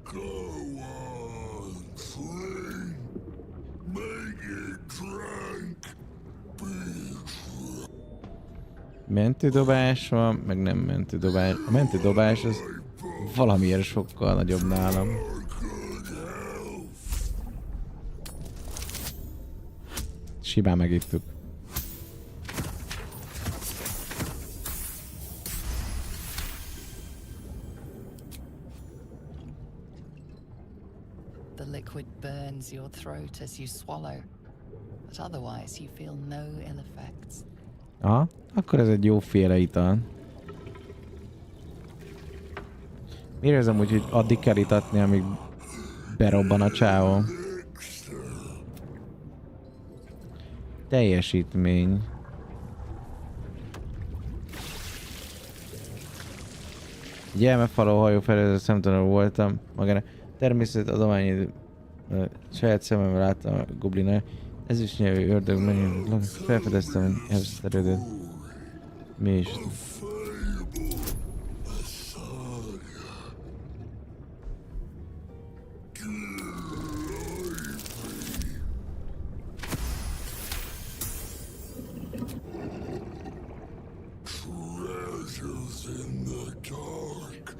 Go on, swing. Make it drink. Mentődobás van, meg nem mentődobás. A mentődobás az valamiért sokkal nagyobb nálam. Simán megittuk. The liquid burns your throat as you swallow, but otherwise you feel no ill effects. Aha, akkor ez egy jóféle ital. Miért érzem úgy, hogy addig kell itatni, amíg berobban a csávó? Teljesítmény. Gyermekfaló hajó felőző szemtanul voltam. Magára természet adományi saját szememmel láttam a goblinál. Ez is nyelvű ördög menjünk. Felfedeztem, hogy elveszterődött. Mi is?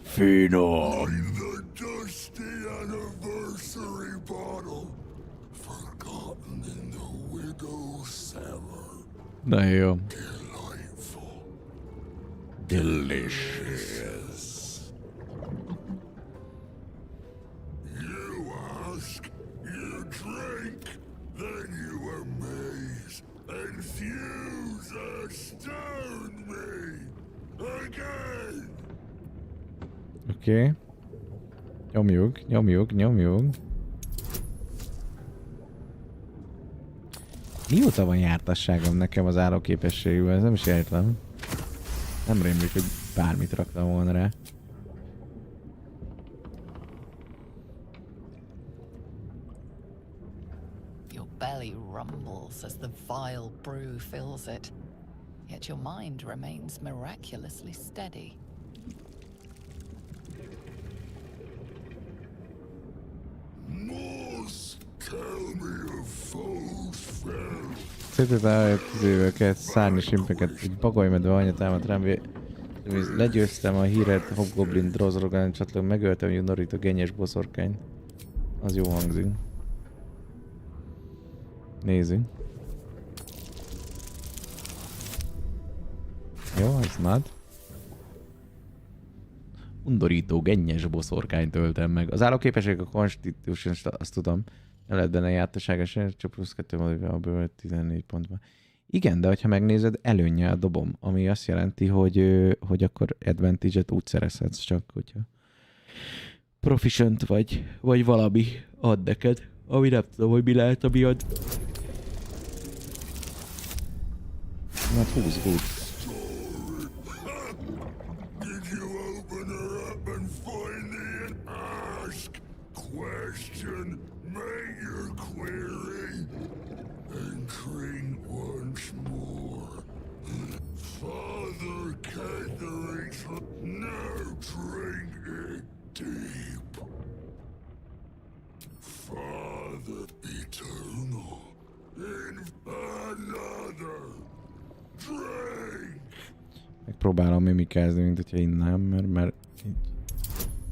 Finom! Na jó. Delicious. You ask, you drink, then you amaze and fuse astound me again. Oké. Nyomjuk, nyomjuk, nyomjuk. Mióta van jártasságom nekem az állóképességűvel? Ez nem is értem. Nem rémlik, hogy bármit raktam volna rá. Your belly crumbles as the vile brew fills it. Yet your mind remains miraculously steady. Szétett tüzéveket, szárnyas simpeket, egy bagolymedve anya támadt rám, legyőztem a híret Hobgoblin Drozorgán csatlón, megöltem a Norit a gennyes boszorkány. Az jó hangzik. Nézzünk. Jó, ez nád. Undorító, gennyes boszorkányt öltem meg. Az állóképesség a Constitution, azt tudom. Nem lehet benne jártaságos, csak plusz 2 a bőven 14 pontban. Igen, de ha megnézed, előnnyel dobom, ami azt jelenti, hogy akkor advantage-et úgy szerezhetsz csak, hogyha proficient vagy valami ad neked, ami nem tudom, hogy mi lehet, ami ad. Hát 20 good. Father Kethric, now drink it deep. Father eternal, in another drink. Megpróbálom mimikázni, mint hogyha innám, mert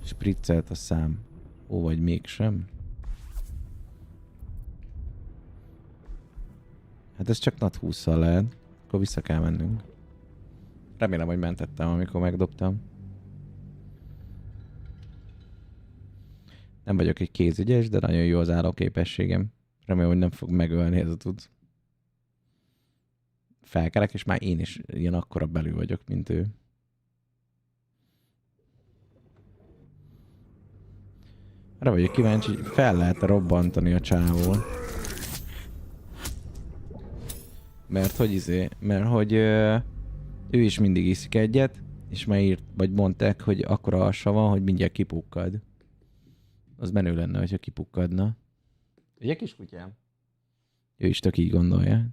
spriccelt a szám. Ó, vagy mégsem? Hát ez csak nat 20-szal lehet. Akkor vissza kell mennünk. Remélem, hogy mentettem, amikor megdobtam. Nem vagyok egy kézügyes, de nagyon jó az állóképességem. Remélem, hogy nem fog megölni ez a tudsz. Felkelek, és már én is ilyen akkora belül vagyok, mint ő. Arra vagyok kíváncsi, hogy fel lehet-e robbantani a csávól. Mert hogy ő is mindig iszik egyet, és már írt, vagy mondták, hogy akkora alsa van, hogy mindjárt kipukkad. Az menő lenne, hogyha kipukkadna. Ugye, kiskutyám? Ő is tök így gondolja.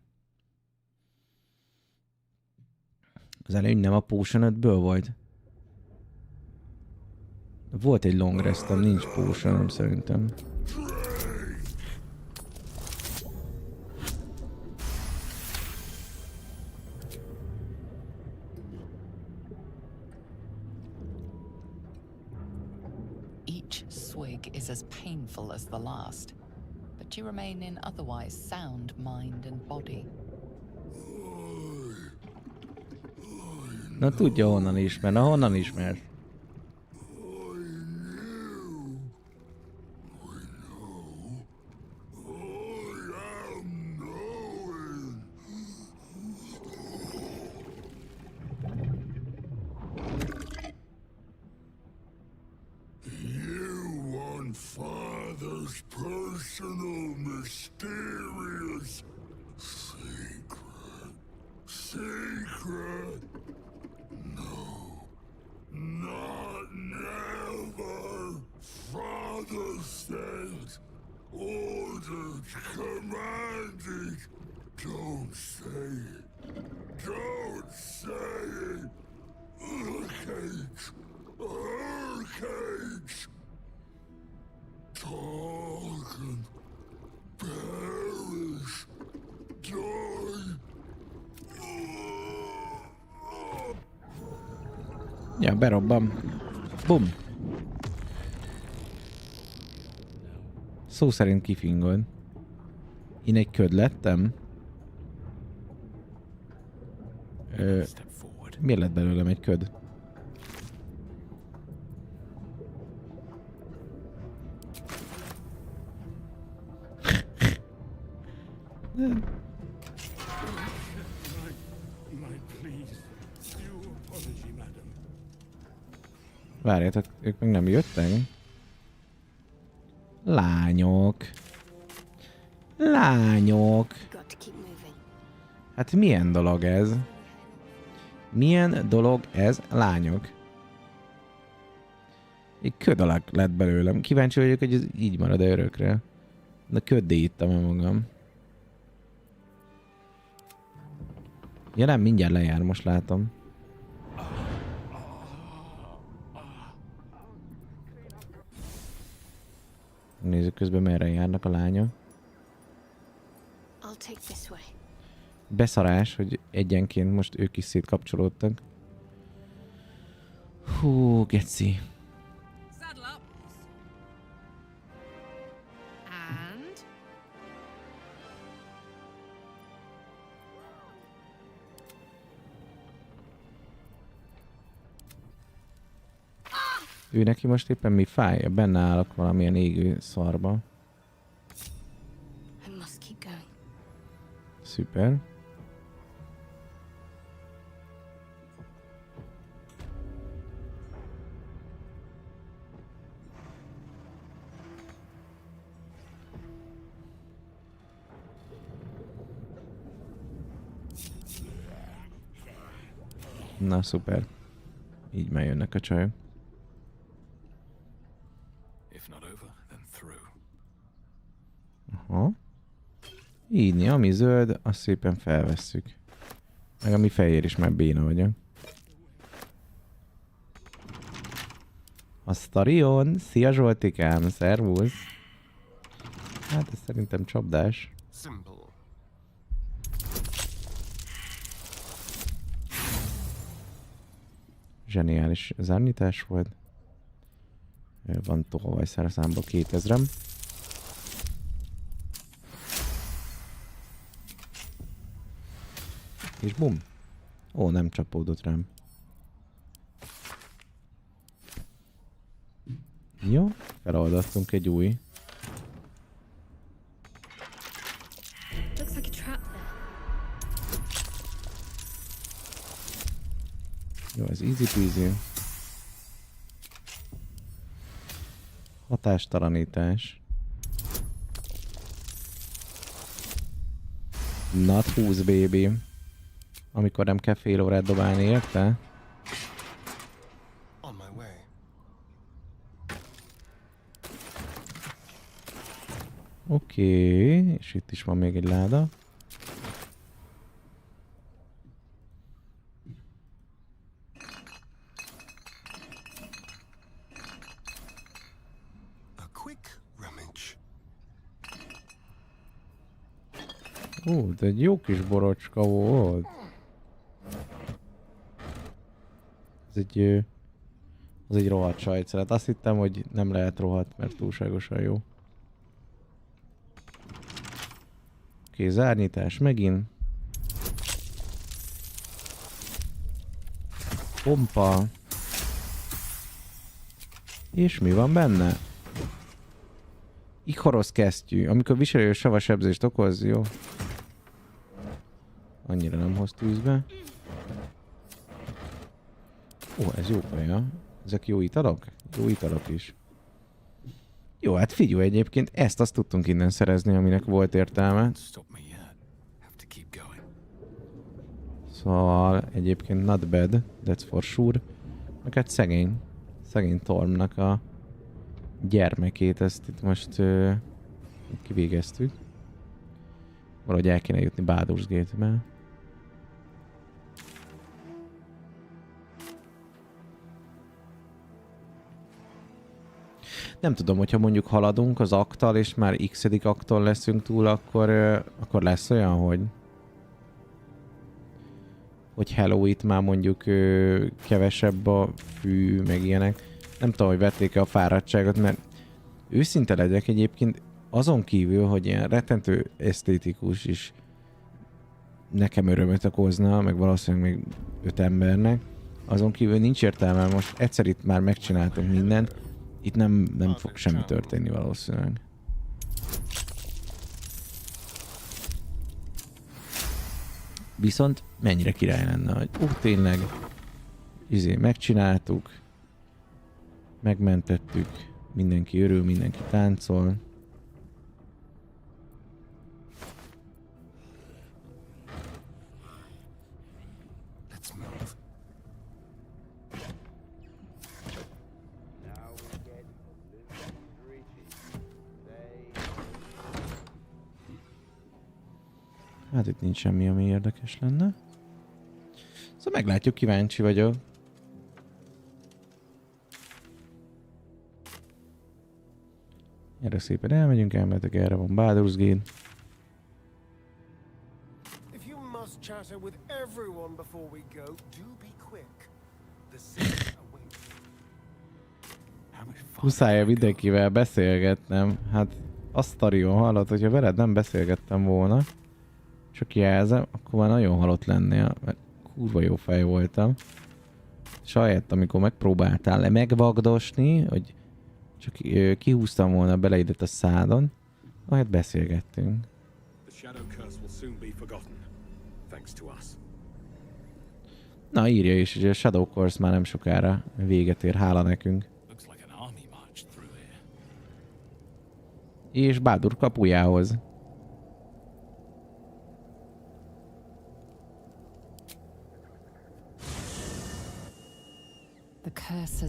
Az előny nem a Potion 5-ből volt? Volt egy long restem, nincs Potion, szerintem. Is as painful as the last, but you remain in otherwise sound mind and body. Na tudja honnan ismer, na honnan ismer? Father's personal, mysterious secret. Secret? No. Not never. Father said, ordered, commanded. Don't say it. Don't say it. Cage. Cage. Talk and perish, die. Ja, berobban. Bum. Szó szerint kifingod. Én egy köd lettem. Miért lett belőlem egy köd? Várjátok, ők meg nem jöttek? Lányok. Lányok. Hát milyen dolog ez? Milyen dolog ez, lányok? Egy köd alak lett belőlem. Kíváncsi vagyok, hogy ez így marad örökre. De köddé ittam magam. Ja nem, mindjárt lejár, most látom. Nézzük közben merre járnak a lányok. I'll take this way. Beszarás, hogy egyenként most ők is szétkapcsolódtak. Hú, geci. Ő neki most éppen mi fáj? Benne állok valamilyen égő szarba. Szuper. Na szuper. Így már jönnek a csajok. Aha. Így, ami zöld, azt szépen felvesszük. Meg ami fehér is, már béna vagyok. A Starion! Szia Zsoltikám! Szervusz! Hát ez szerintem csapdás. Zseniális zárnyítás volt. Van tolvajszerszámból 2000-em. És bum! Ó, nem csapódott rám. Jó, feloldottunk egy új. Jó, ez easy peasy. Hatástalanítás. Not 20 baby. Amikor nem kell fél órát dobálni, érte? Oké, és itt is van még egy láda. Ó, de egy jó kis borocska volt. Ez egy rohadt sajtszeret. Azt hittem, hogy nem lehet rohadt, mert túlságosan jó. Oké, zárnyítás megint. Pompa. És mi van benne? Ichorosz kesztyű. Amikor viselő savasebzést okoz, jó. Annyira nem hoz tűzbe. Ó, ez jó kaja. Ezek jó italok? Jó italok is. Jó, hát figyelj egyébként, ezt azt tudtunk innen szerezni, aminek volt értelme. Szóval egyébként not bad, that's for sure. Meg hát szegény Thormnak a gyermekét, ezt itt most kivégeztük. Valahogy el kéne jutni Baldur's Gate-be. Nem tudom, hogyha mondjuk haladunk az aktal, és már x-edik akton leszünk túl, akkor lesz olyan, hogy Hello itt már mondjuk kevesebb a fű, meg ilyenek. Nem tudom, hogy vették-e a fáradtságot, mert őszinte legyek egyébként, azon kívül, hogy ilyen rettentő esztétikus is nekem örömöt okozna, meg valószínűleg még 5 embernek, azon kívül nincs értelme, most egyszer itt már megcsináltunk mindent, itt nem fog semmi történni valószínűleg. Viszont mennyire király lenne, hogy tényleg megcsináltuk, megmentettük, mindenki örül, mindenki táncol. Hát itt nincs semmi, ami érdekes lenne. Szóval meglátjuk, kíváncsi vagyok. Erre szépen elmegyünk, elmehetek, erre van Baldur's Gate. If you must chatter with everyone before we go, do be quick. The city awaits. Muszáj mindenkivel beszélgetnem. Hát azt Tarion hallott, hogyha veled nem beszélgettem volna, csak jelzem, akkor már nagyon halott lennél, mert kurva jó fej voltam. Saját, amikor megpróbáltál megvagdosni, hogy csak kihúztam volna bele ide a szádon, majd beszélgettünk. Na, írja is, hogy a Shadow Curse már nem sokára véget ér, hála nekünk. És Baldur kapujához.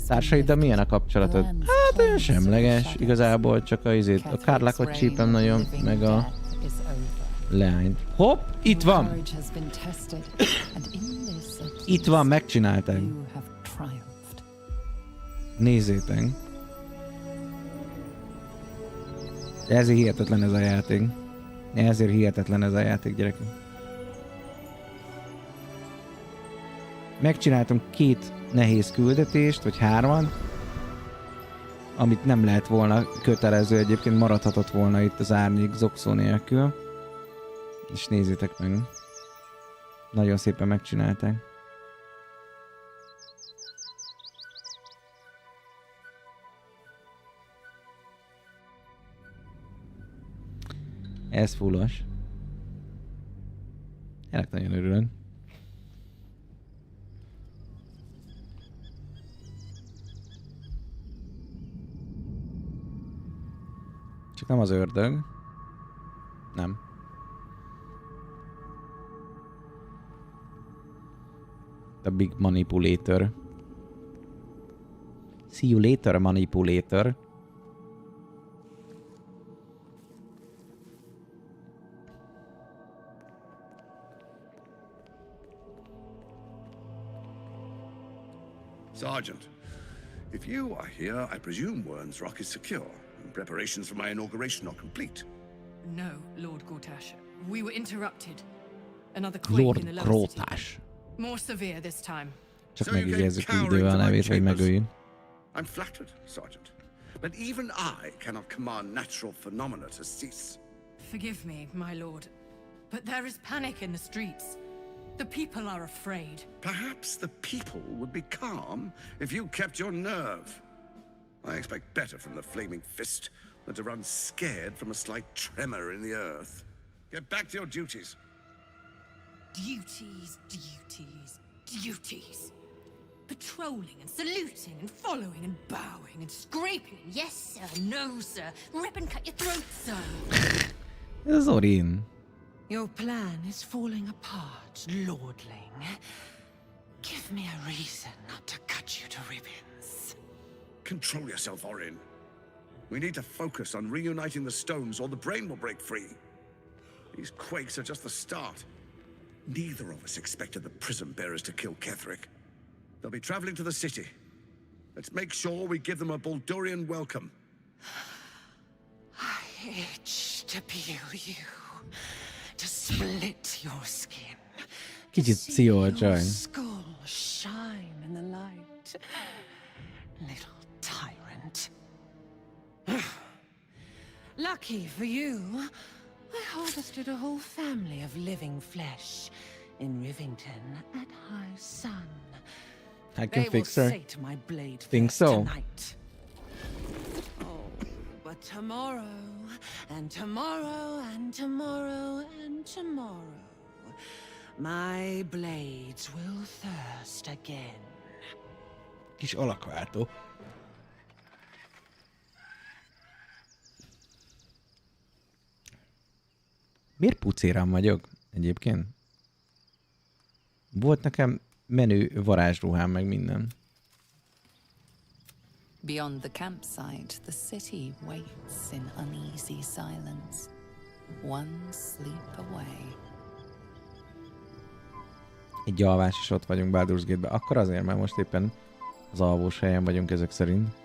Társaiddal milyen a kapcsolatod? Hát olyan semleges, igazából csak a kárlákot csípem nagyon, meg a leányt. Hopp, itt van! Itt van, megcsinálták. Nézzétek. Ezért hihetetlen ez a játék. Ezért hihetetlen ez a játék, gyerekek. Megcsináltam 2 nehéz küldetést, vagy 3, amit nem lehet volna kötelező, egyébként maradhatott volna itt az árnyék zokszó nélkül. És nézzétek meg. Nagyon szépen megcsinálták. Ez fullos. Ennek nagyon örülök. Csak nem az ördög. Nem. The Big Manipulator. See you later, Manipulator. Sergeant, if you are here, I presume Wern's Rock is secure, and preparations for my inauguration are complete. No, Lord Gortash. We were interrupted. Another quake in the Levelet city. More severe this time. Csak megjegyezzük idővel a nevét, hogy megöljön. I'm flattered, Sergeant, but even I cannot command natural phenomena to cease. Forgive me, my lord, but there is panic in the streets. The people are afraid. Perhaps the people would be calm if you kept your nerve. I expect better from the flaming fist than to run scared from a slight tremor in the earth. Get back to your duties. Duties, duties, duties. Patrolling and saluting and following and bowing and scraping. Yes, sir. No, sir. Rip and cut your throat, sir. Ez az Orin. Your plan is falling apart, lordling. Give me a reason not to cut you to ribbons. Control yourself, Orin. We need to focus on reuniting the stones or the brain will break free. These quakes are just the start. Neither of us expected the prison bearers to kill Kethric. They'll be traveling to the city. Let's make sure we give them a Baldurian welcome. I itch to peel you, to split your skin. Kicsit pszichol a csaj. Skull shine in the light. Little tyrant. Lucky for you, I harvested a whole family of living flesh in Rivington at high sun. I can fix her. Sate my blade Think so. Tonight. Oh, but tomorrow, and tomorrow, and tomorrow, and tomorrow, my blades will thirst again. Kis alakváltó. Miért pucéran vagyok egyébként? Volt nekem menő varázsruhám, meg minden. Beyond the campsite, the city waits in uneasy silence, one sleep away. egy alvás, és ott vagyunk Baldur's Gate-ben. Akkor azért, mert most éppen az alvós helyen vagyunk ezek szerint.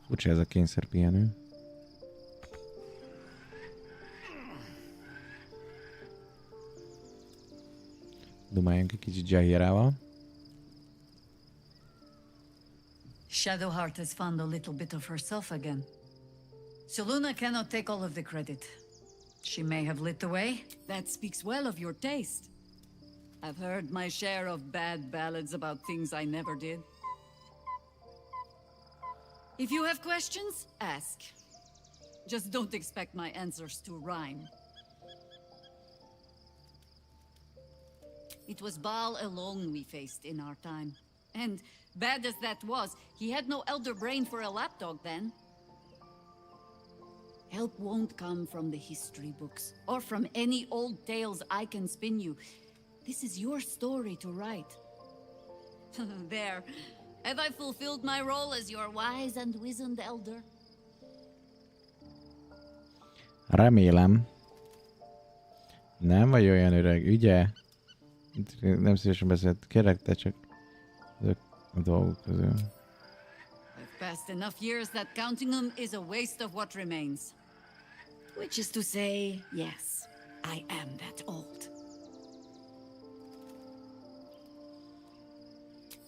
Furcsa ez a kényszerpihenő. Dumáljunk egy kicsit Jahirával. Shadowheart has found a little bit of herself again. Soluna cannot take all of the credit. She may have lit the way. That speaks well of your taste. I've heard my share of bad ballads about things I never did. If you have questions, ask. Just don't expect my answers to rhyme. It was Baal alone we faced in our time. And bad as that was, he had no elder brain for a lapdog then. Help won't come from the history books, or from any old tales I can spin you. This is your story to write. There. Have I fulfilled my role as your wise and wizened elder? Remélem. Nem vagy olyan öreg, ugye? Nem szívesen beszélt. Kérlek, te csak a dolgok közül. I've passed enough years that counting them is a waste of what remains. Which is to say, yes, I am that old.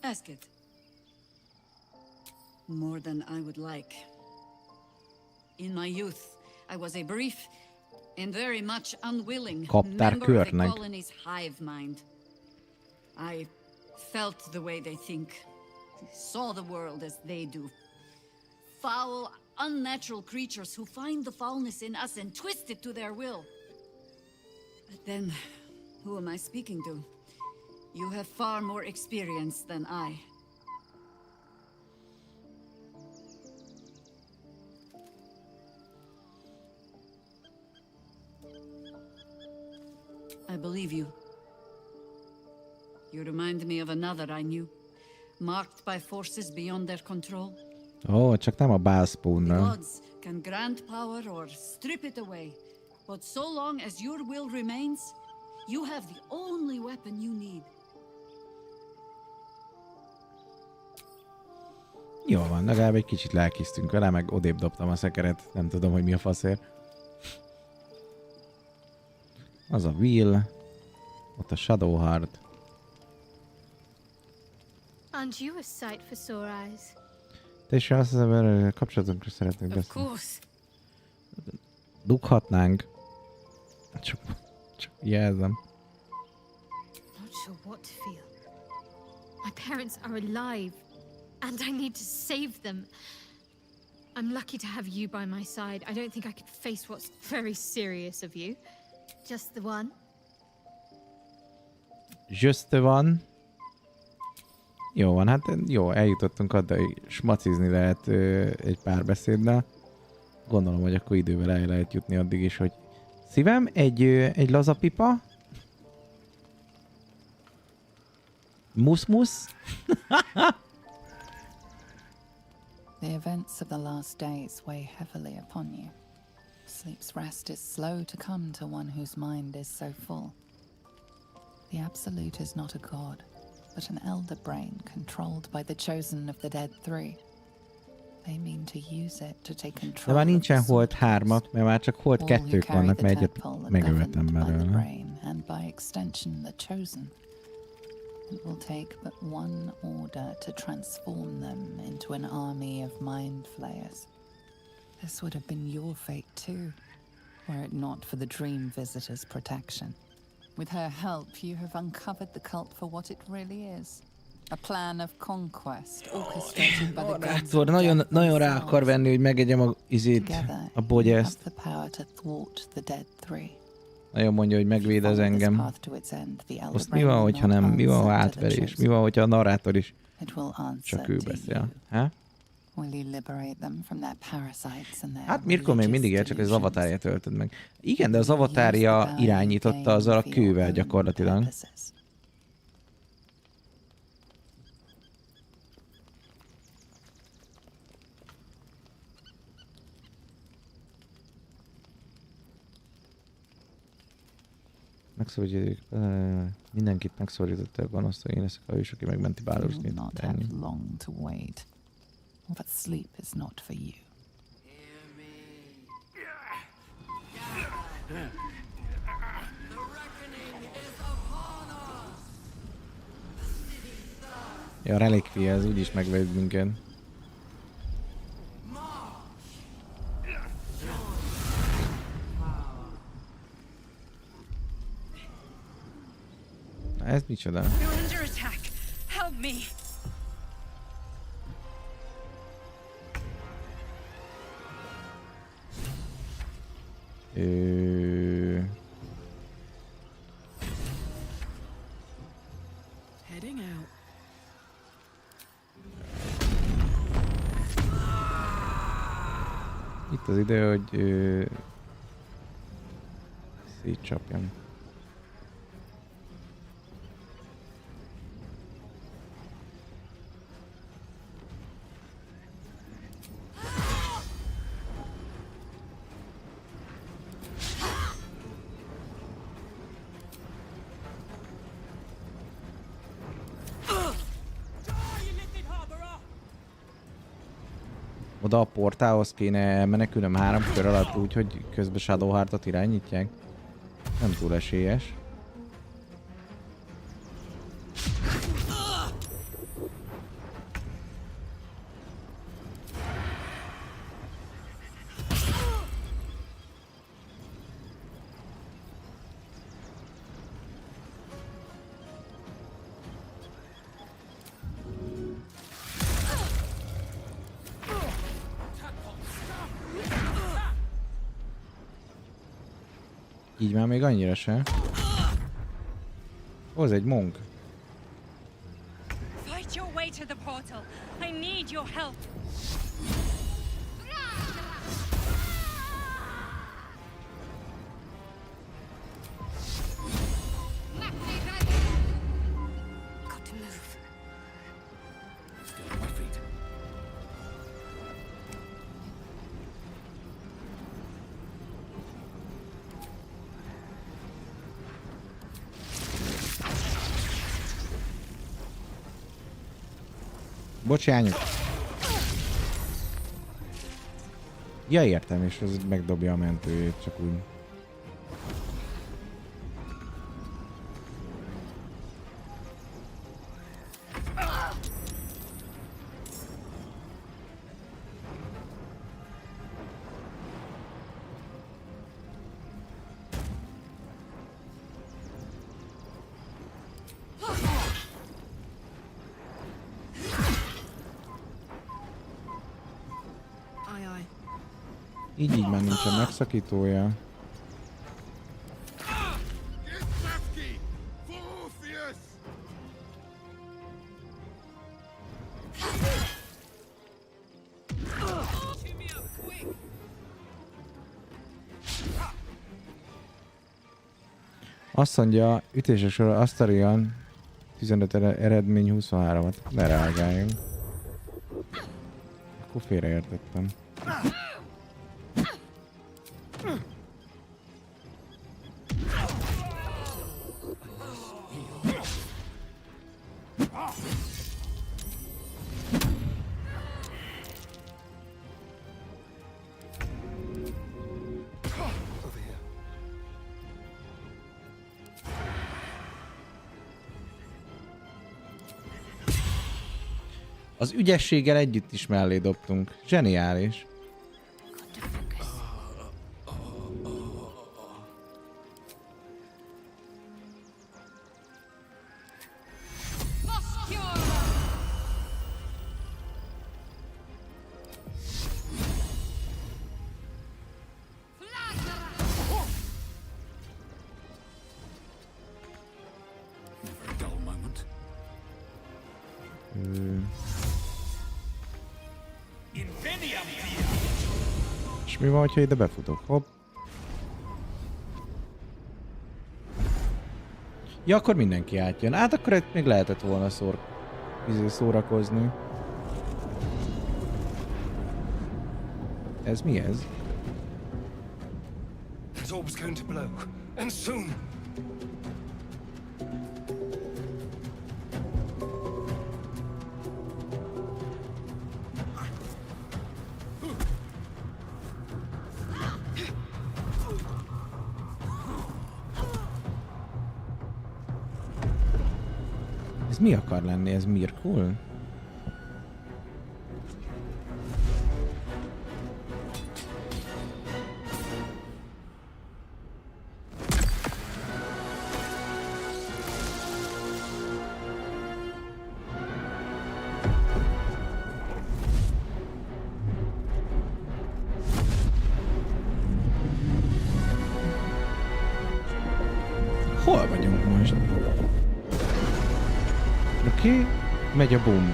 Ask it. More than I would like. In my youth, I was a brief and very much unwilling member of the colony's hive mind. I felt the way they think, saw the world as they do. Foul, unnatural creatures who find the foulness in us and twist it to their will. But then, who am I speaking to? You have far more experience than I. I believe you. You remind me of another I knew, marked by forces beyond their control. Oh, csak nem a The Bálspónnal. gods can grant power or strip it away, but so long as your will remains, you have the only weapon you need. Jó van, legalább egy kicsit lelkisztünk vele, meg odébb dobtam a szekeret. Nem tudom, hogy mi a faszért. Az a Will. Ott a Shadowheart. Aren't you a sight for sore eyes? Te is azt hiszem, kapcsolatunkra szeretnék Of beszélni. course. Dughatnánk. Csak jelzem. Not sure what to feel. My parents are alive, and I need to save them. I'm lucky to have you by my side. I don't think I could face what's very serious of you. Just the one? Just the one. Jó van, hát jó, eljutottunk adda, hogy smacizni lehet egy párbeszéddel. Gondolom, hogy akkor idővel el lehet jutni addig is, hogy szívem, egy lazapipa. Musz-musz. The events of the last days weigh heavily upon you. Sleep's rest is slow to come to one whose mind is so full. The Absolute is not a god, but an elder brain controlled by the chosen of the dead three. They mean to use it to take control. De már nincsen Hold 3-at, mert már csak Hold 2-k vannak, mert egyet megövetem belőle. And by extension the chosen. It will take but one order to transform them into an army of mind flayers. This would have been your fate too, were it not for the Dream Visitor's protection. With her help, you have uncovered the cult for what it really is. A plan of conquest orchestrated by the gods. Nagyon rá akar venni, hogy megegyem a bogyászt. The power to thwart the dead three. Nagyon mondja, hogy megvéd az engem. Azt mi van, hogyha nem? Mi van, ha átverés? Mi van, hogyha a narrátor is csak ő beszél? Ha? Will you liberate them from their parasites and their Hát Mirko még mindig él, csak az avatárját töltöd meg. Igen, de az avatárja irányította azzal a kővel gyakorlatilag. Megszabadítjuk, mindenkit megszabadította a gonoszt, hogy én leszek a hős, aki megmenti Baldur's Gate. But sleep is not for you. Ja, a relikvia, ez úgyis megvegyük minket. Na, ez micsoda? You're under attack. Help me. Heading out. Itt az idő, hogy szétcsapjam. Oda a portálhoz kéne menekülnöm 3 kör alatt úgy, hogy közben Shadowheartot irányítják. Nem túl esélyes. Így már még annyira se. Hoz egy monk. Fight your way to the portal. I need your help. Got to move. Still on my feet. Bocsánat. Ja, értem, és ez megdobja a mentőjét, csak úgy. Így már nincsen megszakítója. Azt mondja, ütések sorra Astarion 15 eredmény 23-at. Ne reagáljunk. Akkor félreértettem. Az ügyességgel együtt is mellé dobtunk. Zseniális. És mi van, ha ide befutok? Hopp. Ja, akkor mindenki átjön. Hát akkor itt még lehetett volna szórakozni. Ez mi ez? That orb's going to blow, and soon. Ez mi akar lenni? Ez Mirkul? Hol vagyunk most? Oké, megy a boom.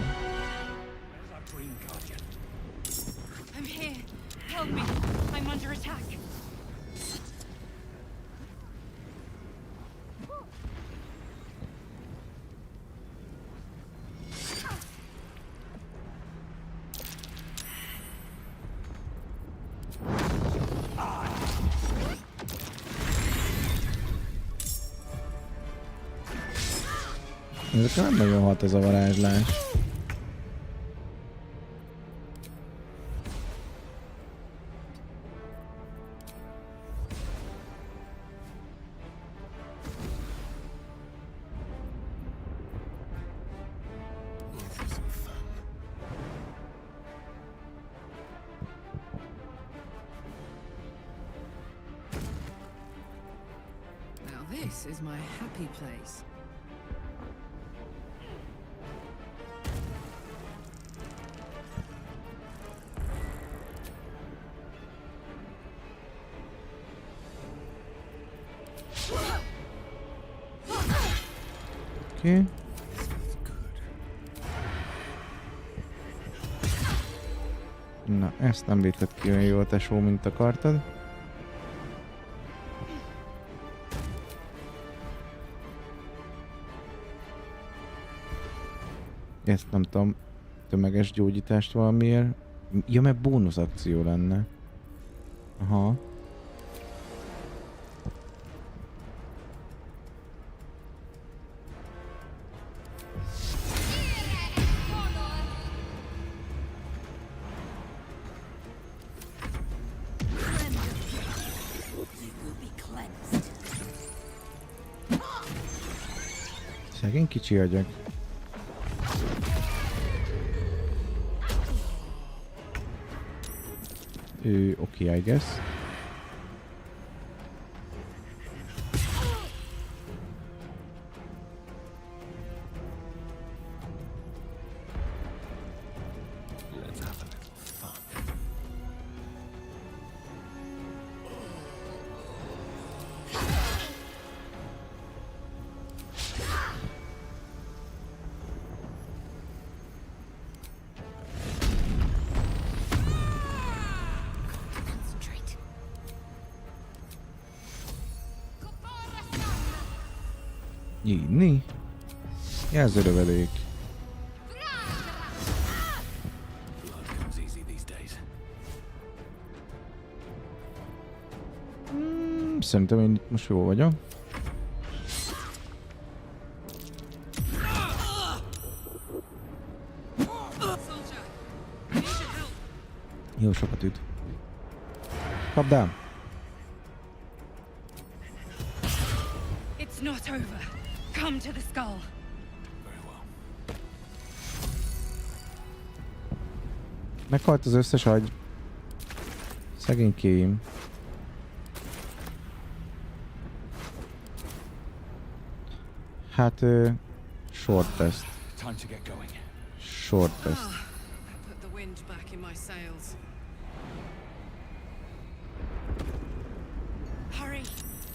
I'm here. Help me. I'm under attack. Ezekre nem nagyon hat ez a varázslás. Now this is my happy place. Oké. Na, ezt nem vitted ki olyan jól, tesó, mint akartad. Ezt nem tudom, tömeges gyógyítást valamiért. Ja, mert bónusz akció lenne. Aha. Szegény kicsi agyak. Okay, I guess. Let's have a little fun. Nyílni? Jelzőrövedék. Szerintem én itt most jó vagyok. Jó sokat üt. Kapd el! It's not over. Come to the skull. Meghalt az összes agy. Szegénykéim. Hát, short test. Short test. Put the wind back in my sails. Hurry!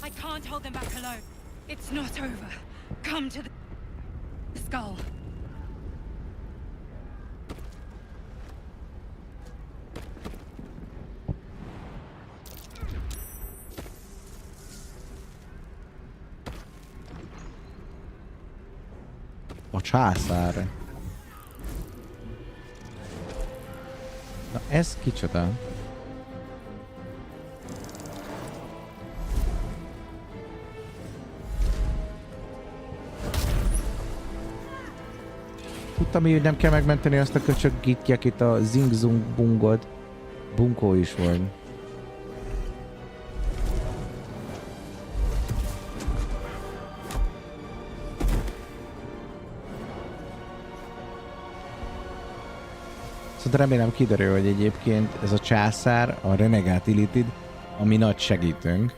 I can't hold them back alone. It's not over. Come to the skull. A császár. Na ez kicsoda? Tudtam, hogy nem kell megmenteni azt a köcsög gittyek itt a zing-zung bungod. Bunkó is volt. Szóval remélem kiderül, hogy egyébként ez a császár, a Renegát Illithid, ami nagy segítőnk.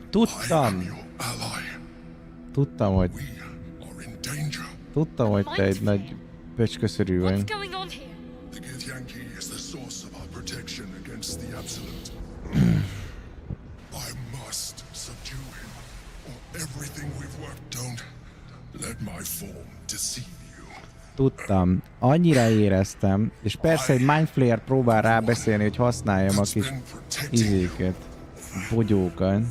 Tudtam, hogy te egy nagy pöcsköszörű vagy. Tudtam. Annyira éreztem, és persze egy Mindflayer próbál rábeszélni, hogy használjam a kis izéket, bogyókat.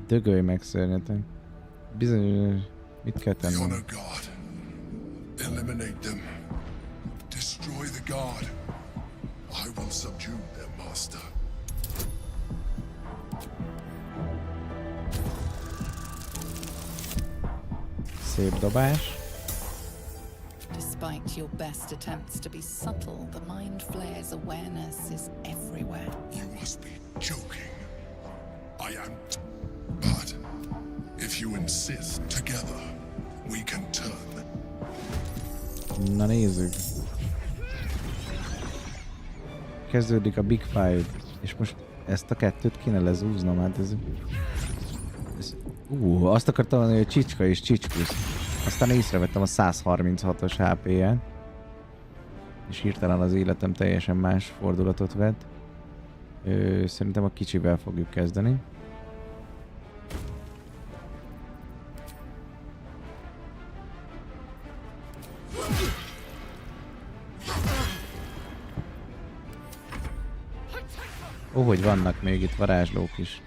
Dögölj meg, szörnyetek. Bizony, mit kell tennem? Szép dobás. Despite your best attempts to be subtle, the mind flayer's awareness is everywhere. You must be joking. I am. But if you insist, together we can turn. Na nézzük. Kezdődik a Big Five, és most ezt a kettőt kéne lezúznom, hát ez azt akartam mondani, hogy csicska és csicskusz. Aztán észrevettem a 136-os HP-jel. És hirtelen az életem teljesen más fordulatot vett. Szerintem a kicsivel fogjuk kezdeni. Ó, hogy vannak még itt varázslók is.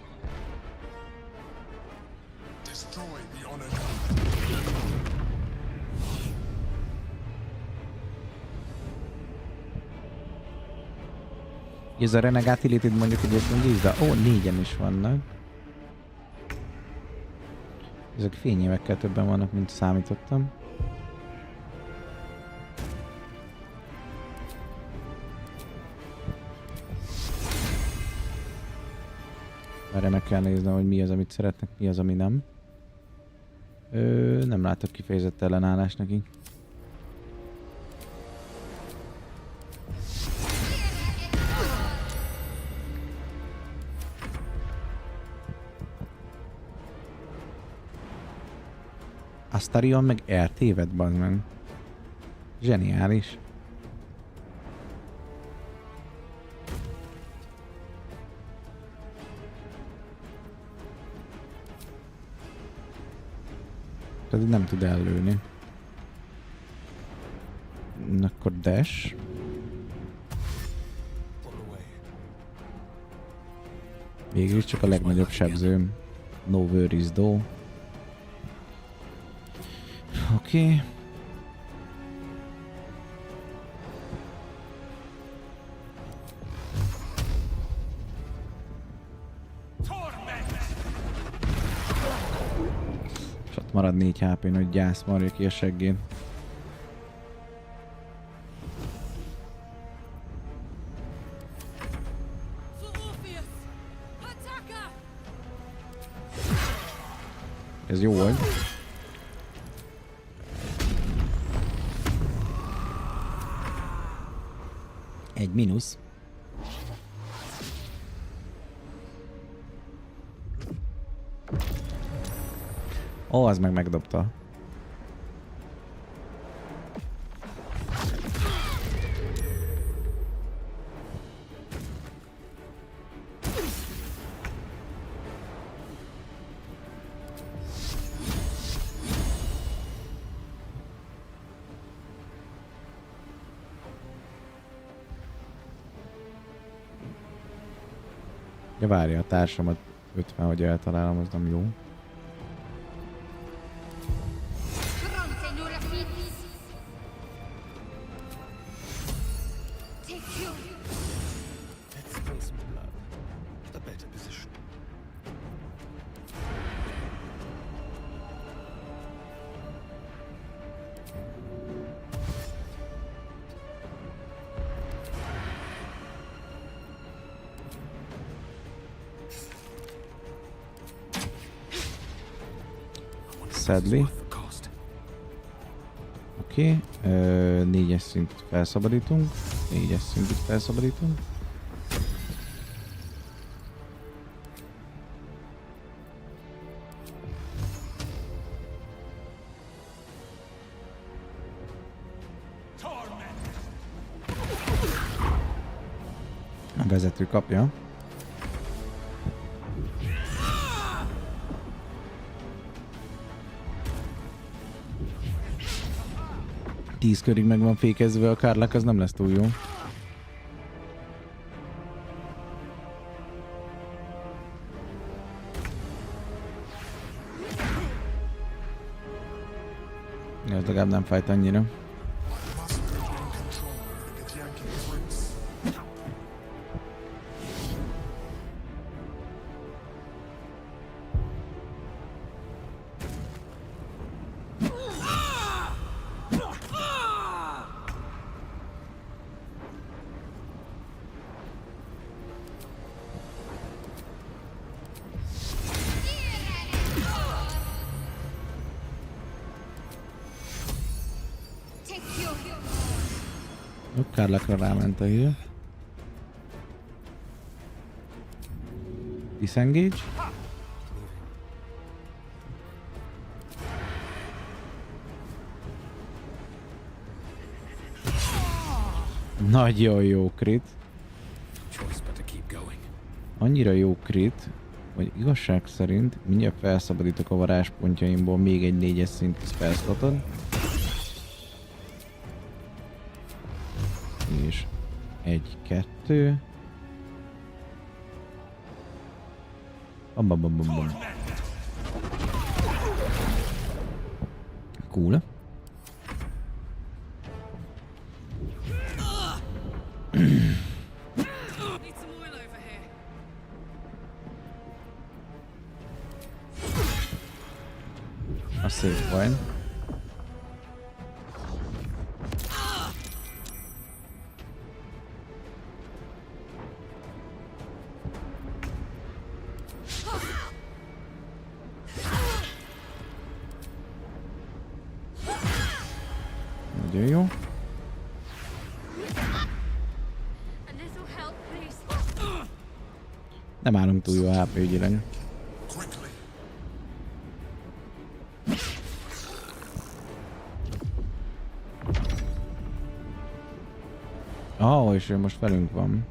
Ez a Renegát Illithid mondjuk egyébként így, de ó, 4-en is vannak. Ezek fényévekkel többen vannak, mint számítottam. Erre meg kell néznem, hogy mi az, amit szeretnek, mi az, ami nem. Nem látok kifejezett ellenállást nekik. Astarion meg eltéved, bazd meg. Zseniális. Pedig nem tud ellőni. Akkor dash. Végül csak a legnagyobb sebzőm. No worries though. Oké. És ott marad 4 HP-n, hogy gyász marja ki a seggén. Ez jó volt. Egy mínusz. Ó, az meg megdobta. Ja, várja, a társamat 50, hogy eltalálom, az nem jó. Sadly. Oké, 4-es szintet felszabadítunk. 4-es szintet felszabadítunk. A vezető kapja. Tíz körig meg van fékezve a Karlak, az nem lesz túl jó. Ez legalább nem fájt annyira. Karlakra ráment a hír. Disengage. Nagyon jó crit. Annyira jó crit, hogy igazság szerint mindjárt felszabadítok a varázspontjaimból még egy 4-es szintű spellslotot. És 1-2. Bam. Cool. A szép vagy. Nagyon jó. Nem állunk túl jó a HP ügyileg. És ő most velünk van.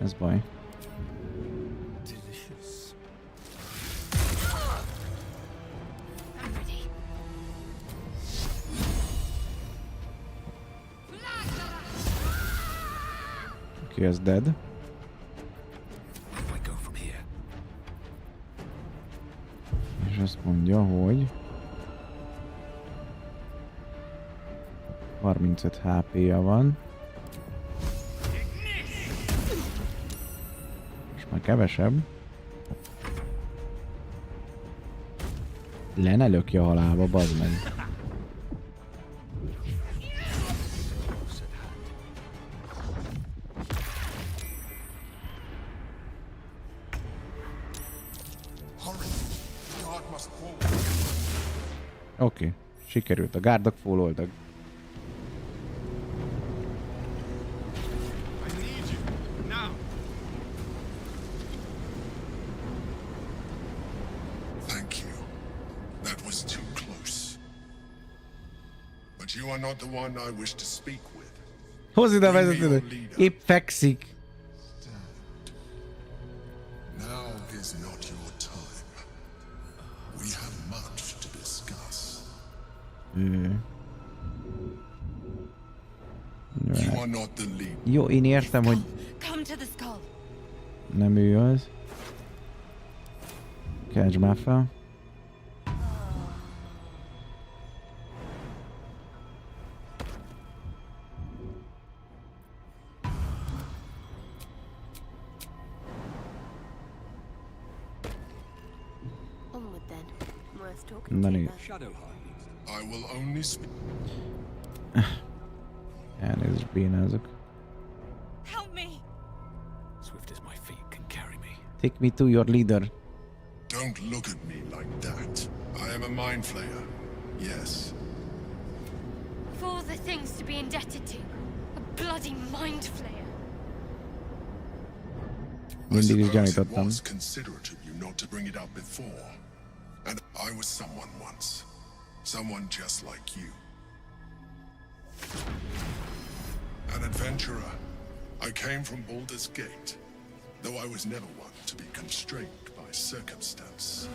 Ez baj. Oké, ez dead. És azt mondja, hogy 35 HP-ja van. És már kevesebb. Le ne lökje a halálba, bazd meg. Oké, sikerült. A gárdok fóloltak. Hozz ide a vezetőt! Épp fekszik! are not the lead. Jó, én értem, hogy nem ő az. Kelts már fel. Na nézd. Elnézést, bénázok. Take me to your leader. Don't look at me like that. I am a mind flayer. Yes. Of all the things to be indebted to, a bloody mind flayer. Mindig is gyanítottam. It was considerate of you not to bring it up before. And I was someone once. Someone just like you. An adventurer. I came from Baldur's Gate, though I was never one to be constrained by circumstance.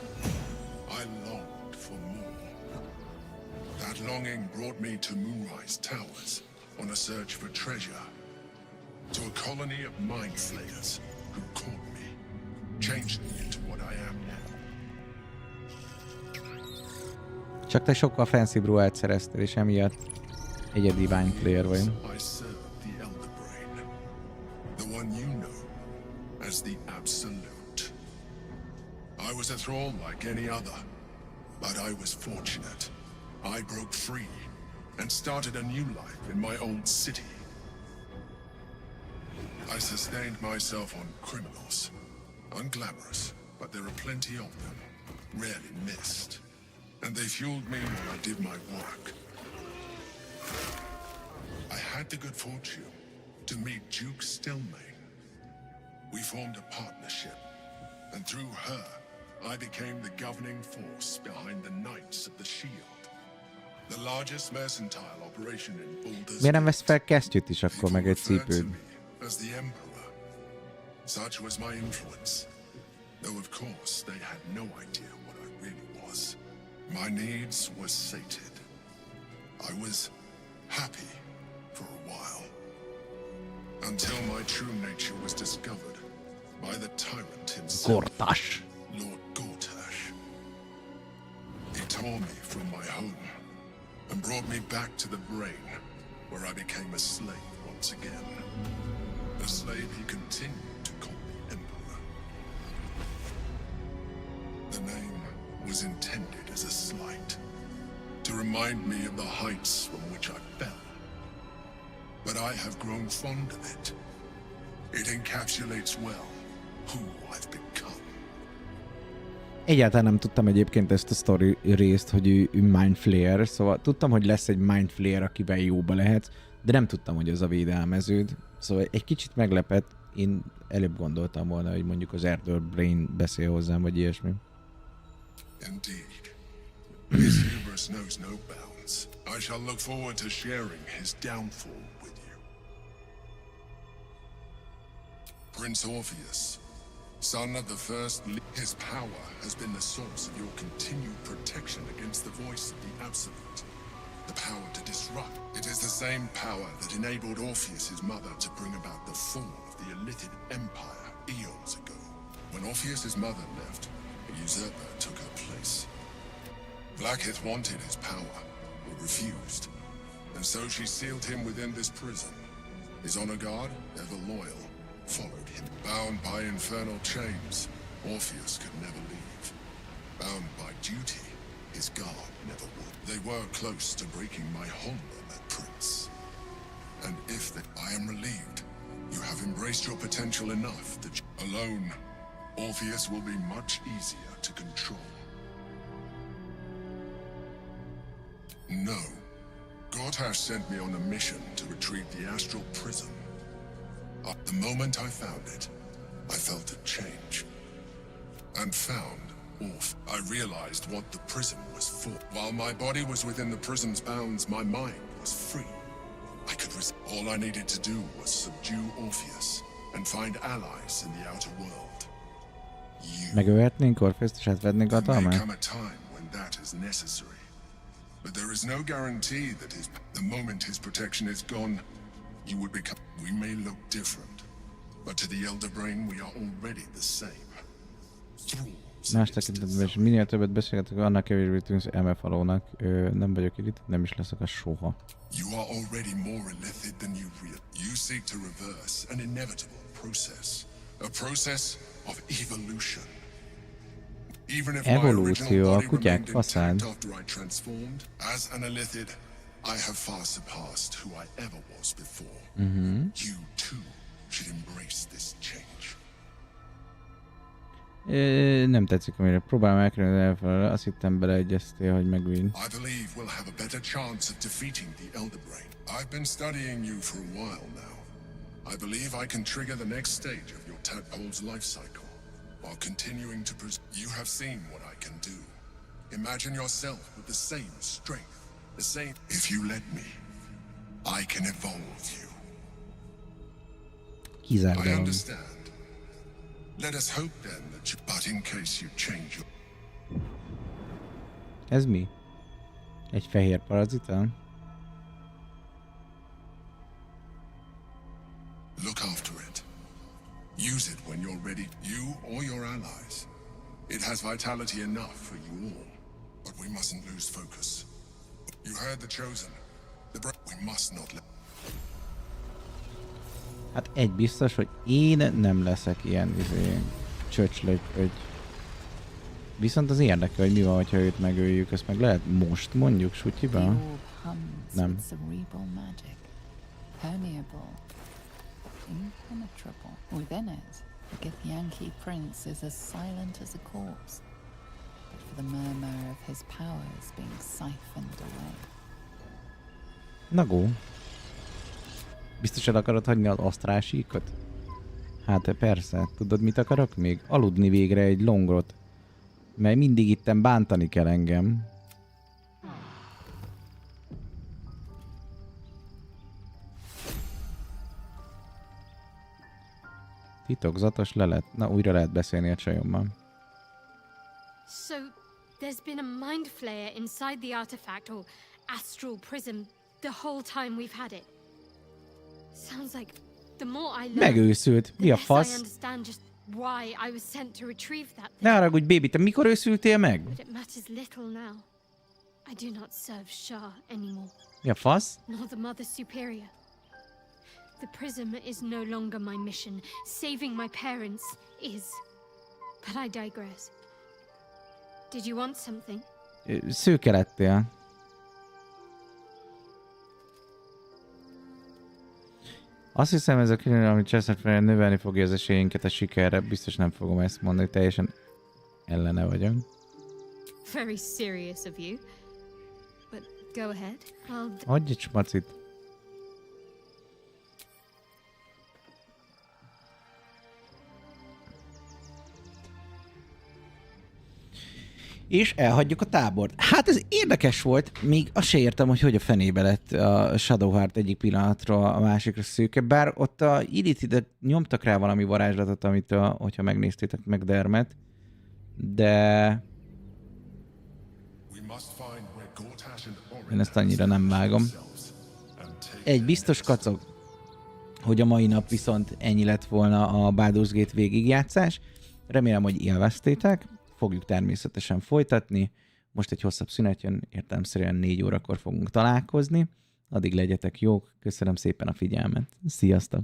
I longed for more. That longing brought me to Moonrise Towers on a search for treasure. To a colony of mind flayers who caught me, changed me into what I am now. Csak te sokkal fancy ruhát szereztél, és emiatt egyedi mind flayer vagy. I serve the Elder Brain, the one you know as the Absolute. I was a thrall like any other, but I was fortunate. I broke free and started a new life in my old city. I sustained myself on criminals. Unglamorous, but there are plenty of them, rarely missed. And they fueled me while I did my work. I had the good fortune to meet Duke Stelmane. We formed a partnership, and through her, I became the governing force behind the Knights of the Shield, the largest mercantile operation in Baldur's. Miért nem vesz fel kesztyűt is akkor, meg egy cipőt? As the Emperor. Such was my influence, though of course they had no idea what I really was. My needs were sated. I was happy for a while, until my true nature was discovered by the tyrant himself, Gortash. Lord Gortash. He tore me from my home and brought me back to the brain, where I became a slave once again. A slave he continued to call the Emperor. The name was intended as a slight, to remind me of the heights from which I fell. But I have grown fond of it. It encapsulates well who I've become. Egyáltalán nem tudtam egyébként ezt a story részt, hogy ő mind flayer, szóval tudtam, hogy lesz egy mind flayer, akivel jóba lehet, de nem tudtam, hogy az a védelmeződ. Szóval egy kicsit meglepett, én előbb gondoltam volna, hogy mondjuk az Elder Brain beszél hozzám, vagy ilyesmi. Indeed. His hubris knows no bounds. I shall look forward to sharing his downfall with you. Prince Orpheus, son of the first his power has been the source of your continued protection against the voice of the Absolute. The power to disrupt. It is the same power that enabled Orpheus's mother to bring about the fall of the Illithid Empire eons ago. When Orpheus's mother left, a usurper took her place. Blackith wanted his power, but refused, and so she sealed him within this prison. His honor guard, ever loyal, followed him. Bound by infernal chains, Orpheus could never leave. Bound by duty, his guard never would. They were close to breaking my hold on that prince. And if that I am relieved, you have embraced your potential enough that alone, Orpheus will be much easier to control. No. Gortash sent me on a mission to retrieve the astral prism. The moment I found it, I felt a change. And found Orph. I realized what the prison was for. While my body was within the prison's bounds, my mind was free. I could all I needed to do was subdue Orpheus and find allies in the outer world. Megölhetnénk Orpheust és átvednénk hatalmát? There may come a time when that is necessary. But there is no guarantee that the moment his protection is gone, You would become. We may look different, but to the elder brain we are already the same. Más tekintetben is minél többet beszélgetünk, annak kevésbé tűnsz elmefalónak. Nem vagyok itt, nem is leszek az soha. You are already more illithid than you realize. You seek to reverse an inevitable process. A process of evolution. Even if my original body remained intact after I transformed, as an illithid, I have far surpassed who I ever was before. You too should embrace this change. Nem tetszik, amire próbálom elkerülni elfelelni, azt hittem beleegyeztél, hogy megvin. I believe we'll have a better chance of defeating the Elder Brain. I've been studying you for a while now. I believe I can trigger the next stage of your tadpole's life cycle, while continuing to you have seen what I can do. Imagine yourself with the same strength, the same. If you let me, I can evolve you. I understand. Let us hope then that you, but in case you change your... Ez mi? Egy fehér parazita? Look after it. Use it when you're ready, you or your allies. It has vitality enough for you all, but we mustn't lose focus. You heard the chosen. We must not let... Hát egy biztos, hogy én nem leszek ilyen csöcslögy. Viszont az érdekel, hogy mi van, ha őt megöljük. Ezt meg lehet most mondjuk sutyiba? Nem. Within it, the Githyanki prince is as silent as a corpse, but for the murmur of his powers being siphoned away. Nagó. Biztos el akarod hagyni az asztrálsíkot? Hát persze, tudod mit akarok még? Aludni végre egy longrot. Mert mindig itten bántani kell engem. Titokzatos lelet. Na, újra lehet beszélni a csajommal. So, there's been a mind flayer inside the artifact or astral prism the whole time we've had it. Sounds like the more I learn, Megőszült. Mi a the less I fasz? understand just why I was sent to retrieve that thing. Ne haragudj, baby, te mikor őszültél meg? But it matters little now. I do not serve Shah anymore. Mi a fasz? Nor the Mother Superior. The prism is no longer my mission. Saving my parents is. But I digress. Did you want something? Szőke lettél. Azt hiszem, ez a külön, amit Csatlakozz növelni fogja az esélyünket a sikerre. Biztos nem fogom ezt mondani, teljesen ellene vagyok. Very serious of you. But go ahead. Adj egy smacit. És elhagyjuk a tábort. Hát ez érdekes volt, még azt se értem, hogy a fenébe lett a Shadowheart egyik pillanatra a másikra szőke, bár ott a Illithidet nyomtak rá valami varázslatot, amit hogyha megnéztétek meg Dermet, de én ezt annyira nem vágom. Egy biztos kacog, hogy a mai nap viszont ennyi lett volna a Baldur's Gate végigjátszás. Remélem, hogy élveztétek. Fogjuk természetesen folytatni. Most egy hosszabb szünet jön, értelemszerűen 4 órakor fogunk találkozni. Addig legyetek jók, köszönöm szépen a figyelmet. Sziasztok!